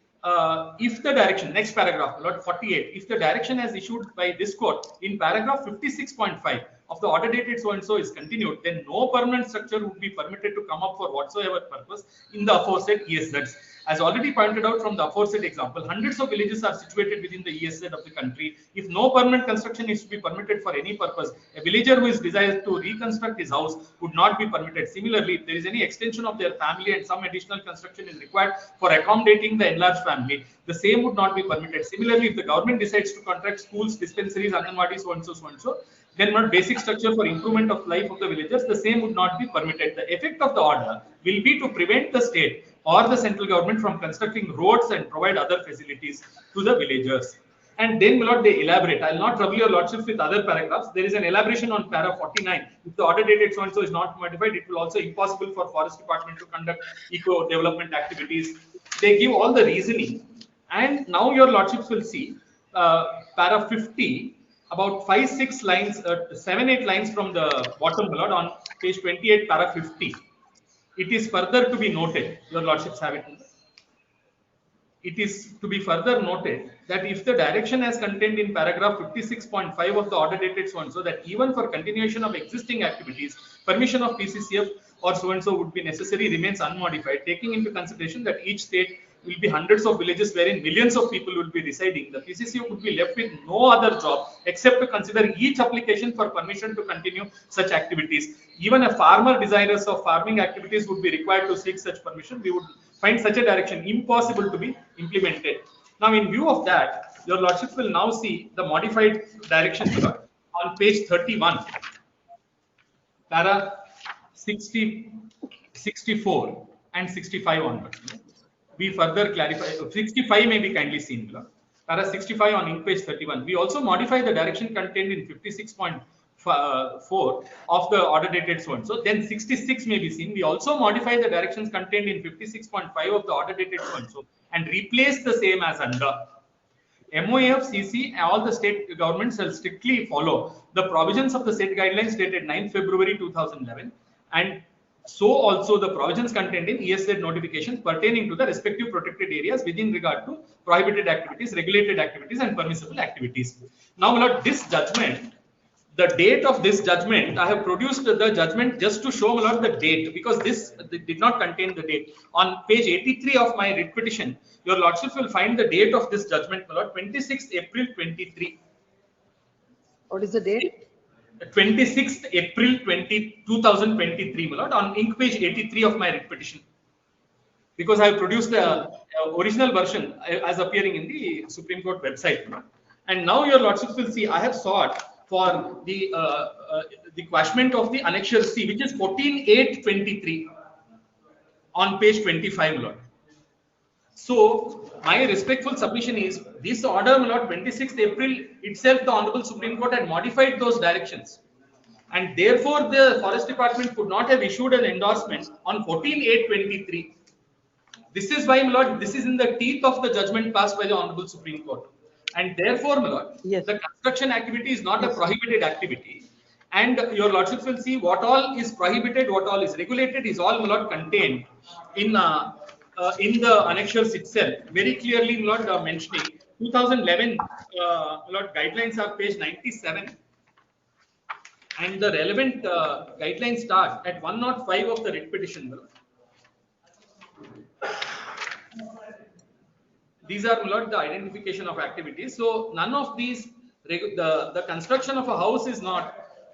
if the direction, next paragraph, Lord 48, if the direction as issued by this court in paragraph 56.5 of the order dated so and so is continued, then no permanent structure would be permitted to come up for whatsoever purpose in the aforesaid ESZs. As already pointed out from the aforesaid example, hundreds of villages are situated within the ESZ of the country. If no permanent construction is to be permitted for any purpose, a villager who is desired to reconstruct his house would not be permitted. Similarly, if there is any extension of their family and some additional construction is required for accommodating the enlarged family, the same would not be permitted. Similarly, if the government decides to contract schools, dispensaries, Anganwadi, so and so, then not basic structure for improvement of life of the villagers, the same would not be permitted. The effect of the order will be to prevent the state or the central government from constructing roads and provide other facilities to the villagers. And then, my lord, they elaborate. I will not trouble your lordships with other paragraphs. There is an elaboration on para 49. If the order dated so and so is not modified, it will also impossible for forest department to conduct eco development activities. They give all the reasoning. And now your lordships will see para 50, about 5-6 lines, 7-8 lines from the bottom, my lord, on page 28, para 50. It is further to be noted, your lordships have it. It is to be further noted that if the direction as contained in paragraph 56.5 of the order dated so and so, that even for continuation of existing activities, permission of PCCF or so and so would be necessary, remains unmodified, taking into consideration that each state will be hundreds of villages wherein millions of people will be residing. The PCCF would be left with no other job except to consider each application for permission to continue such activities. Even a farmer desirous of farming activities would be required to seek such permission. We would find such a direction impossible to be implemented. Now, in view of that, your lordships will now see the modified direction on page 31, para 60, 64 and 65 onwards. We further clarify, 65 may be kindly seen. Para 65 on in page 31. We also modify the direction contained in 56.4 of the order dated so and so. Then 66 may be seen. We also modify the directions contained in 56.5 of the order dated so and so and replace the same as under. MOAF, CC, all the state governments shall strictly follow the provisions of the state guidelines dated 9 February 2011 and so also the provisions contained in ESZ notifications pertaining to the respective protected areas within regard to prohibited activities, regulated activities and permissible activities. Now, my lord, this judgment the date of this judgment, I have produced the judgment just to show, my lord, the date, because this did not contain the date. On page 83 of my writ petition, your lordship will find the date of this judgment, my lord, 26th April 23. What is the date? 26th April 2023, my lord, on ink page 83 of my writ petition. Because I have produced the original version as appearing in the Supreme Court website. My lord. And now your lordships will see, I have sought for the quashment of the annexure C, which is 14/8/23 on page 25, my lord. So my respectful submission is this order, my lord, 26th April itself, the Honorable Supreme Court had modified those directions. And therefore, the Forest Department could not have issued an endorsement on 14/8/23. This is why, my lord, this is in the teeth of the judgment passed by the Honorable Supreme Court. And therefore, my lord, the construction activity is not a prohibited activity. And your lordships will see what all is prohibited, what all is regulated is all, my lord, contained in the annexures itself. Very clearly, my lord, mentioning 2011 my lord, guidelines are page 97. And the relevant guidelines start at 105 of the writ petition, my lord. These are, my lord, the identification of activities. So none of these, the construction of a house is not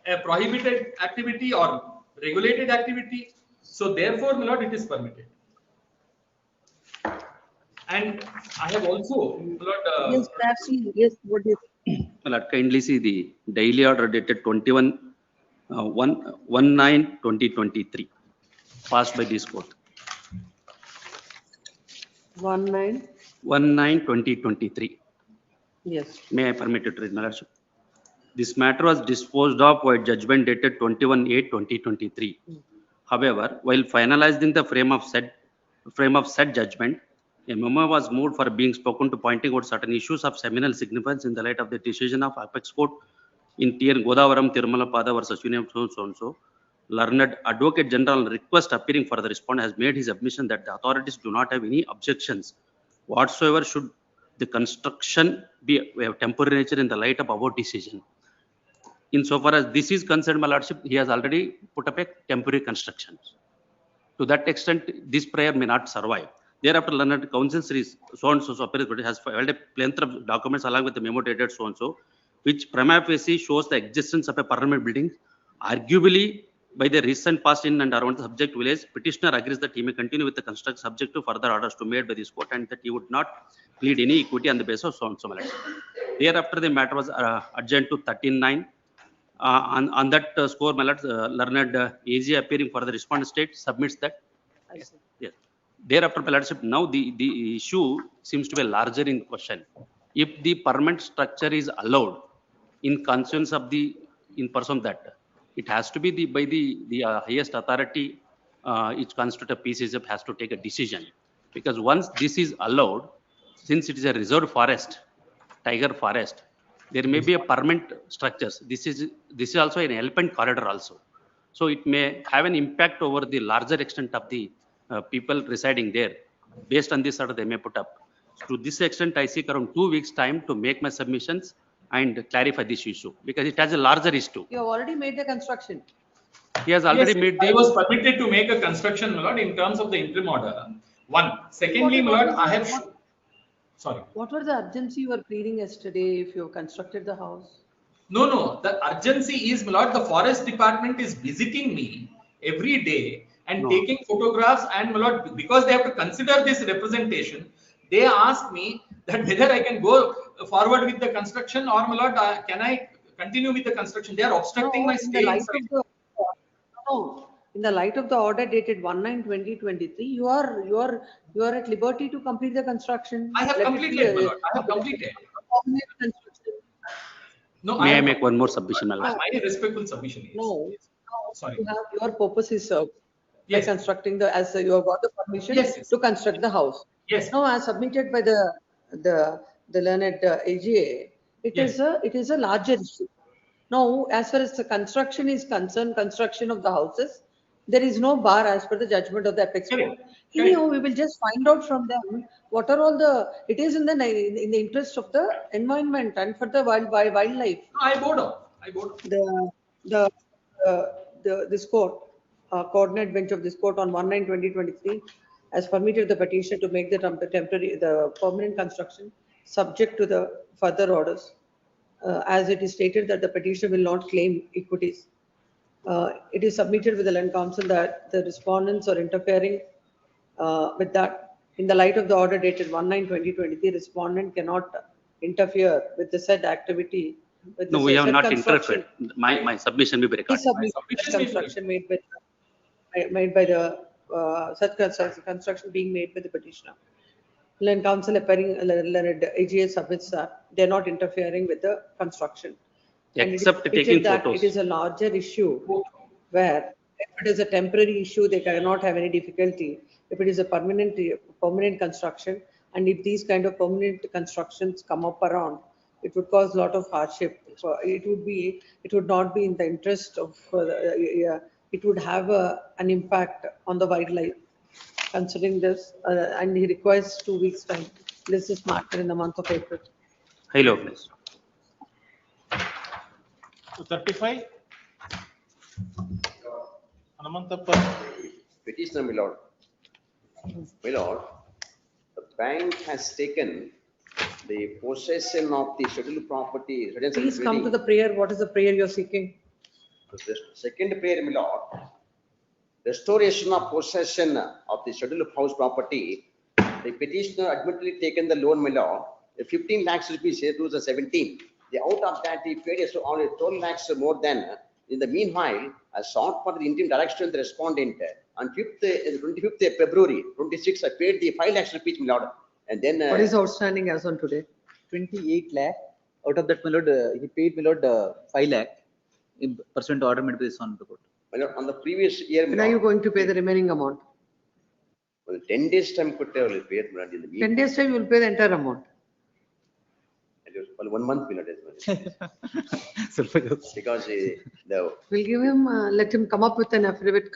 a prohibited activity or regulated activity. So therefore, my lord, it is permitted. And I have also, my lord, Yes, perhaps, yes, what do you? My lord, kindly see the daily order dated 21/19/2023, passed by this court. 19/2023. Yes. May I permit it to read, my lordship? This matter was disposed of by judgment dated 21/8/2023. However, while finalizing the frame of said judgment, a memo was moved for being spoken to pointing out certain issues of seminal significance in the light of the decision of Apex Court in TN Godavaram Tirumala Pada versus Union so and so. Learned Advocate General request appearing for the respondent has made his admission that the authorities do not have any objections whatsoever should the construction be of temporary nature in the light of our decision. Insofar as this is concerned, my lordship, he has already put up a temporary construction. To that extent, this prayer may not survive. Thereafter, learned counsel series so and so has filed a plenty of documents along with the memo dated so and so, which prima facie shows the existence of a permanent building. Arguably, by the recent past in and around the subject village, petitioner agrees that he may continue with the construction subject to further orders to made by this court and that he would not plead any equity on the basis of so and so. Thereafter, the matter was adjourned to 13/9. On that score, my lord, learned AG appearing for the respondent state submits that. Yes. Thereafter, my lordship, now the issue seems to be larger in question. If the permanent structure is allowed in conscience of the in person that it has to be by the highest authority which constitute a PCSF has to take a decision, because once this is allowed, since it is a reserved forest, tiger forest, there may be a permanent structures. This is also an elephant corridor also, so it may have an impact over the larger extent of the people residing there. Based on this order, they may put up. To this extent, I seek around 2 weeks time to make my submissions and clarify this issue because it has a larger issue. You have already made the construction. He has already made the. I was permitted to make a construction, my lord, in terms of the interim order. One. Secondly, my lord, I have. Sorry. What was the urgency you were pleading yesterday if you have constructed the house? No. The urgency is, my lord, the forest department is visiting me every day and taking photographs, and my lord, because they have to consider this representation, they ask me that whether I can go forward with the construction or, my lord, can I continue with the construction? They are obstructing my stay. In the light of the order dated 1/9/2023, you are at liberty to complete the construction. I have completed, my lord. I have completed. No, may I make one more submission, my lord? My respectful submission is. No. Sorry. Your purpose is served. Yes. By constructing as you have got the permission to construct the house. Yes. Now, as submitted by the learned AGA, it is a larger issue. Now, as far as the construction is concerned, construction of the houses, there is no bar as per the judgment of the Apex Court. Anyhow, we will just find out from them what are all it is in the interest of the environment and for the wildlife. I bowed down. I vote. This court, coordinate bench of this court on 1/9/2023 has permitted the petitioner to make the permanent construction subject to the further orders, as it is stated that the petitioner will not claim equities. It is submitted with the land council that the respondents are interfering with that. In the light of the order dated 1/9/2023, respondent cannot interfere with the said activity. With No, the we have said not construction. interfered. My submission will be He recorded. submitted construction made by the such construction being made by the petitioner. Land council appearing, AGA submits that they're not interfering with the construction. And it is Except stated taking that photos. it is a larger issue where if it is a temporary issue, they cannot have any difficulty. If it is a permanent construction, and if these kind of permanent constructions come up around, it would cause a lot of hardship. It would not be in the interest of, it would have an impact on the wildlife. Considering this, and he requires 2 weeks time. This is marked in the month of April. Hello, please. 35. Anamantappa. Petitioner, my lord. My lord, the bank has taken the possession of the scheduled property. Please come to the prayer. What is the prayer you're seeking? The second prayer, my lord. Restoration of possession of the scheduled house property. The petitioner admittedly taken the loan, my lord. The 15 lakhs rupees here, 2017. The out of that, he paid only 12 lakhs more than. In the meanwhile, I sought for the interim direction of the respondent. On 25th February 26, I paid the 5 lakhs rupees, my lord. And then. What is outstanding as on today? 28 lakh. Out of that, my lord, he paid, my lord, 5 lakh in pursuant to order made by the Honorable Court. My lord, on the previous year. When are you going to pay the remaining amount? Well, 10 days time could have paid, my lord, in the meantime. 10 days time you will pay the entire amount. Well, 1 month, my lord, because We'll give him, let him come up with an affidavit,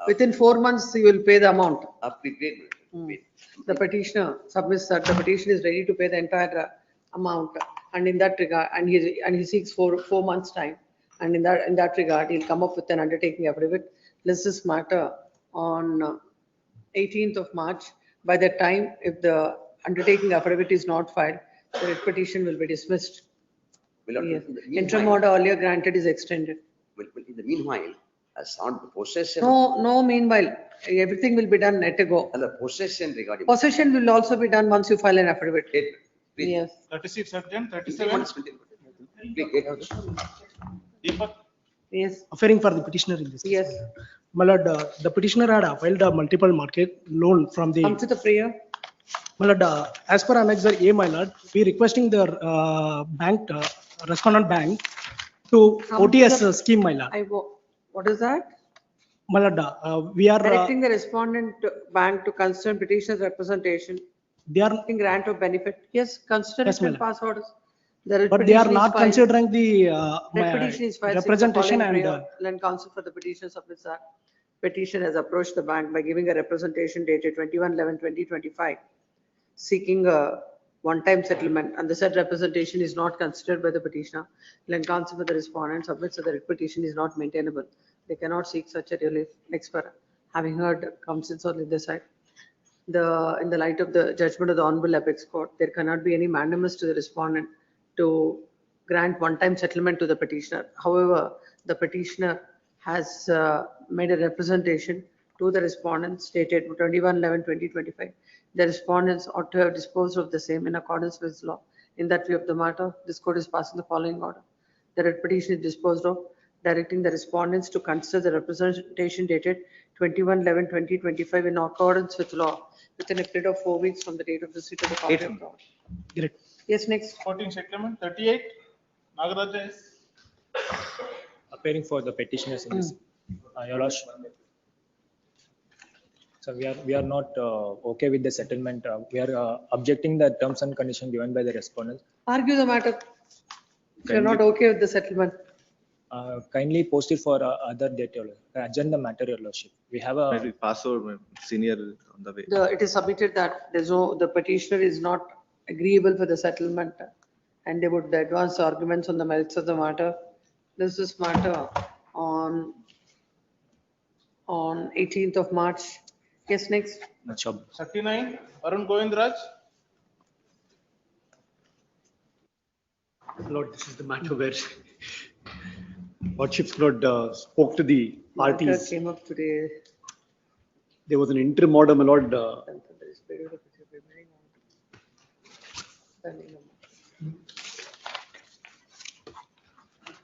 within 4 months you will pay the amount. prepaid. The petitioner submits that the petition is ready to pay the entire amount, and in that regard, and he seeks 4 months time. And in that regard, he'll come up with an undertaking affidavit. List this matter on 18th of March. By that time, if the undertaking affidavit is not filed, the writ petition will be dismissed. Yes. Interim order earlier granted is extended. In the meanwhile, I sought the possession. No, meanwhile, everything will be done at a go. And the possession regarding. Possession will also be done once you file an affidavit. Yes. 36 urgent, 37. Deepak. Yes. Affaring for the petitioner in this case. Yes. My lord, the petitioner had filed a multiple market loan from the. Come to the prayer. My lord, as per Annexure A, my lord, we requesting the bank, respondent bank to OTS scheme, my lord. What is that? My lord, we are. Directing the respondent bank to consider petitioner's representation. They are. Grant of benefit. Yes, consider Yes, it and ma'am. pass orders. But they are not considering the Petition is filed. representation and. Land counsel for the petitioner submits that. Petition has approached the bank by giving a representation dated 21/11/2025, seeking a one-time settlement, and the said representation is not considered by the petitioner. Land counsel for the respondent submits that the petition is not maintainable. They cannot seek such a relief. Expert, having heard counsels on this side. In the light of the judgment of the Honorable Apex Court, there cannot be any mandamus to the respondent to grant one-time settlement to the petitioner. However, the petitioner has made a representation to the respondent stated 21/11/2025. The respondents ought to have disposed of the same in accordance with law. In that view of the matter, this court is passing the following order. The writ petition is disposed of, directing the respondents to consider the representation dated 21/11/2025 in accordance with law within a period of 4 weeks from the date of receipt of the copy of law. Correct. Yes, next. 14 settlement, 38. Nagaraja is. Appearing for the petitioners in this, Your Lordship. So we are not okay with the settlement. We are objecting the terms and conditions given by the respondents. Argue the matter. If you're not okay with the settlement. Kindly post it for other date, Your Lordship. Adjourn the matter, Your Lordship. We have a. Maybe pass over senior on the way. It is submitted that the petitioner is not agreeable for the settlement and they would advance arguments on the merits of the matter. This matter on 18th of March. Yes, next. 39, Arun Govindraj. Lord, this is the matter where Lordships Lord spoke to the Matter parties. came up today. There was an interim order, my Lord.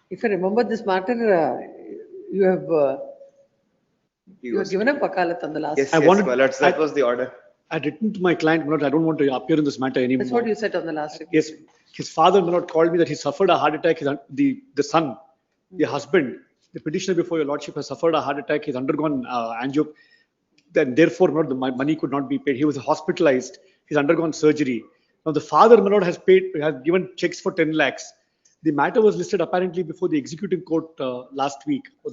If I remember this matter, you have given a wakalat on the last. I wanted, that was the order. I'd written to my client, my Lord, I don't want to appear in this matter anymore. That's what you said on the last. Yes, his father, my Lord, called me that he suffered a heart attack. The son, the husband, the petitioner before your Lordship has suffered a heart attack. He's undergone angio. Then therefore, my Lord, the money could not be paid. He was hospitalized. He's undergone surgery. Now the father, my Lord, has given checks for 10 lakhs. The matter was listed apparently before the executive court last week or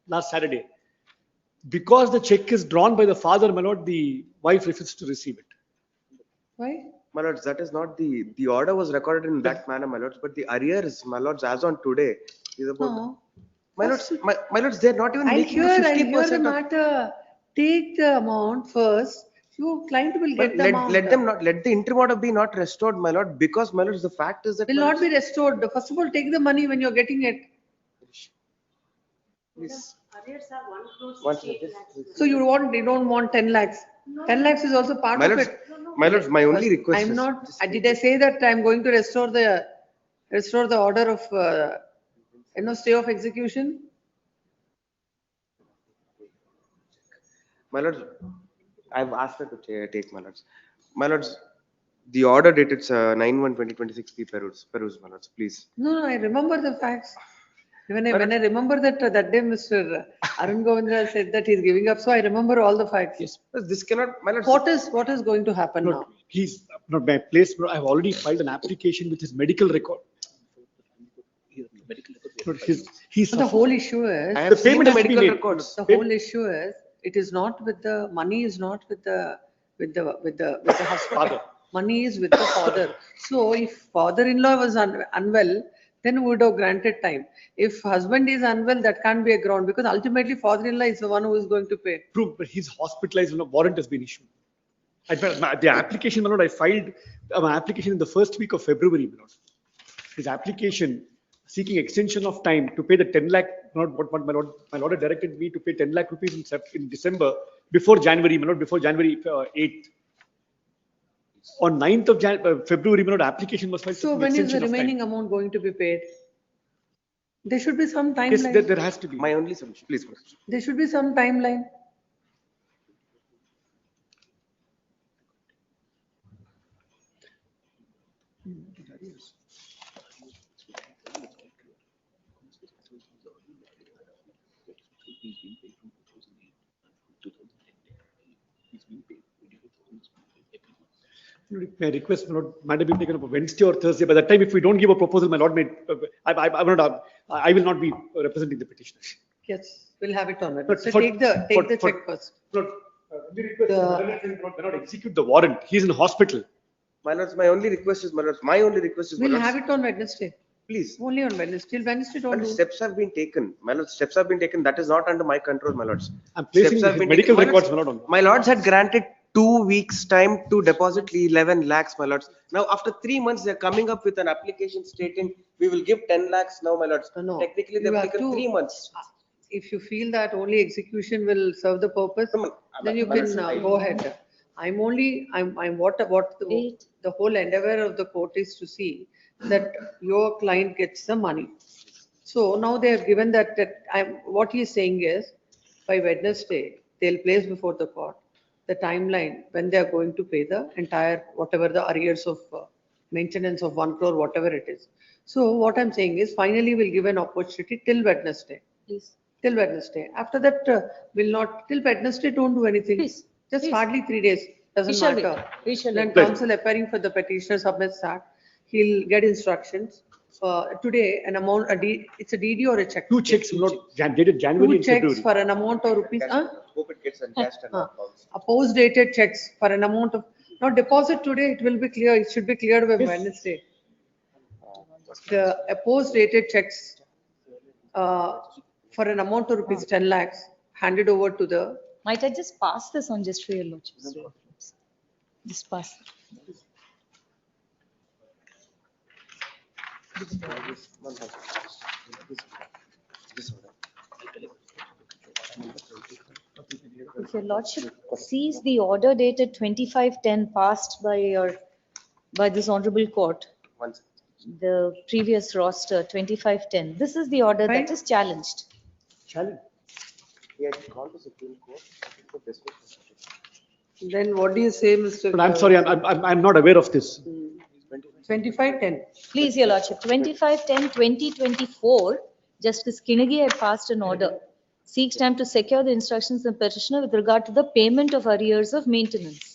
last Saturday. Because the check is drawn by the father, my Lord, the wife refuses to receive it. Why? My lords, that is not the order was recorded in that manner, my lords, but the arrears, my lords, as on today, is about. No. My lords, they're not even I'll making hear the 50% of. matter. Take the amount first. Your client will get the amount. Let the interim order be not restored, my lord, because my lords, the fact is that. Will not be restored. First of all, take the money when you're getting it. Please. So you don't want 10 lakhs. 10 lakhs is also part My of lords, it. my lords, my only request I'm is. not, did I say that I'm going to restore the order of, stay of execution? My lords, I've asked her to take, my lords. My lords, the order dated 9/1/2026 be perused, my lords, please. No, I remember the facts. When I remember that day, Mr. Arun Govindra said that he's giving up, so I remember all the facts. Yes. This cannot, my lords. What is going to happen now? He's not my place. I've already filed an application with his medical record. The whole issue is. I have seen the medical records. The whole issue is, it is not with the, money is not with the husband. Money is with the father. So if father-in-law was unwell, then we would have granted time. If husband is unwell, that can't be a ground, because ultimately father-in-law is the one who is going to pay. True, but he's hospitalized when a warrant has been issued. The application, my lord, I filed my application in the first week of February, my lord. His application seeking extension of time to pay the 10 lakh, what my lord had directed me to pay 10 lakh rupees in December before January, my lord, before January 8th. On 9th of February, my lord, application was filed. So when is the remaining amount going to be paid? There should be some timeline. Yes, there has to be. My only solution, please. There should be some timeline. My request, my lord, might have been taken up Wednesday or Thursday. By that time, if we don't give a proposal, my lord, I will not be representing the petitioners. Yes, we'll have it on it. But So for- take the check first. Lord, we request the not execute the warrant. He's in hospital. My lords, my only request is, my lords, my only request is, my We'll lords, have it on Wednesday. please. Only on Wednesday. Till Wednesday, don't do. Steps have been taken. My lords, steps have been taken. That is not under my control, my lords. I'm placing Steps have his been medical taken. records, my lord, on. My lords had granted 2 weeks time to deposit 11 lakhs, my lords. Now, after 3 months, they're coming up with an application stating we will give 10 lakhs now, my lords. No. Technically, You they've have taken to- 3 months. If you feel that only execution will serve the purpose, then you can go ahead. I'm what the whole endeavor of the court is to see that your client gets the money. So now they have given that what he is saying is, by Wednesday, they'll place before the court the timeline when they are going to pay the entire, whatever the arrears of maintenance of 1 crore, whatever it is. So what I'm saying is, finally we'll give an opportunity till Wednesday. Please. Till Wednesday. After that, will not, till Wednesday, don't do anything. Please. Just Please. hardly 3 days, doesn't We shall matter. wait. We shall Then wait. counsel appearing for the petitioner submits that, he'll get instructions. Today, an amount, it's a DD or a check? 2 checks, my lord, dated January 2 and checks February. for an amount of rupees, Hope it gets encashed and not bounced. post-dated checks for an amount of, not deposit today, it will be clear, it should be cleared by Wednesday. the opposed rated checks for an amount of rupees 10 lakhs handed over to the, Might I just pass this on just for your lordship's reference? Just pass. If your lordship sees the order dated 25/10 passed by this honorable court, the previous roster 25/10, this is the order that is challenged. Challenge. He had gone to Supreme Court. for this one. then what do you say, Mr.? But I'm sorry, I'm not aware of this. 25/10. Please, your lordship, 25/10/2024, Justice Kinigi had passed an order. Seeks time to secure the instructions of the petitioner with regard to the payment of arrears of maintenance.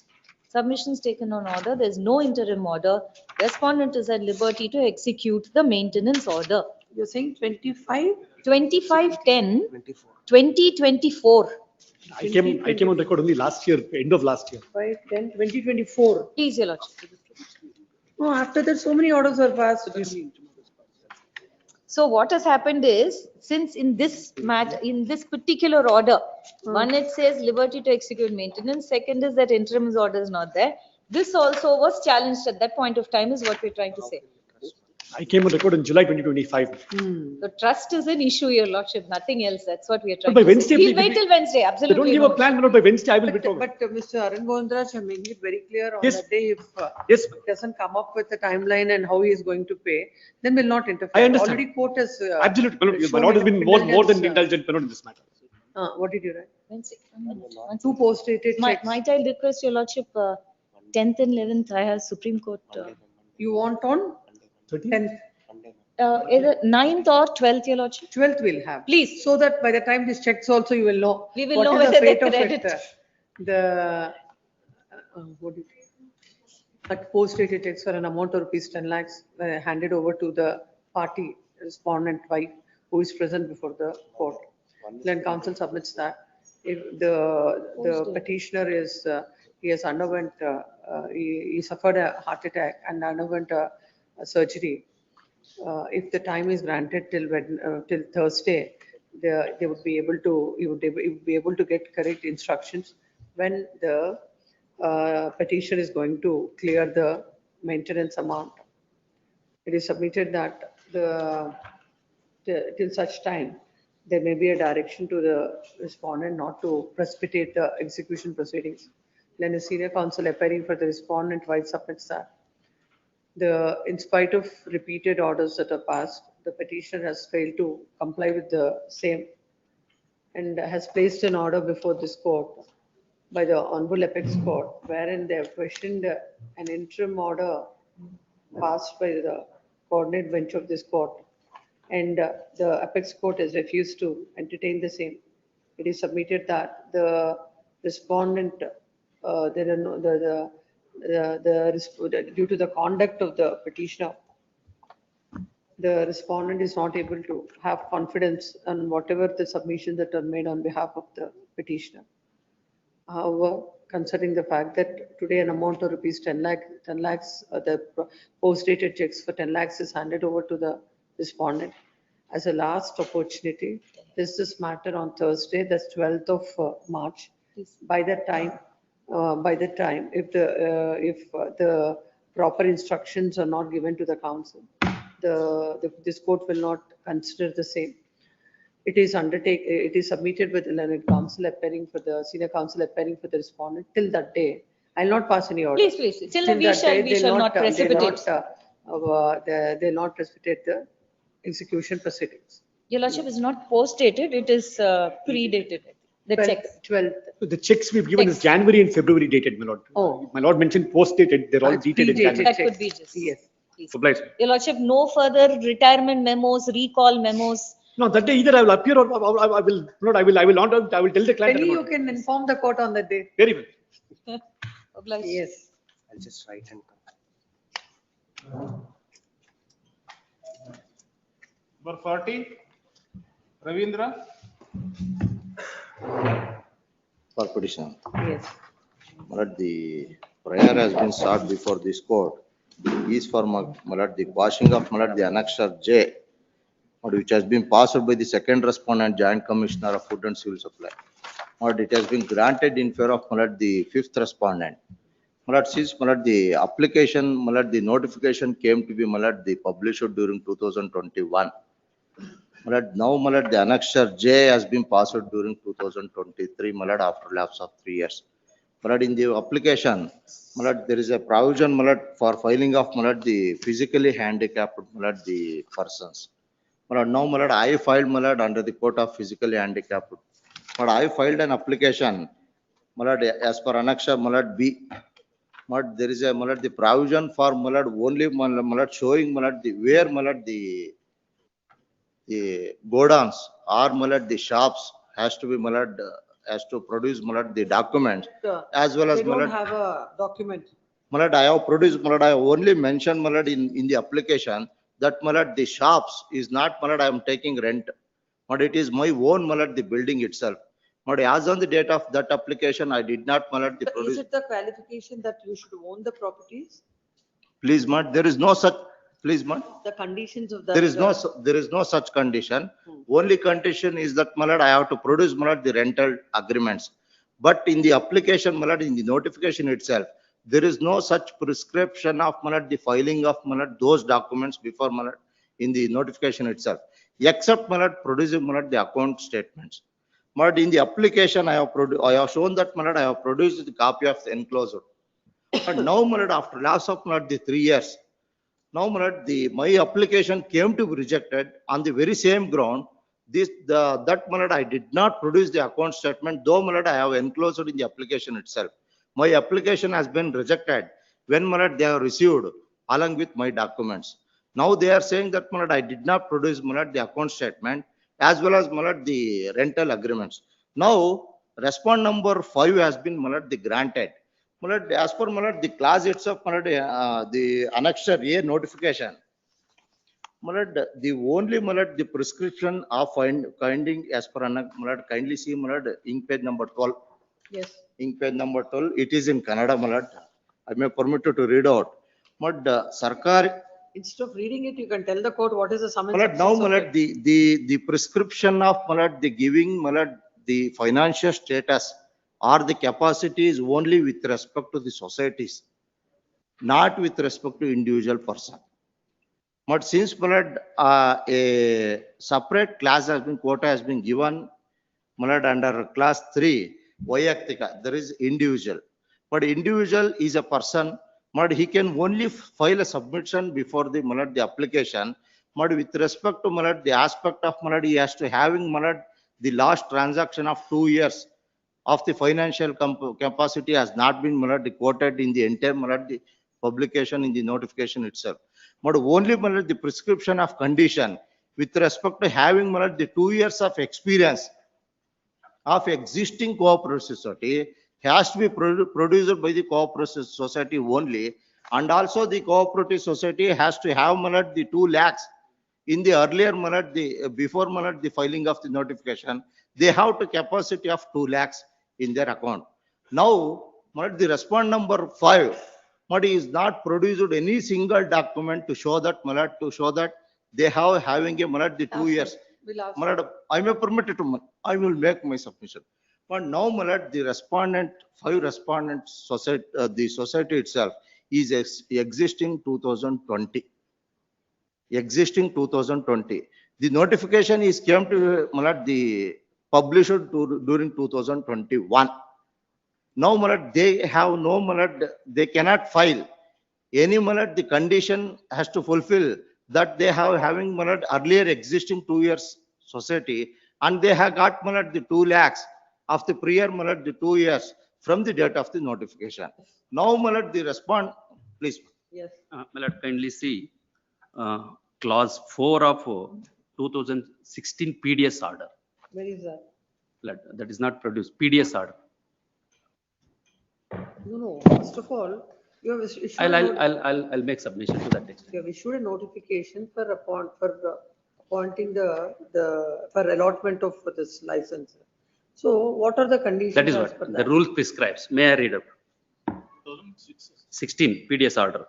Submissions taken on order, there is no interim order. Respondent is at liberty to execute the maintenance order. You're saying 25? 25/10/2024. I came on record only last year, end of last year. 5/10/2024. Please, your lordship. No, after that, so many orders are passed. So what has happened is, since in this matter, in this particular order, one it says liberty to execute maintenance, second is that interim order is not there. This also was challenged at that point of time is what we're trying to say. I came on record in July 2025. The trust is an issue, your lordship, nothing else. That's what we are trying by to Wednesday, say. We'll wait till Wednesday, They absolutely. don't give no a plan, but by Wednesday I will withdraw. But Mr. Arun Govindraj, I'm making it very clear on Yes. that day, if Yes. it doesn't come up with the timeline and how he is going to pay, then we'll not interfere. I understand. Already court has. Absolutely, my shown lord has been more than indulgence, indulgent my lord, in this matter. What did you write? Wednesday. Two post-dated checks. Might I request your lordship, 10th and 11th, I have Supreme Court. You want on? 10th. Either 9th or 12th, your lordship. 12th we'll have. Please. So that by the time this checks also, you will know. We will what know is the whether they fate of it, credit. What do you But post-dated checks for an amount of rupees 10 lakhs were handed over to the party respondent wife who is present before the court. Then counsel submits that. If the petitioner is, he has underwent, he suffered a heart attack and underwent a surgery. If the time is granted till Thursday, they would be able to, he would be able to get correct instructions when the petitioner is going to clear the maintenance amount. It is submitted that till such time, there may be a direction to the respondent not to precipitate the execution proceedings. Then the senior counsel appearing for the respondent wife submits that. In spite of repeated orders that are passed, the petitioner has failed to comply with the same and has placed an order before this court by the Honorable Apex Court, wherein they have questioned an interim order passed by the coordinate bench of this court. And the Apex Court has refused to entertain the same. It is submitted that the respondent, there are no, due to the conduct of the petitioner, the respondent is not able to have confidence on whatever the submissions that are made on behalf of the petitioner. However, considering the fact that today an amount of rupees 10 lakhs, the post-dated checks for 10 lakhs is handed over to the respondent as a last opportunity. This matter on Thursday, that's 12th of March. By that time, if the proper instructions are not given to the council, this court will not consider the same. It is submitted with the council appearing for the senior counsel appearing for the respondent till that day. I'll not pass any order. Please. Till we shall not precipitate. They'll not precipitate the execution proceedings. Your lordship is not post-dated, it is pre-dated. The checks. 12th. The checks we've given is January and February dated, my lord. Oh. My lord mentioned post-dated, they're all dated in January. That could be just. Yes. Obliged. Your lordship, no further retirement memos, recall memos. No, that day either I will appear or I will not, I will not, I will tell the client. Penny, you can inform the court on that day. Very well. Obliged. Yes. I'll just write and Number 40, Ravindra. For petition. Yes. But the prayer has been sought before this court is for the quashing of the annexure J, which has been passed by the second respondent, Joint Commissioner of Food and Civil Supply. It has been granted in favor of the fifth respondent. Since the application, the notification came to be the published during 2021. Now the annexure J has been passed during 2023 after lapse of 3 years. In the application, there is a provision for filing of the physically handicapped the persons. Now I filed under the Court of Physically Handicapped. I filed an application as per annexure B. There is a the provision for only showing the where the godowns or the shops has to be has to produce the documents as well as They don't have a document. I have produced I have only mentioned in the application that the shops is not I am taking rent, but it is my own the building itself. But as on the date of that application, I did not So produce. is it the qualification that you should own the properties? Please, there is no such. Please, The conditions of that. there is no such condition. Only condition is that I have to produce the rental agreements. But in the application, in the notification itself, there is no such prescription of the filing of those documents before in the notification itself, except producing the account statements. But in the application, I have shown that I have produced the copy of the enclosed. But now after lapse of the 3 years, now my application came to be rejected on the very same ground. That I did not produce the account statement, though I have enclosed in the application itself. My application has been rejected when they have received along with my documents. Now they are saying that I did not produce the account statement as well as the rental agreements. Now response number 5 has been granted. As per the clause itself, the annexure A notification, the only the prescription of finding as per kindly see ink page number 12. Yes. Ink page number 12. It is in Kannada. I may permit you to read out. Sarkar. Instead of reading it, you can tell the court what is the summons. Now the prescription of the giving the financial status or the capacity is only with respect to the societies, not with respect to individual person. But since a separate class has been quota has been given under class 3 Vayaktika, there is individual. But individual is a person, but he can only file a submission before the application. But with respect to the aspect of he has to having the last transaction of 2 years of the financial capacity has not been quoted in the entire the publication in the notification itself. But only the prescription of condition with respect to having the 2 years of experience of existing cooperative society has to be produced by the cooperative society only, and also the cooperative society has to have the 2 lakhs in the earlier before the filing of the notification. They have the capacity of 2 lakhs in their account. Now the response number 5 is not produced any single document to show that they have having the 2 years. I may permit it to I will make my submission. But now the respondent 5 respondents society the society itself is existing 2020. Existing 2020. The notification is came to the published during 2021. Now they have no they cannot file any the condition has to fulfill that they have having earlier existing 2 years society, and they have got the 2 lakhs of the prior the 2 years from the date of the notification. Now the response, please. Yes. Kindly see clause 4 of 2016 PDS order. Where is that? That is not produced. PDS order. No, first of all, you have issued. I'll make submission to that extent. You have issued a notification for appointing for allotment of this license. So what are the conditions? That is what the rule prescribes. May I read up? 16 PDS order.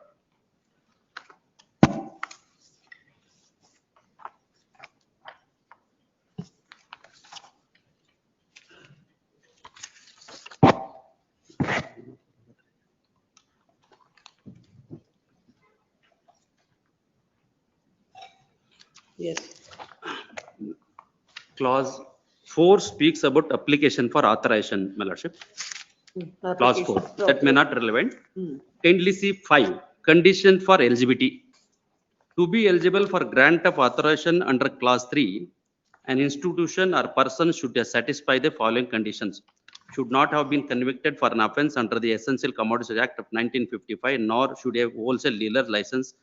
Yes. Clause 4 speaks about application for authorization, my lordship. Clause 4, that may not relevant. Kindly see 5, condition for eligibility. To be eligible for grant of authorization under clause 3, an institution or person should satisfy the following conditions. Should not have been convicted for an offence under the Essential Commodities Act of 1955, nor should a wholesale dealer license,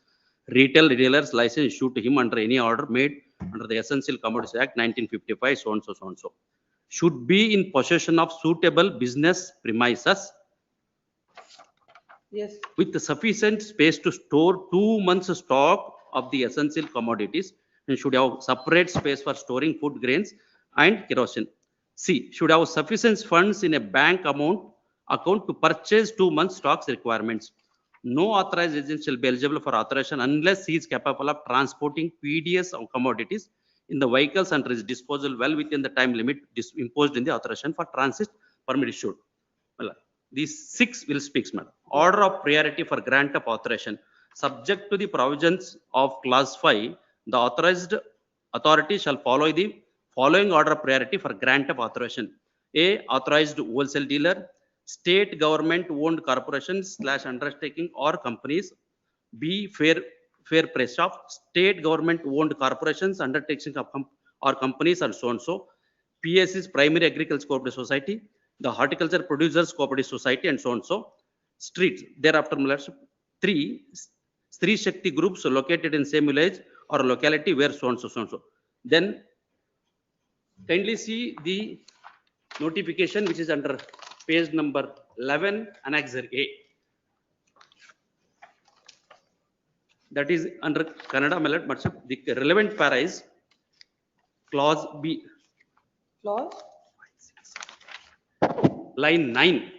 retail dealer's license issued to him under any order made under the Essential Commodities Act 1955, so and so, so and so. Should be in possession of suitable business premises Yes. with sufficient space to store 2 months stock of the essential commodities, and should have separate space for storing food grains and kerosene. C, should have sufficient funds in a bank account to purchase 2 months stocks requirements. No authorized agent shall be eligible for authorization unless he is capable of transporting PDS of commodities in the vehicles under his disposal well within the time limit imposed in the authorization for transit permit issued. Well, these 6 will speak, madam. Order of priority for grant of authorization. Subject to the provisions of clause 5, the authorized authority shall follow the following order of priority for grant of authorization. A, authorized wholesale dealer, state government owned corporations / undertaking or companies. B, fair price shop, state government owned corporations, undertakings or companies, and so and so. PSC's primary agriculture cooperative society, the horticulture producers cooperative society, and so and so. Streets thereafter. 3, Stree Shakti groups located in same village or locality where so and so, so and so. Then kindly see the notification which is under page number 11, annexure A. That is under Kannada, my lord, the relevant para is clause B. Clause? Line 9.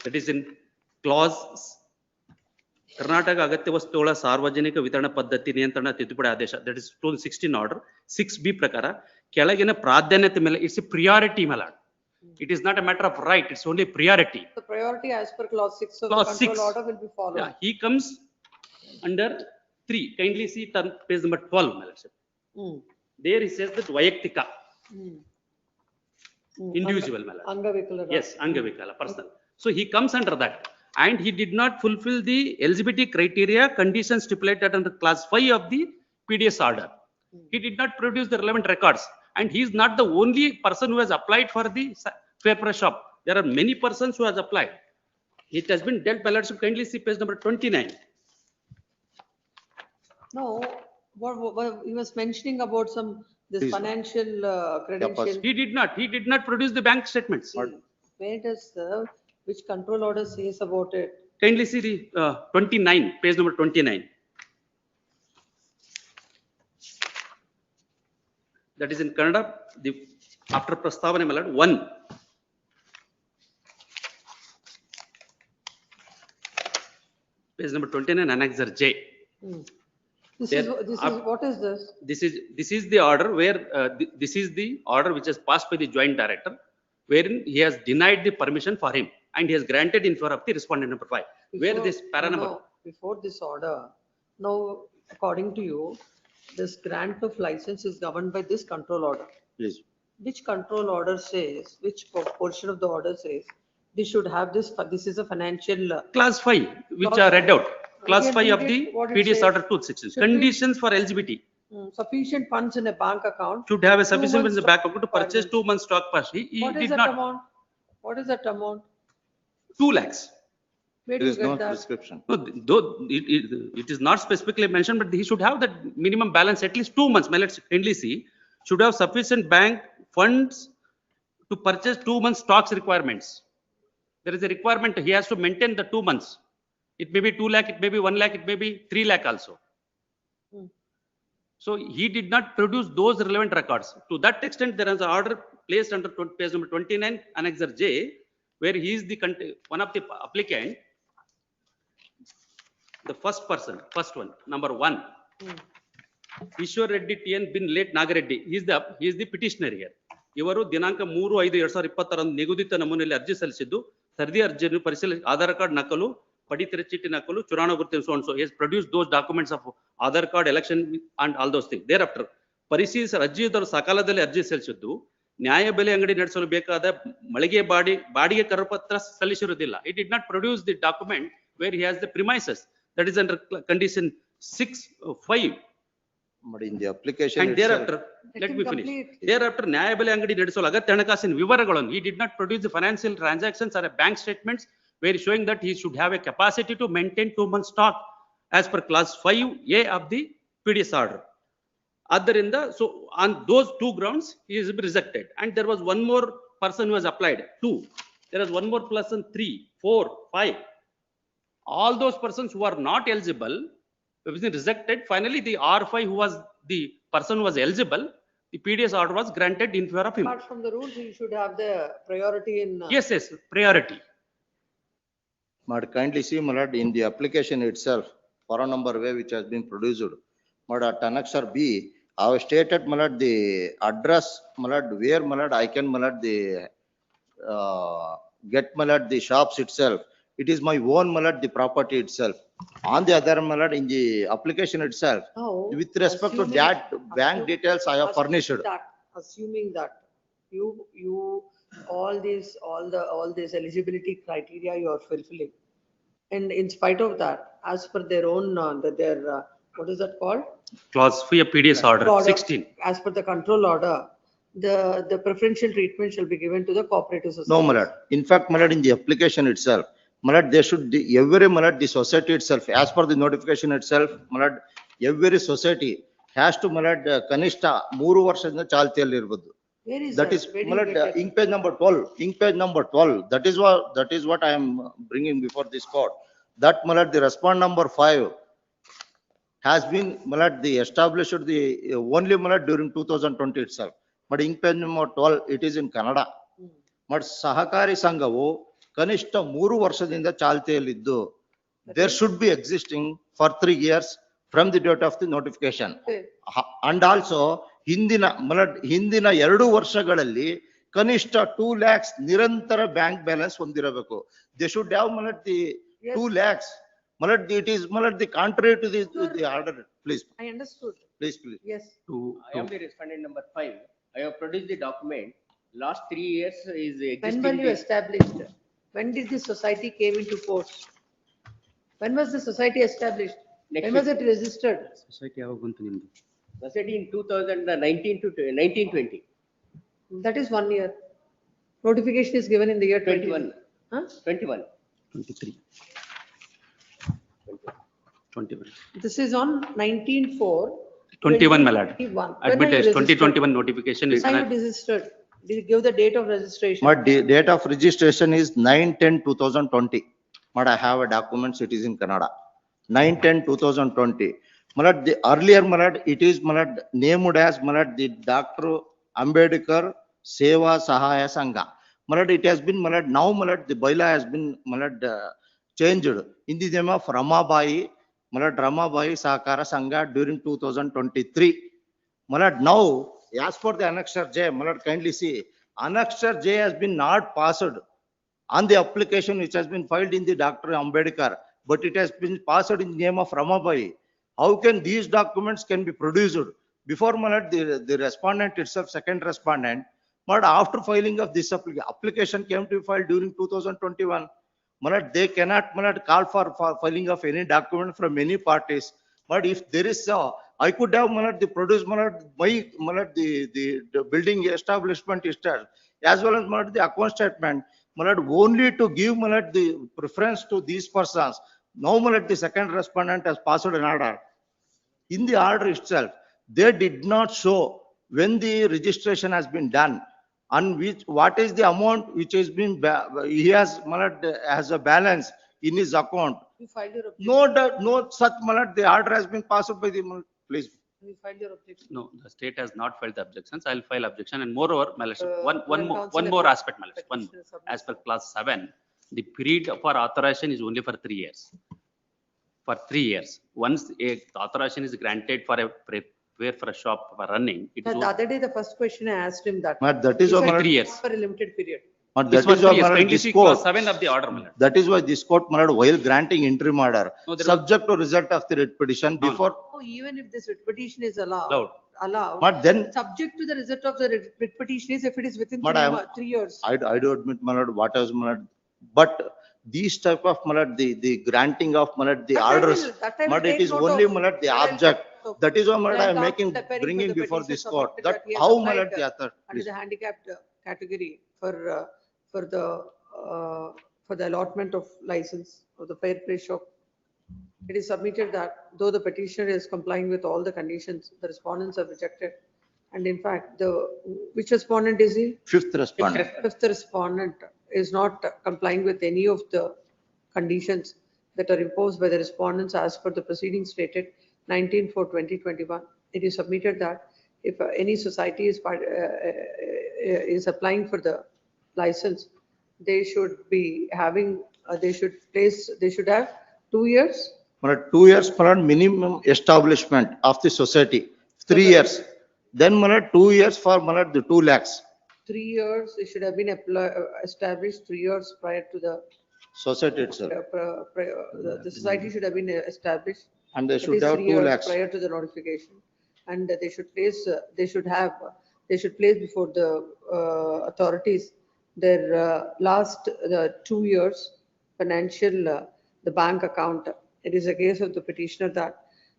That is in clause Karnataka Agatya Vastuಗಳ ಸಾರ್ವಜನಿಕ ವಿತರಣಾ ಪದ್ಧತಿ ನಿಯಂತ್ರಣ ತಿದ್ದುಪಡಿ ಆದೇಶ, that is 2016 order 6B ಪ್ರಕಾರ ಕೆಳಗಿನ ಪ್ರಾಧಾನ್ಯತೆ ಮೇಲೆ it's a priority, my lord. It is not a matter of right, it's only priority. The priority as per clause 6, so the Clause control 6. order will be followed. Yeah, he comes under 3. Kindly see page number 12, my lordship. There he says that Vayaktika, individual, my lord. Angavikala. Yes, Angavikala, person. So he comes under that. And he did not fulfill the eligibility criteria conditions stipulated under clause 5 of the PDS order. He did not produce the relevant records, and he is not the only person who has applied for the fair price shop. There are many persons who has applied. It has been dealt by lordship. Kindly see page number 29. No, what he was mentioning about this financial credential. He did not produce the bank statements. Where does which control order says about it? Kindly see the 29, page number 29. That is in Kannada, the after Prastavana, my lord, 1. Page number 29, annexure J. This is what is this? This is the order where this is the order which has passed by the joint director, wherein he has denied the permission for him and he has granted in favor of the respondent number 5. Where this para number? Before this order, now according to you, this grant of license is governed by this control order. Yes. Which control order says, which portion of the order says, they should have this is a financial. Clause 5, which are read out. Clause 5 of the PDS order 216. Conditions for eligibility. Sufficient funds in a bank account. Should have a sufficient funds in the bank account to purchase 2 months stock per se. He What is did that not. amount? What is that amount? 2 lakhs. Where do There you is get no that? prescription. No, though it is not specifically mentioned, but he should have that minimum balance at least 2 months. Now let's kindly see. Should have sufficient bank funds to purchase 2 months stocks requirements. There is a requirement. He has to maintain the 2 months. It may be 2 lakh, it may be 1 lakh, it may be 3 lakh also. So he did not produce those relevant records. To that extent, there is an order placed under page number 29, annexure J, where he is the one of the applicant. The first person, first one, number 1. Ishwar Reddy TN bin late Nagareddy. He is the petitioner here. ಇವರು ದಿನಾಂಕ 3/5/2020 ನಿಗದಿತ ನಮೂನೆಯಲ್ಲಿ ಅರ್ಜಿ ಸಲ್ಲಿಸಿದ್ದು ಸರದಿ ಅರ್ಜಿಯನ್ನು ಪರಿಶೀಲಿಸಿ Aadhaar card ನಕಲು ಪಡಿತರ ಚೀಟಿ ನಕಲು, ಚುನಾವಣಾ ಗುರುತಿನ so and so. He has produced those documents of Aadhaar card, election and all those things. Thereafter, ಪರಿಶೀಲಿಸಿ ಅರ್ಜಿದಾರರು ಸಕಾಲದಲ್ಲಿ ಅರ್ಜಿ ಸಲ್ಲಿಸಿದ್ದು, ನ್ಯಾಯಬೆಲೆ ಅಂಗಡಿ ನಡೆಸಲು ಬೇಕಾದ ಮಳಿಗೆ ಬಾಡಿಗೆ ಕರಪತ್ರ ಸಲ್ಲಿಸಿರುವುದಿಲ್ಲ. He did not produce the document where he has the premises. That is under condition 6(5). But in the application And itself, thereafter, let me finish. Thereafter, ನ್ಯಾಯಬೆಲೆ ಅಂಗಡಿ ನಡೆಸಲು ಅಗತ್ಯ ಹಣಕಾಸಿನ ವಿವರಗಳನ್ನು, he did not produce the financial transactions or a bank statements where showing that he should have a capacity to maintain 2 months stock as per clause 5A of the PDS order. ಆದ್ದರಿಂದ, so on those 2 grounds, he is rejected. And there was one more person who has applied, 2. There was one more person, 3, 4, 5. All those persons who are not eligible, have been rejected. Finally, the R5 who was the person who was eligible, the PDS order was granted in favor of him. Apart from the rules, you should have the priority in. Yes, priority. but kindly see, my lord, in the application itself, for number way which has been produced, but at annexure B, I have stated, my lord, the address, my lord, where, my lord, I can, my lord, get, my lord, the shops itself. It is my own, my lord, the property itself. On the other, my lord, in the application itself, Oh, with respect to that bank details I have furnished. Assuming that you, all these eligibility criteria you are fulfilling. And in spite of that, as per their own, what is that called? Clause 3 of PDS order 16. As per the control order, the preferential treatment shall be given to the cooperative society. No, my lord. In fact, my lord, in the application itself, my lord, they should, every, my lord, the society itself, as per the notification itself, my lord, every society has to, my lord, kanishta 3 ವರ್ಷದಿಂದ ಚಾಲ್ತಿಯಲ್ಲಿ ಇರಬಹುದು. Where is That is, Where do my you lord, get it? ink page number 12, ink page number 12, that is what I am bringing before this court. That, my lord, the respond number 5 has been, my lord, the established the only, my lord, during 2020 itself. But ink page number 12, it is in Kannada. But ಸಹಕಾರಿ ಸಂಘವು ಕನಿಷ್ಠ 3 ವರ್ಷದಿಂದ ಚಾಲ್ತಿಯಲ್ಲಿದ್ದು, there should be existing for 3 years from the date of the notification. And also, ಹಿಂದಿನ 2 ವರ್ಷಗಳಲ್ಲಿ ಕನಿಷ್ಠ 2 lakhs ನಿರಂತರ bank balance ಹೊಂದಿರಬೇಕು. They should have, my lord, the 2 lakhs. My lord, it is, my lord, the contrary to the order. Please. I understood. Please. Yes. I am the respondent number 5. I have produced the document. Last 3 years is When existing. were you established? When did the society came into force? When was the society established? When was it registered? Society ಯಾವಾಗ ಬಂತು ನಿಮ್ದು? Society in 2019 to 1920. That is 1 year. Notification is given in the year 21. 21. 23. 21. This is on 19/4. 21, my lord. 21. Admitted 2021 notification is. When are you registered? Did you give the date of registration? My date of registration is 9/10/2020. But I have a document, it is in Kannada. 9/10/2020. My lord, the earlier, my lord, it is, my lord, named as, my lord, the Dr. Ambedkar Seva Sahaya Sangha. My lord, it has been, my lord, now, my lord, the bylaw has been, my lord, changed in the name of Ramabai, my lord, Ramabai Sahakara Sangha during 2023. My lord, now, as for the annexure J, my lord, kindly see, annexure J has been not passed on the application which has been filed in the Dr. Ambedkar, but it has been passed in the name of Ramabai. How can these documents can be produced? Before, my lord, the respondent itself, second respondent, but after filing of this application came to be filed during 2021. My lord, they cannot, my lord, call for filing of any document from any parties. But if there is I could have, my lord, the produce, my lord, the building establishment itself, as well as, my lord, the account statement, my lord, only to give, my lord, the preference to these persons. Now, my lord, the second respondent has passed an order. In the order itself, they did not show when the registration has been done and what is the amount which has been, he has, my lord, has a balance in his account. You filed your objection. No such, my lord, the order has been passed by the, please. You filed your objection. No, the state has not filed the objections. I'll file objection. And moreover, my lordship, one more aspect, my lordship. One more. As per clause 7, the period for authorization is only for 3 years. For 3 years. Once a authorization is granted for a prepare for a shop for running, it is The other day, the first question I asked him that. But that is He said 3 years. For a limited period. But This that is one, why, yes, my lord, 26 this clause court, 7 of the order, my lord. that is why this court, my lord, while granting interim order, No, there was- subject to result of the writ petition No, no. before, Oh, even if this writ petition is allowed, Allowed. but then, subject to the result of the writ petition is if it is within but 3 years. I do admit, my lord, what else, my lord, but these type of, my lord, the granting of, my lord, the That I will- orders, that I will my lord, it take is note only, of. my lord, the That I'll- object. so- That is why, my lord, I am Then making, preparing for bringing the before petition this court, submitted that he has how, my lord, applied, the author. under the handicapped category for the allotment of license of the fair play shop. It is submitted that though the petitioner is complying with all the conditions, the respondents have rejected. And in fact, which respondent is he? Fifth respondent. Fifth respondent is not complying with any of the conditions that are imposed by the respondents as per the proceedings stated 19/4/2021. It is submitted that if any society is applying for the license, they should be having, they should have 2 years. My lord, 2 years, my lord, minimum establishment of the society, 3 years. Then, my lord, 2 years for, my lord, the 2 lakhs. 3 years, it should have been established 3 years prior to the Society itself. the society should have been established. And they at should least have 3 2 years lakhs. prior to the notification. And they should place before the authorities their last 2 years financial, the bank account. It is a case of the petitioner that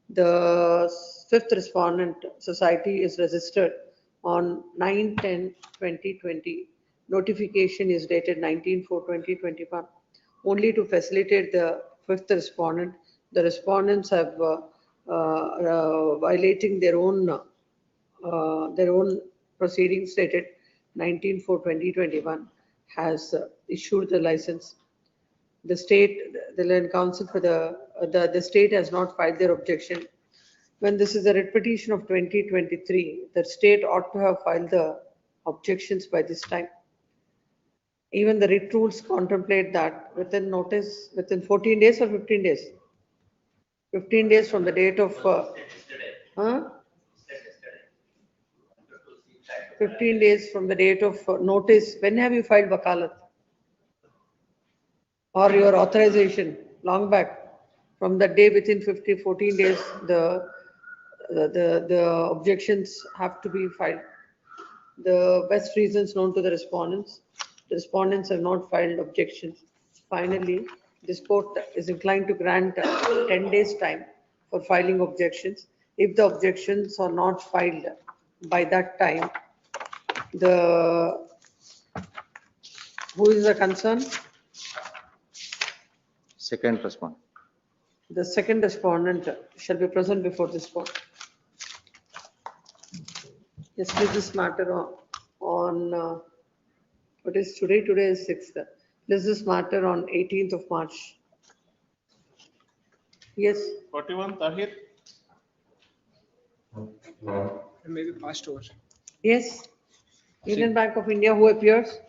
the fifth respondent society is registered on 9/10/2020. Notification is dated 19/4/2021. Only to facilitate the fifth respondent, the respondents have violating their own proceedings stated 19/4/2021 has issued the license. The state, the land council for the state has not filed their objection. When this is a writ petition of 2023, the state ought to have filed the objections by this time. Even the writ rules contemplate that within notice, within 14 days or 15 days? 15 days from the date of, 15 days from the date of notice. When have you filed wakalat? Or your authorization, long back? From the day within 14 days, the objections have to be filed. The best reasons known to the respondents. The respondents have not filed objections. Finally, this court is inclined to grant 10 days time for filing objections. If the objections are not filed by that time, who is the concern? Second respondent. The second respondent shall be present before this court. Yes, please, this matter on what is today? Today is 6th. Please, this matter on 18th of March. Yes. 41 Tahir. Maybe passed over. Yes. Union Bank of India, who appears?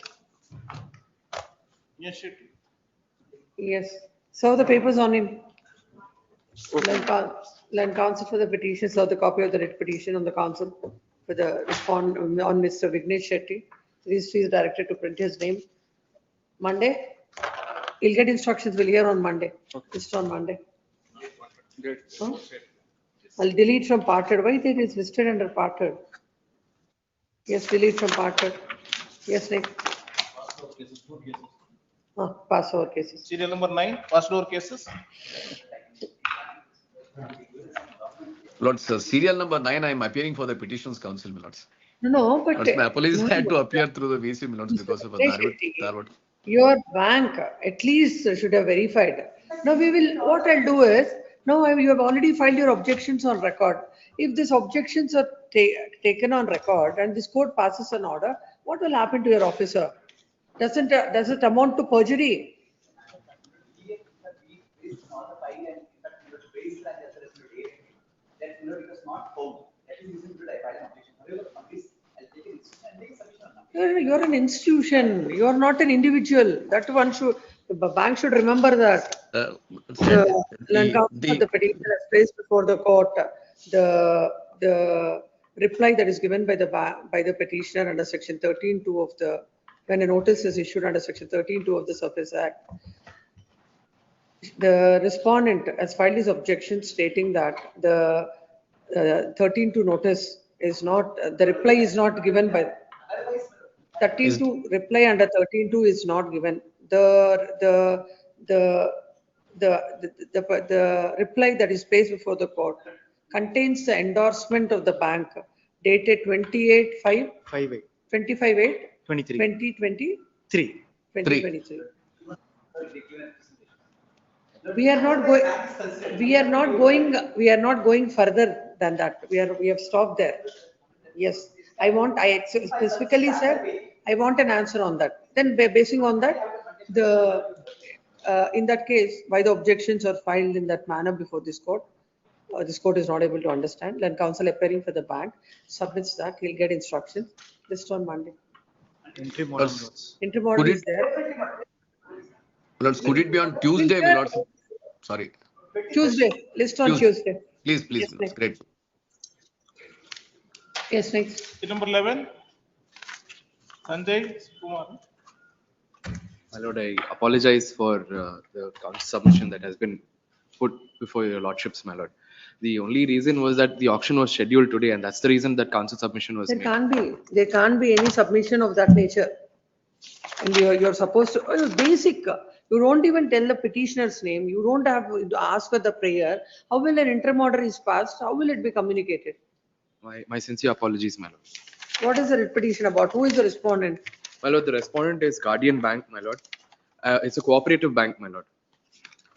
Yes, Shetty. Yes. Serve the papers on him. Land counsel for the petition, serve the copy of the writ petition on the counsel for the respond on Mr. Vignesh Shetty. Registry is directed to print his name. Monday? He'll get instructions, we'll hear on Monday. Just on Monday. Great. Huh? I'll delete from parted. Why it is listed under parted? Yes, delete from parted. Yes, Nick. Pass over cases. Serial number 9, passed over cases. Lords, serial number 9, I am appearing for the petitions council, my lords. No, but. Lords, my apologies, no, I had to appear through the VC, my lords, because of a Darwood. Your bank at least should have verified. Now what I'll do is, now you have already filed your objections on record. If these objections are taken on record and this court passes an order, what will happen to your officer? Does it amount to perjury? You're an institution. You're not an individual. That one should, the bank should remember that. The petition is placed before the court. The reply that is given by the petitioner under section 13(2) of the when a notice is issued under section 13(2) of the Surface Act, the respondent has filed his objection stating that the 13(2) notice is not, the reply is not given by 13(2), reply under 13(2) is not given. The reply that is placed before the court contains the endorsement of the bank dated 28/5, 25/8, 2023. We are not going further than that. We have stopped there. Yes, I specifically said, I want an answer on that. Then basing on that, in that case, why the objections are filed in that manner before this court is not able to understand. Then counsel appearing for the bank submits that, he'll get instructions list on Monday. Interim order is there. Lords, could it be on Tuesday, my lords? Sorry. Tuesday, list on Tuesday. Please, Yes, Lords. Great. Yes, next. Number 11. Sanjay Kumar. My lord, I apologize for the submission that has been put before your lordships, my lord. The only reason was that the auction was scheduled today, and that's the reason that council submission was made. There can't be any submission of that nature. And you're supposed to, basic, you don't even tell the petitioner's name, you don't have to ask for the prayer. How will an interim order is passed? How will it be communicated? My sincere apologies, my lord. What is the writ petition about? Who is the respondent? My lord, the respondent is Guardian Bank, my lord. It's a cooperative bank, my lord.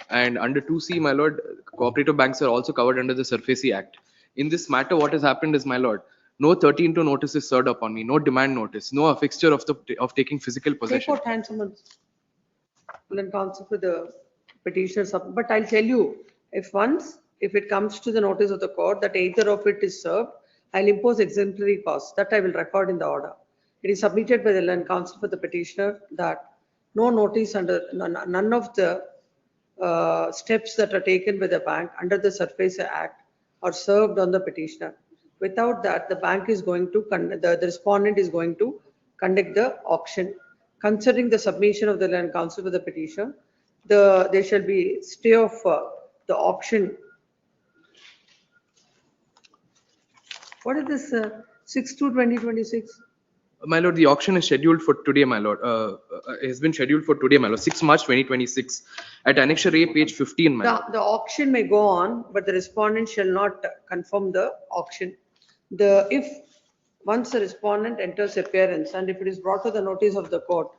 And under 2C, my lord, cooperative banks are also covered under the SURFACE Act. In this matter, what has happened is, my lord, no 13(2) notice is served upon me, no demand notice, no affixture of taking physical possession. Take out hand summons. Then counsel for the petitioner. But I'll tell you, if it comes to the notice of the court that either of it is served, I'll impose exemplary costs. That I will record in the order. It is submitted by the land counsel for the petitioner that no notice under none of the steps that are taken by the bank under the SURFACE Act are served on the petitioner. Without that, the bank is going to, the respondent is going to conduct the auction. Considering the submission of the land counsel for the petition, there shall be stay of the auction. What is this 6/2/2026? My lord, the auction is scheduled for today, my lord. Has been scheduled for today, my lord. 6 March 2026 at Annexure A, page 15, my lord. The auction may go on, but the respondent shall not confirm the auction. If once the respondent enters appearance and if it is brought to the notice of the court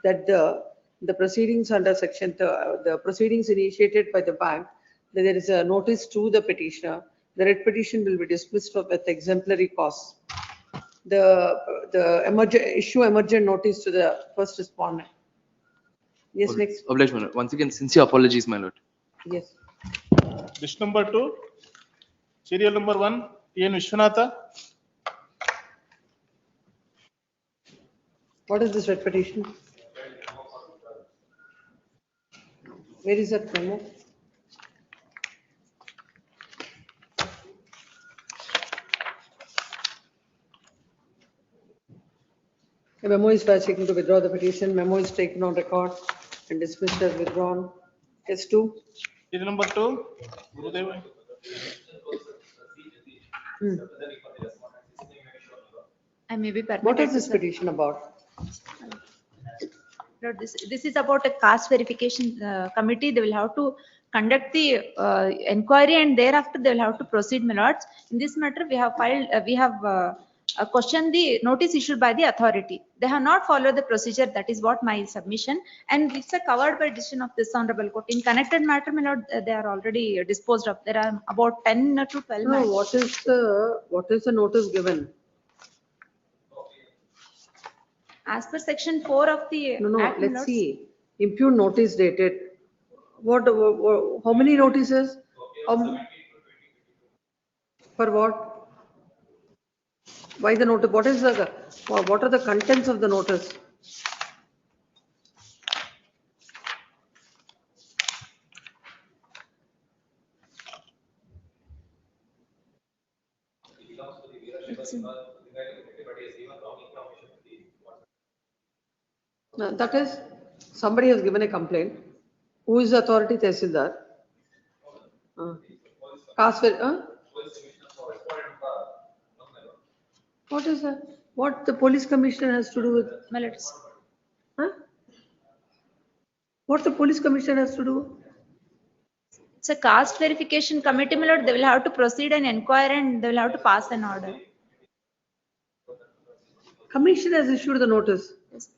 that the proceedings under section, the proceedings initiated by the bank, that there is a notice to the petitioner, the writ petition will be dismissed with exemplary costs. Issue emergent notice to the first respondent. Yes, next. Obliged, my lord. Once again, sincere apologies, my lord. Yes. List number 2. Serial number 1. T.N. Vishwanatha. What is this writ petition? Where is that memo? A memo is seeking to withdraw the petition. Memo is taken on record and dismissed as withdrawn. S2. Serial number 2. Gurudeva. I may be permitted. What is this petition about? Lord, this is about a caste verification committee. They will have to conduct the inquiry and thereafter they will have to proceed, my lords. In this matter, we have filed, questioned the notice issued by the authority. They have not followed the procedure. That is what my submission. And it's covered by decision of this honorable court. In connected matter, my lord, they are already disposed of. There are about 10 to 12. No, what is the notice given? As per section 4 of the No, Act, my let's lords. see. Impute notice dated. How many notices? For what? Why the notice? What are the contents of the notice? Now, that is, somebody has given a complaint. Who is the authority? Tehsildar. What is that? What the police commissioner has to do with? Melodies. Huh? What the police commissioner has to do? It's a caste verification committee, my lord. They will have to proceed and inquire and they will have to pass an order. Commission has issued the notice. Yes.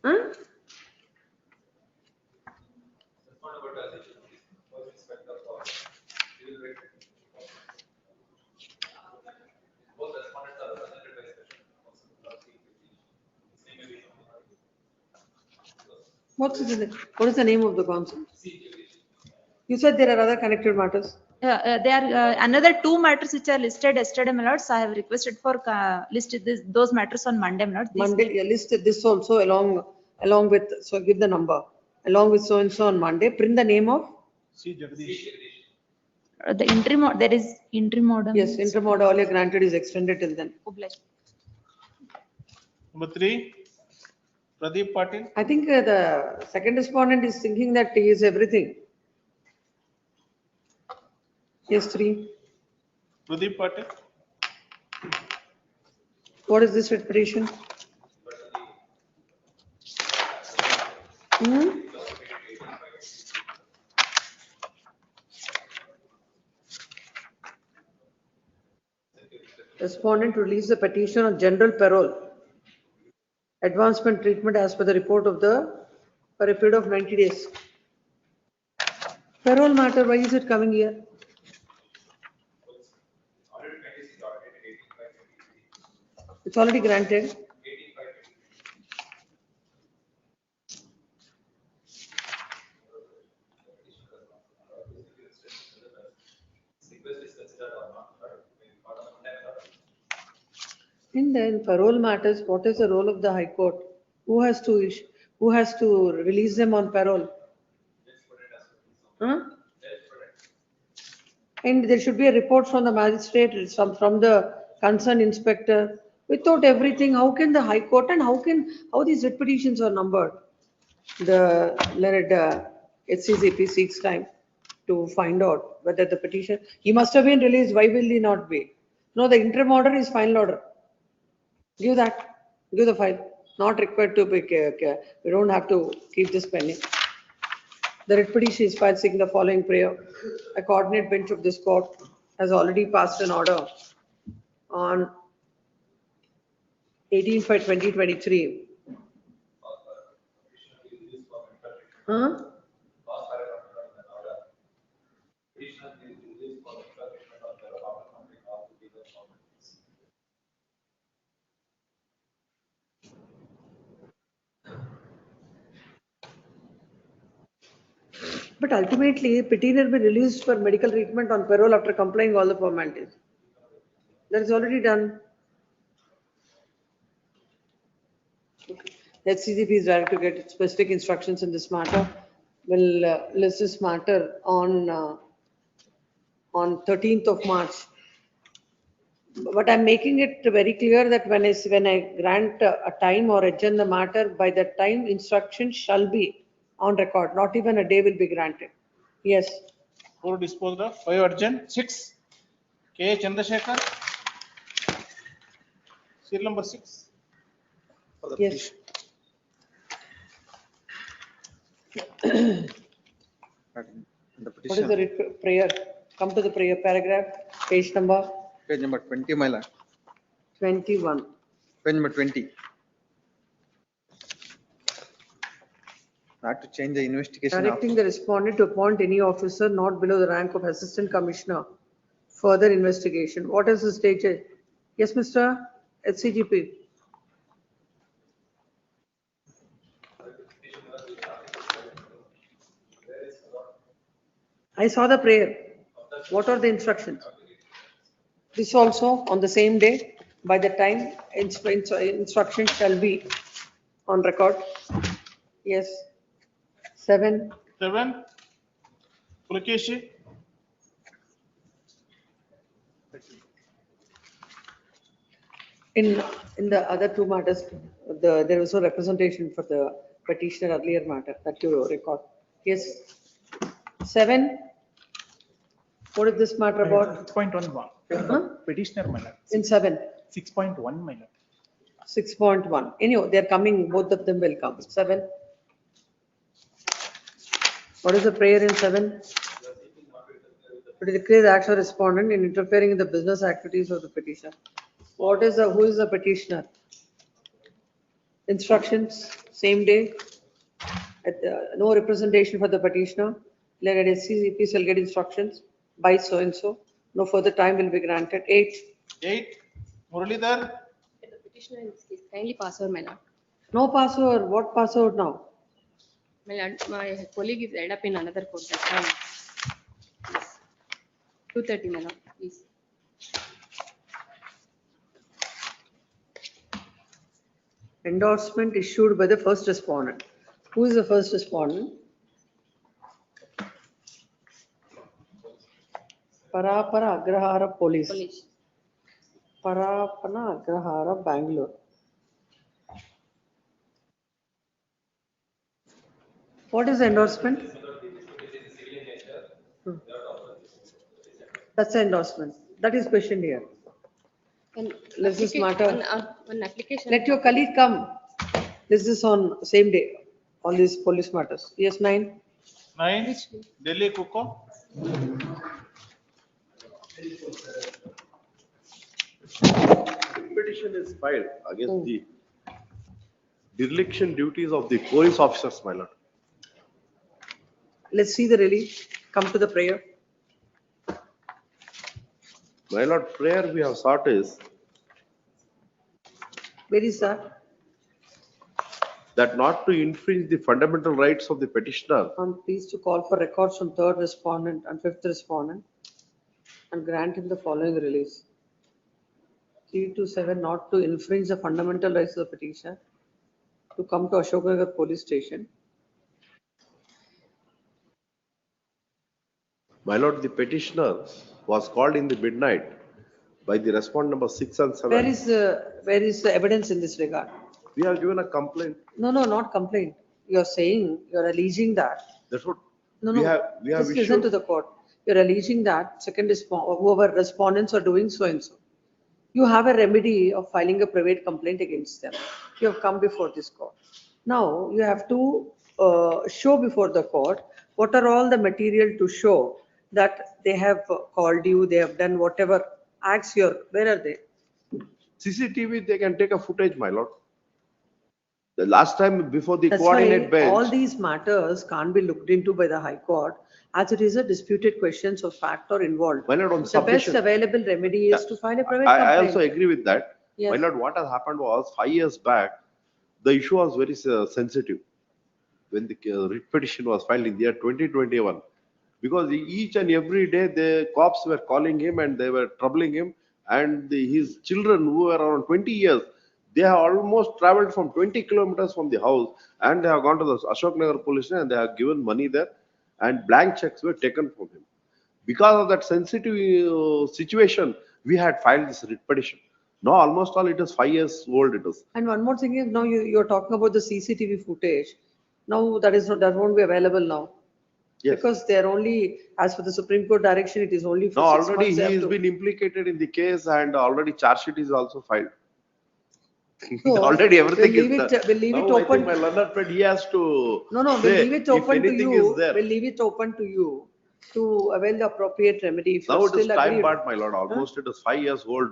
Huh? What is the name of the council? You said there are other connected matters. There are another two matters which are listed yesterday, my lords. I have requested for listed those matters on Monday, my lords. Monday, yeah, listed this also along with, so give the number, along with so and so on Monday, print the name of? The interim, there is interim order. Yes, interim order earlier granted is extended till then. Number 3, Pradeep Patil. I think the second respondent is thinking that he is everything. Yes, 3. Pradeep Patil. What is this petition? Hmm? Respondent to release the petition on general parole. Advancement treatment as per the report of for a period of 90 days. Parole matter, why is it coming here? It's already granted. In the parole matters, what is the role of the High Court? Who has to release them on parole? Huh? And there should be a report from the magistrate, from the concerned inspector. Without everything, how can the High Court and how these writ petitions are numbered? The learned HCCP seeks time to find out whether the petition, he must have been released, why will he not be? No, the interim order is final order. Give the file, not required to be, we don't have to keep this pending. The writ petition is filed seeking the following prayer. A coordinate bench of this court has already passed an order on 18/5/2023. Huh? But ultimately, petitioner will be released for medical treatment on parole after complying all the formalities. That is already done. HCCP is directed to get specific instructions in this matter. Will list this matter on 13th of March. But I'm making it very clear that when I grant a time or adjourn the matter, by that time instruction shall be on record. Not even a day will be granted. Yes. Who disposed of? 5 urgent. 6. K. Chandrasekhar. Serial number 6. Yes. The What is the prayer? Come to the prayer paragraph, page number? Page number 20, my lord. 21. Page number 20. Not to change the investigation. Directing the respondent to appoint any officer not below the rank of assistant commissioner. Further investigation. What is the stage? Yes, Mr. HCGP. I saw the prayer. What are the instructions? This also on the same day, by the time instruction shall be on record. Yes. 7. 7. Pulakeshi. In the other two matters, there was no representation for the petitioner earlier matter that you record. Yes. 7. What is this matter about? 6.1, petitioner, my lord. In 7. 6.1, my lord. 6.1. Anyhow, they are coming, both of them will come. 7. What is the prayer in 7? To declare the action of respondent in interfering in the business activities of the petitioner. What is who is the petitioner? Instructions, same day. No representation for the petitioner. Let it SCCP shall get instructions by so and so. No further time will be granted. 8. 8. Muralidhar? The petitioner in this case, kindly pass over, my lord. No password. What password now? My lord, my colleague is held up in another court. That's why. Yes. 2:30, my lord, please. Endorsement issued by the first respondent. Who is the first respondent? Parapara Agrahara Police. Parapana Agrahara, Bangalore. What is the endorsement? That's the endorsement. That is questioned here. Let's just matter. One application. Let your colleague come. This is on same day, all these police matters. Yes, 9. 9. Delhi Kuko? Petition is filed against the dereliction duties of the police officers, my lord. Let's see the relief. Come to the prayer. My lord, prayer we have sought is Where is that? that not to infringe the fundamental rights of the petitioner. I'm pleased to call for records from 3rd respondent and 5th respondent and grant him the following release. 3 to 7, not to infringe the fundamental rights of the petitioner to come to Ashoknagar police station. My lord, the petitioner was called in the midnight by the respondent number 6 and 7. Where is the evidence in this regard? We have given a complaint. No, not complaint. You're saying, you're alleging that. That's what No, we no. have Just listen issued. to the court. You're alleging that whoever respondents are doing so and so. You have a remedy of filing a private complaint against them. You have come before this court. Now you have to show before the court what are all the material to show that they have called you, they have done whatever acts here. Where are they? CCTV, they can take a footage, my lord. The last time before the That's coordinate why all bench, these matters can't be looked into by the High Court as it is a disputed questions of fact or involved. my lord, on The best submission. available remedy is to file a private I complaint. also agree with that. Yes. My lord, what has happened was 5 years back, the issue was very sensitive when the writ petition was filed in the year 2021. Because each and every day the cops were calling him and they were troubling him, and his children who were around 20 years, they have almost traveled from 20 kilometers from the house and they have gone to the Ashok Nagar police station and they have given money there and blank checks were taken from him. Because of that sensitive situation, we had filed this writ petition. Now almost all it is 5 years old it is. And one more thing is now you're talking about the CCTV footage. Now that won't be available now. Yes. Because they're only, as per the Supreme Court direction, it is only for Now 6 already months. he they have has to- been implicated in the case and already charge sheet is also filed. So, Already everything we'll is leave there. it- we'll leave it Now I open. think my learned friend, he has to No, we'll say leave it if open to anything you. is there. We'll leave it open to you to avail the appropriate remedy. If Now you're it is still time agreed. barred, my lord. Almost it is 5 years old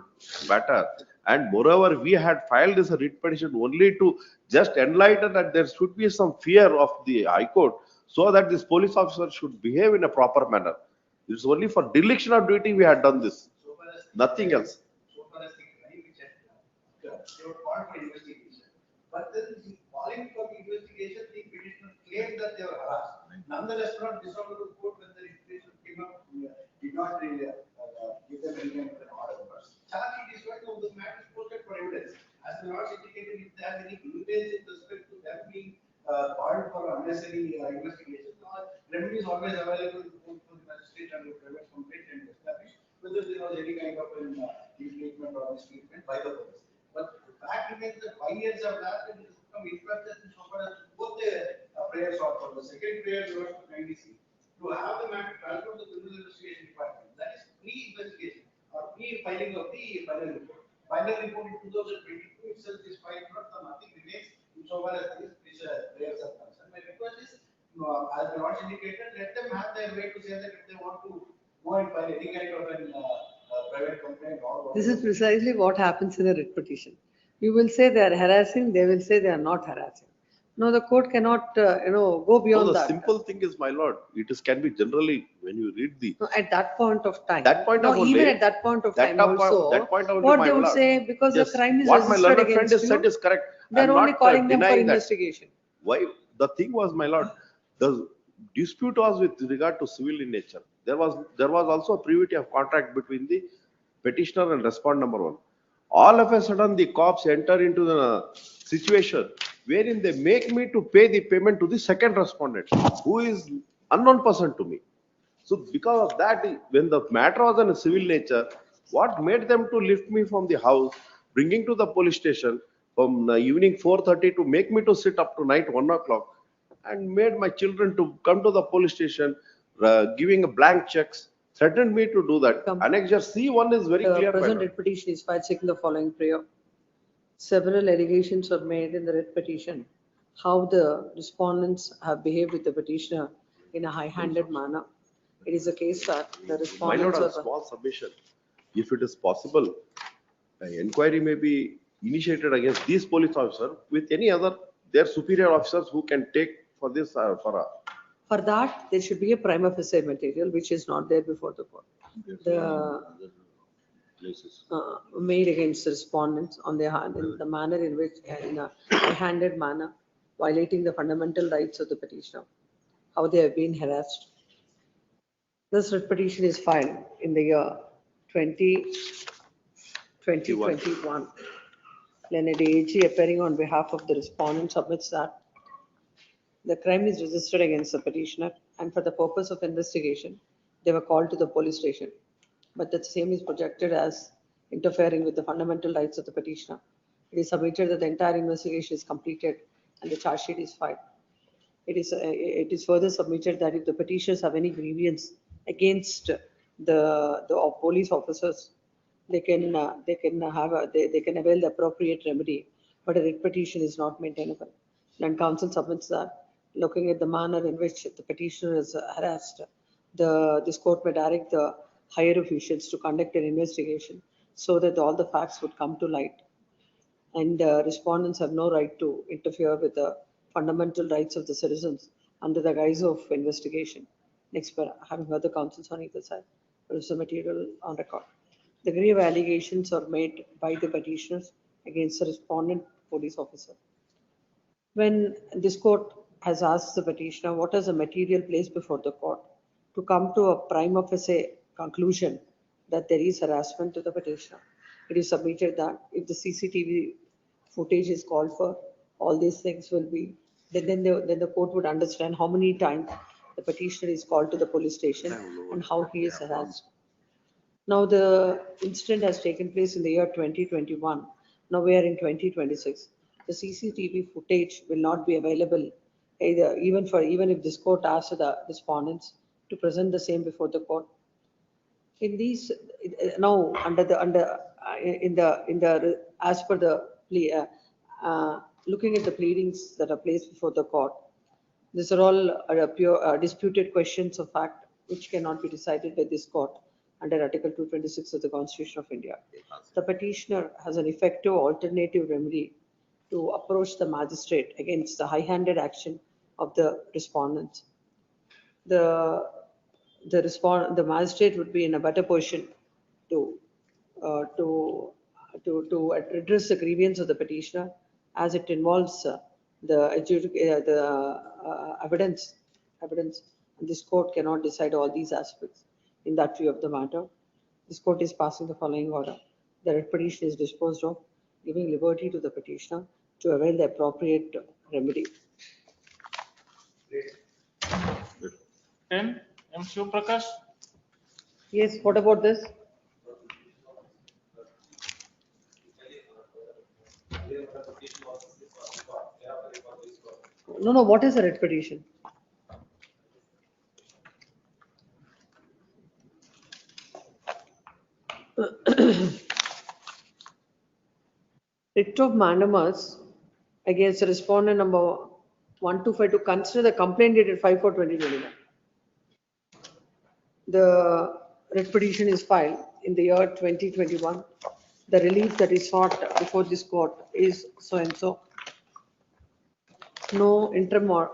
matter. And moreover, we had filed this writ petition only to just enlighten that there should be some fear of the High Court so that this police officer should behave in a proper manner. It's only for dereliction of duty we had done this. Nothing else. But then the calling for the investigation, the petitioner claimed that they were harassed. Nonetheless, not dishonorable court when the investigation came up, did not really give them any kind of an order. Charge sheet is right now, this matter is posted for evidence. As the Lord indicated, if there are any evidence in respect to them being called for unnecessary investigation, remedy is always available for the magistrate and the private complaint and establish whether there was any kind of an ill treatment or mistreatment by the police. But the fact against the 5 years of lapse, it has become infectious in so far as both the prayers are for the second prayer reverse to 90C. To have the matter transferred to the criminal investigation department, that is pre-investigation or pre-filing of the final report. Final report in 2022 itself is filed, not nothing remains in so far as these prayers are concerned. My request is, as the lords indicated, let them have their way to say that if they want to go and file any kind of an private complaint or. This is precisely what happens in a writ petition. You will say they are harassing, they will say they are not harassing. No, the court cannot, go beyond No, the that. simple thing is, my lord, it is can be generally, when you read the, No, at that point of time. that point of No, even only, at that point of that time point- also, that point only, what my they would lord. say, because the Yes, crime is what my registered learned friend against has you, said is correct. they're I'm only not, calling them for denying that. investigation. Why, the thing was, my lord, the dispute was with regard to civil in nature. There was also a privity of contract between the petitioner and respondent number one. All of a sudden, the cops enter into the situation wherein they make me to pay the payment to the second respondent, who is unknown person to me. So because of that, when the matter was in a civil nature, what made them to lift me from the house, bringing to the police station from evening 4:30 to make me to sit up to night 1 o'clock, and made my children to come to the police station, giving a blank checks, threatened me to do that. Annexure C1 is very The clear. my present lord. writ petition is filed seeking the following prayer. Several allegations were made in the writ petition, how the respondents have behaved with the petitioner in a high-handed manner. It is a case that the My lord, respondents a are. small submission. If it is possible, an inquiry may be initiated against these police officers with any other, their superior officers who can take for this, For that, there should be a prima facie material, which is not there before the court. The made against the respondents on their hand, in the manner in which, in a high-handed manner, violating the fundamental rights of the petitioner, how they have been harassed. This writ petition is filed in the year 2021. Learned AG, appearing on behalf of the respondent, submits that the crime is registered against the petitioner, and for the purpose of investigation, they were called to the police station. But the same is projected as interfering with the fundamental rights of the petitioner. It is submitted that the entire investigation is completed and the charge sheet is filed. It is further submitted that if the petitioners have any grievance against the police officers, they can avail the appropriate remedy, but a writ petition is not maintainable. And counsel submits that, looking at the manner in which the petitioner is harassed, this court may direct the higher officials to conduct an investigation so that all the facts would come to light. And respondents have no right to interfere with the fundamental rights of the citizens under the guise of investigation. Next, having heard the counsels on either side, there is the material on record. The grave allegations are made by the petitioners against the respondent police officer. When this court has asked the petitioner what is the material placed before the court to come to a prima facie conclusion that there is harassment to the petitioner, it is submitted that if the CCTV footage is called for, all these things will be, then the court would understand how many times the petitioner is called to the police station and how he is harassed. Now, the incident has taken place in the year 2021. Now we are in 2026. The CCTV footage will not be available either, even if this court asks the respondents to present the same before the court. In these, now as per the plea, looking at the pleadings that are placed before the court, these are all pure disputed questions of fact which cannot be decided by this court under Article 226 of the Constitution of India. The petitioner has an effective alternative remedy to approach the magistrate against the high-handed action of the respondents. The magistrate would be in a better position to address the grievance of the petitioner, as it involves the evidence. And this court cannot decide all these aspects. In that view of the matter, this court is passing the following order. The petition is disposed of, giving liberty to the petitioner to avail the appropriate remedy. 10, M. Shivaprakash. Yes, what about this? No, what is a writ petition? Writ of mandamus against the respondent number 125 to consider the complaint dated 5/4/2021. The writ petition is filed in the year 2021. The relief that is sought before this court is so and so. No interim or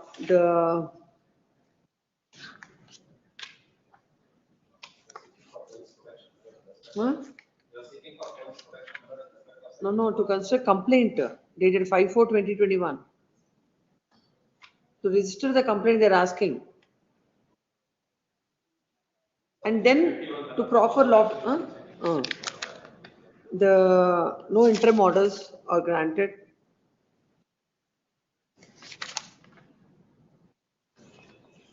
Huh? No, to consider complaint dated 5/4/2021. To register the complaint they're asking. And then to proper law, no interim orders are granted.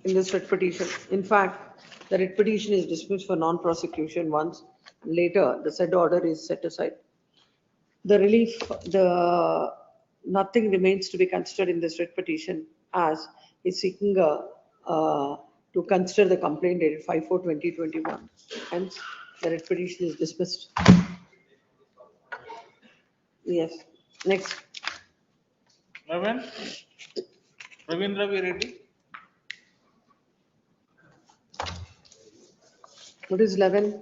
In this writ petition. In fact, the writ petition is dismissed for non-prosecution once. Later, the said order is set aside. The relief, nothing remains to be considered in this writ petition as is seeking to consider the complaint dated 5/4/2021. Hence, the writ petition is dismissed. Yes. Next. 11. Ravindra V. Reddy. What is 11?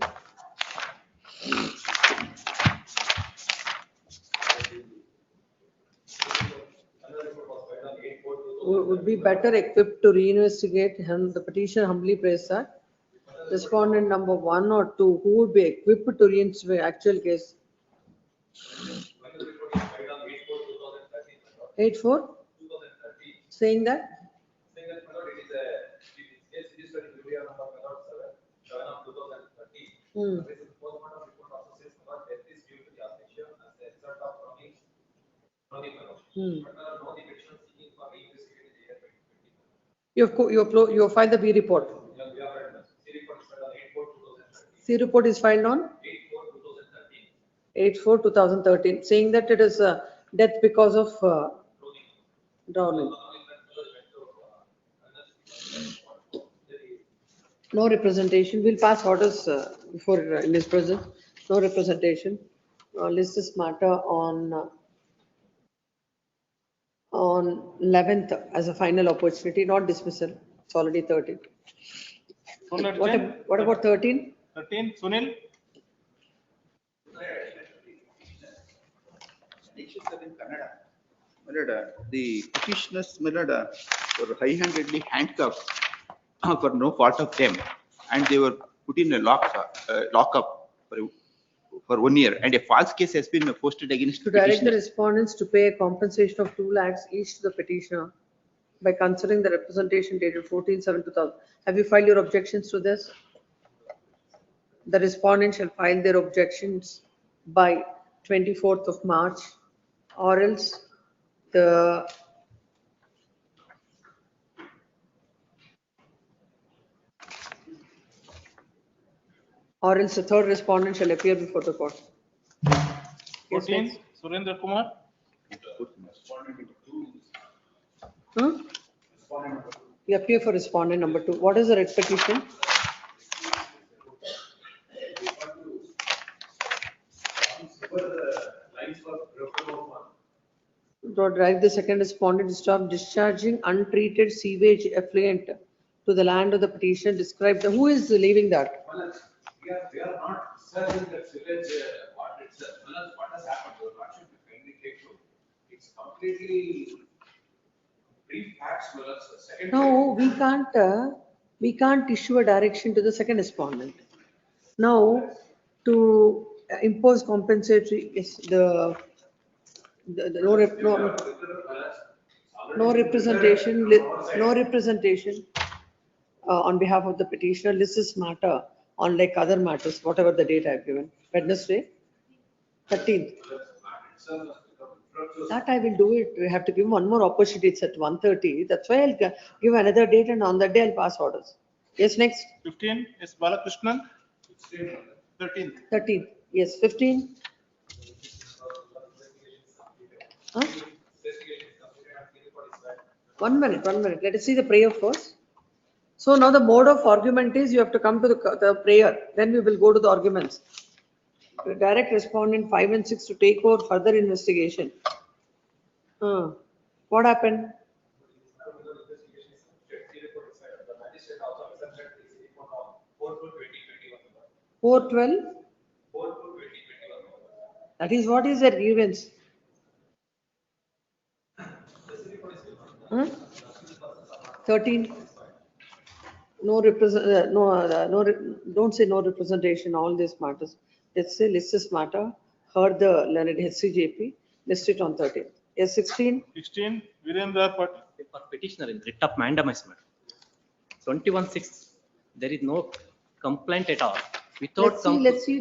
Would be better equipped to reinvestigate, and the petitioner humbly prays that respondent number 1 or 2 who would be equipped to reinvestigate actual case. 8/4 saying that. You have filed the B report. C report is filed on 8/4/2013, saying that it is a death because of drowning. No representation. We'll pass orders before in his presence. No representation. List this matter on 11th as a final opportunity, not dismissal. It's already 13. What about 13? 13, Sunil. The petitioners were high-handedly handcuffed for no fault of them, and they were put in a lockup for 1 year, and a false case has been posted against To the direct the petitioner. respondents to pay a compensation of 2 lakhs each to the petitioner by considering the representation dated 14/7/2000. Have you filed your objections to this? The respondent shall file their objections by 24th of March, or else the third respondent shall appear before the court. 14, Surendra Kumar. You appear for respondent number 2. What is the writ petition? To direct the second respondent to stop discharging untreated sewage effluent to the land of the petitioner. Describe who is leaving that? We are not serving the village part itself. What has happened? Your lordship will kindly take to. It's completely brief facts. No, we can't issue a direction to the second respondent. Now, to impose compensatory is the no representation on behalf of the petitioner. This is matter on like other matters, whatever the date I've given. Wednesday, 13th. That I will do it. We have to give one more opportunity. It's at 1:30. That's why I'll give another date, and on that day I'll pass orders. Yes, next. 15 is Balakrishnan. 13th. 13th. Yes, 15. Huh? 1 minute, 1 minute. Let us see the prayer first. So now the mode of argument is you have to come to the prayer, then we will go to the arguments. The direct respondent 5 and 6 to take over further investigation. What happened? 4/12? That is, what is their grievance? 13? No don't say no representation, all these matters. Let's say list this matter, heard the learned HCJP, list it on 13th. Yes, 16? 16, Virendra Pat. For petitioner in writ of mandamus matter. 21/6, there is no complaint at all. Without Let's see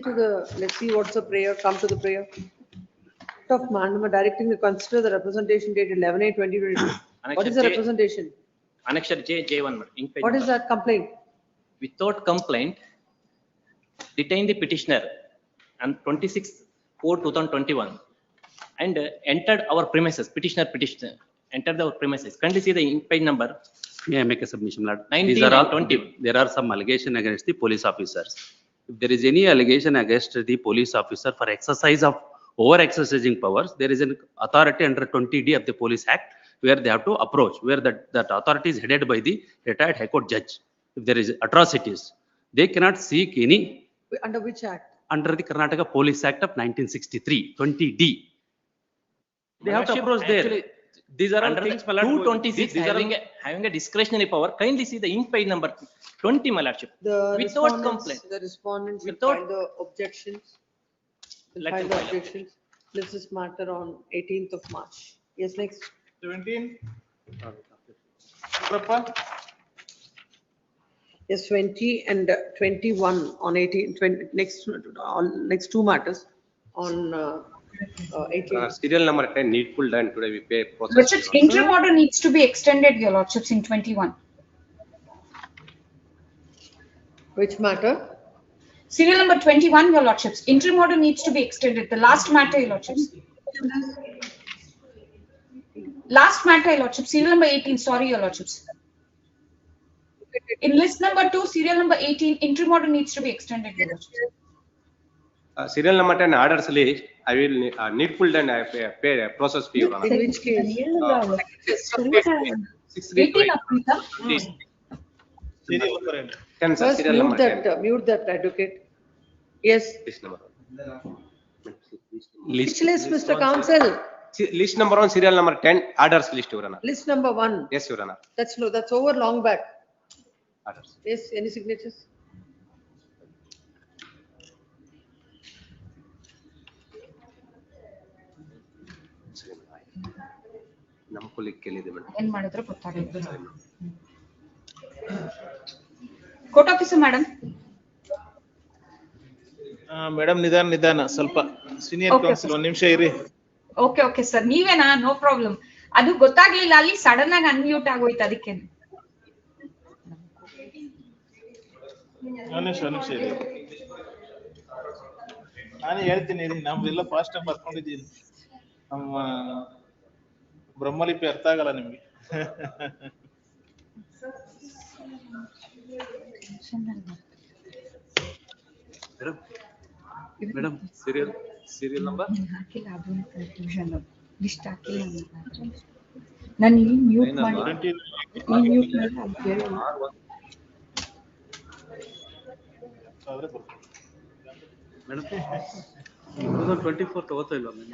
what's the prayer, come to the prayer. Writ of mandamus directing to consider the representation dated 11/8/2022. What is the representation? Annexure J1. What is that complaint? Without complaint, detain the petitioner on 26/4/2021 and entered our premises, petitioner entered our premises. Kindly see the ink page number. May I make a submission, Lord? 19 These are all, and 20. there are some allegation against the police officers. If there is any allegation against the police officer for exercise of over exercising powers, there is an authority under 20D of the Police Act where they have to approach, where that authority is headed by the retired High Court judge. If there is atrocities, they cannot seek any. Under which act? Under the Karnataka Police Act of 1963, 20D. They have to approach there. Actually, These are all under things, the my lord, 226 these are having a discretionary power. Kindly see the ink page number 20, my lordship. Without complaint. The respondents will Without- file the objections. Will Let file them the file. objections. List this matter on 18th of March. Yes, next. 17. Prappa. Yes, 20 and 21 on 18, 20, next two matters on 18. Serial number 10, needful done, today we pay process. Lordships, interim order needs to be extended, your lordships, in 21. Which matter? Serial number 21, your lordships, interim order needs to be extended, the last matter, your lordships. Last matter, your lordships, serial number 18, sorry, your lordships. In list number 2, serial number 18, interim order needs to be extended, your lordships. Serial number 10 orders list, I will needful done, I pay a process fee. Your Honor. In which case? 18 Aprita. Serial number 10. 10, sir, First, serial number 10. mute that advocate. Yes. List number. Which list, Mr. Counsel? List number 1, serial number 10, orders list, Your Honor. List number 1. Yes, Your Honor. That's over long back. Orders. Yes, any signatures? ಏನ್ ಮಾಡಿದ್ರು ಗೊತ್ತಾಗಲಿಲ್ಲ. Court officer madam. Madam ನಿಧಾನ ಸ್ವಲ್ಪ senior council ಒಂದ್ ನಿಮಿಷ ಇರಿ. Okay sir, ನೀವೇನಾ? No problem. ಅದು ಗೊತ್ತಾಗ್ಲಿಲ್ಲ, ಅಲ್ಲಿ ಸಡನ್ ಆಗಿ ಅನ್ಮ್ಯೂಟ್ ಆಗೋಯ್ತು, ಅದಕ್ಕೆ. ಒಂದ್ ನಿಮಿಷ ಇರಿ. ನಾನು ಹೇಳ್ತೀನಿ ಇರಿ, ನಮ್ದೆಲ್ಲ ಫಾಸ್ಟ್ ಆಗಿ ಬರ್ಕೊಂಡಿದ್ದೀನಿ. ನಮ್ಮ ಬ್ರಹ್ಮಲಿಪಿ ಅರ್ಥ ಆಗಲ್ಲ ನಿಮ್ಗೆ. ಮೇಡಮ್ serial number ಹಾಕಿಲ್ಲ, ಅದು ಕನ್ಫ್ಯೂಷನ್ ಲಿಸ್ಟ್ ಹಾಕಿಲ್ಲ ನಾನು ಇಲ್ಲಿ ಮ್ಯೂಟ್ ಮಾಡಿ ಅಲ್ಲಿ ಕೇಳಿ. ಮೇಡಮ್ 2024 ತಗೋತಾ ಇಲ್ಲ ಮೇಡಮ್.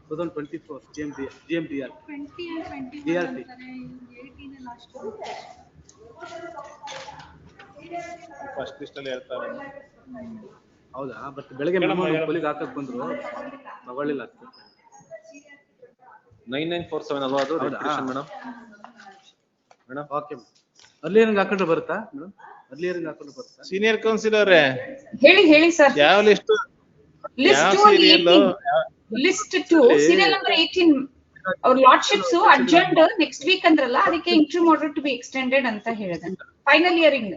2024 GMDR 20 and 21 DRT. ಅಂತಾರೆ, 18 ಲಾಸ್ಟ್. ಫಸ್ಟ್ ಲಿಸ್ಟ್ ಅಲ್ಲಿ ಹೇಳ್ತಾರೆ. ಹೌದಾ? ಬಟ್ ಬೆಳಗ್ಗೆ ಪೊಲೀಸ್ ಹಾಕಕ್ ಬಂದ್ರು, ತಗೊಳ್ಳಿಲ್ಲ. 9947 ಅಲ್ವಾ ಅದು ರಿಜಿಸ್ಟ್ರೇಷನ್ ಮೇಡಮ್? ಓಕೆ. ಅಲ್ಲಿ ಏನಂಗ್ ಹಾಕೊಂಡ್ರೆ ಬರುತ್ತಾ ಮೇಡಮ್? ಅಲ್ಲಿ ಏನಂಗ್ ಹಾಕೊಂಡ್ರೆ ಬರುತ್ತಾ? ಸೀನಿಯರ್ ಕೌನ್ಸಿಲ್ ಅವರೇ ಹೇಳಿ ಸರ್. ಯಾವ list? List 2 list 2 serial number 18 ಅವ್ರ ಲಾರ್ಡ್ಶಿಪ್ಸ್ ಅಡ್ಜರ್ನ್ಡ್ ನೆಕ್ಸ್ಟ್ ವೀಕ್ ಅಂದ್ರಲ್ಲ, ಅದಕ್ಕೆ interim order to be extended ಅಂತ ಹೇಳಿದೆ. Final hearing.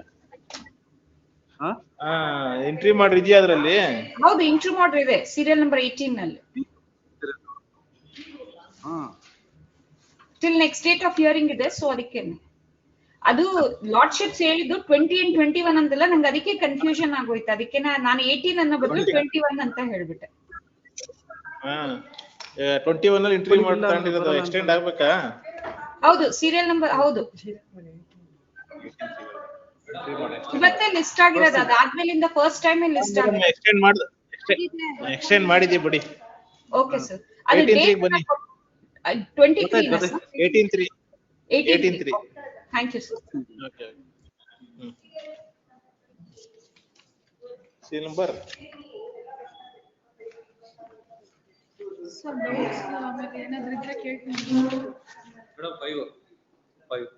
ಎಂಟ್ರಿ ಮಾಡ್ರಿ ಇದೆಯಾ ಅದ್ರಲ್ಲಿ? ಹೌದು, ಇಂಟ್ರಿಮ್ ಆರ್ಡರ್ ಇದೆ ಸೀರಿಯಲ್ ನಂಬರ್ 18 ನಲ್ಲಿ. Till next date of hearing ಇದೆ, so ಅದಕ್ಕೆ ಅದು ಲಾರ್ಡ್ಶಿಪ್ಸ್ ಹೇಳಿದ್ದು 20 and 21 ಅಂದಲ್ಲ, ನಂಗೆ ಅದಕ್ಕೆ ಕನ್ಫ್ಯೂಷನ್ ಆಗೋಯ್ತು. ಅದಕ್ಕೆ ನಾನು 18 ಅನ್ನೋ ಬದಲು 21 ಅಂತ ಹೇಳ್ಬಿಟ್ಟೆ. 21 ಅಲ್ಲಿ ಎಂಟ್ರಿ ಮಾಡ್ಕೊಂಡಿರೋದು ಎಕ್ಸ್ಟೆಂಡ್ ಆಗ್ಬೇಕಾ? ಹೌದು, ಸೀರಿಯಲ್ ನಂಬರ್ ಹೌದು. ಇವತ್ತೇ ಲಿಸ್ಟ್ ಆಗಿರೋದು, ಅದಾದ್ಮೇಲಿಂದ ಫಸ್ಟ್ ಟೈಮ್ ಲಿಸ್ಟ್ ಆಗಿದೆ. ಎಕ್ಸ್ಟೆಂಡ್ ಮಾಡಿದೀವಿ ಬಿಡಿ. Okay sir. ಅದು ಡೇಟ್ 23 ನಾ sir? 18/3. Thank you sir. Okay. Serial number sir doubts ಆಮೇಲೆ ಏನಾದ್ರೂ ಇದ್ರೆ ಕೇಳ್ತೀನಿ. ಮೇಡಮ್ 5.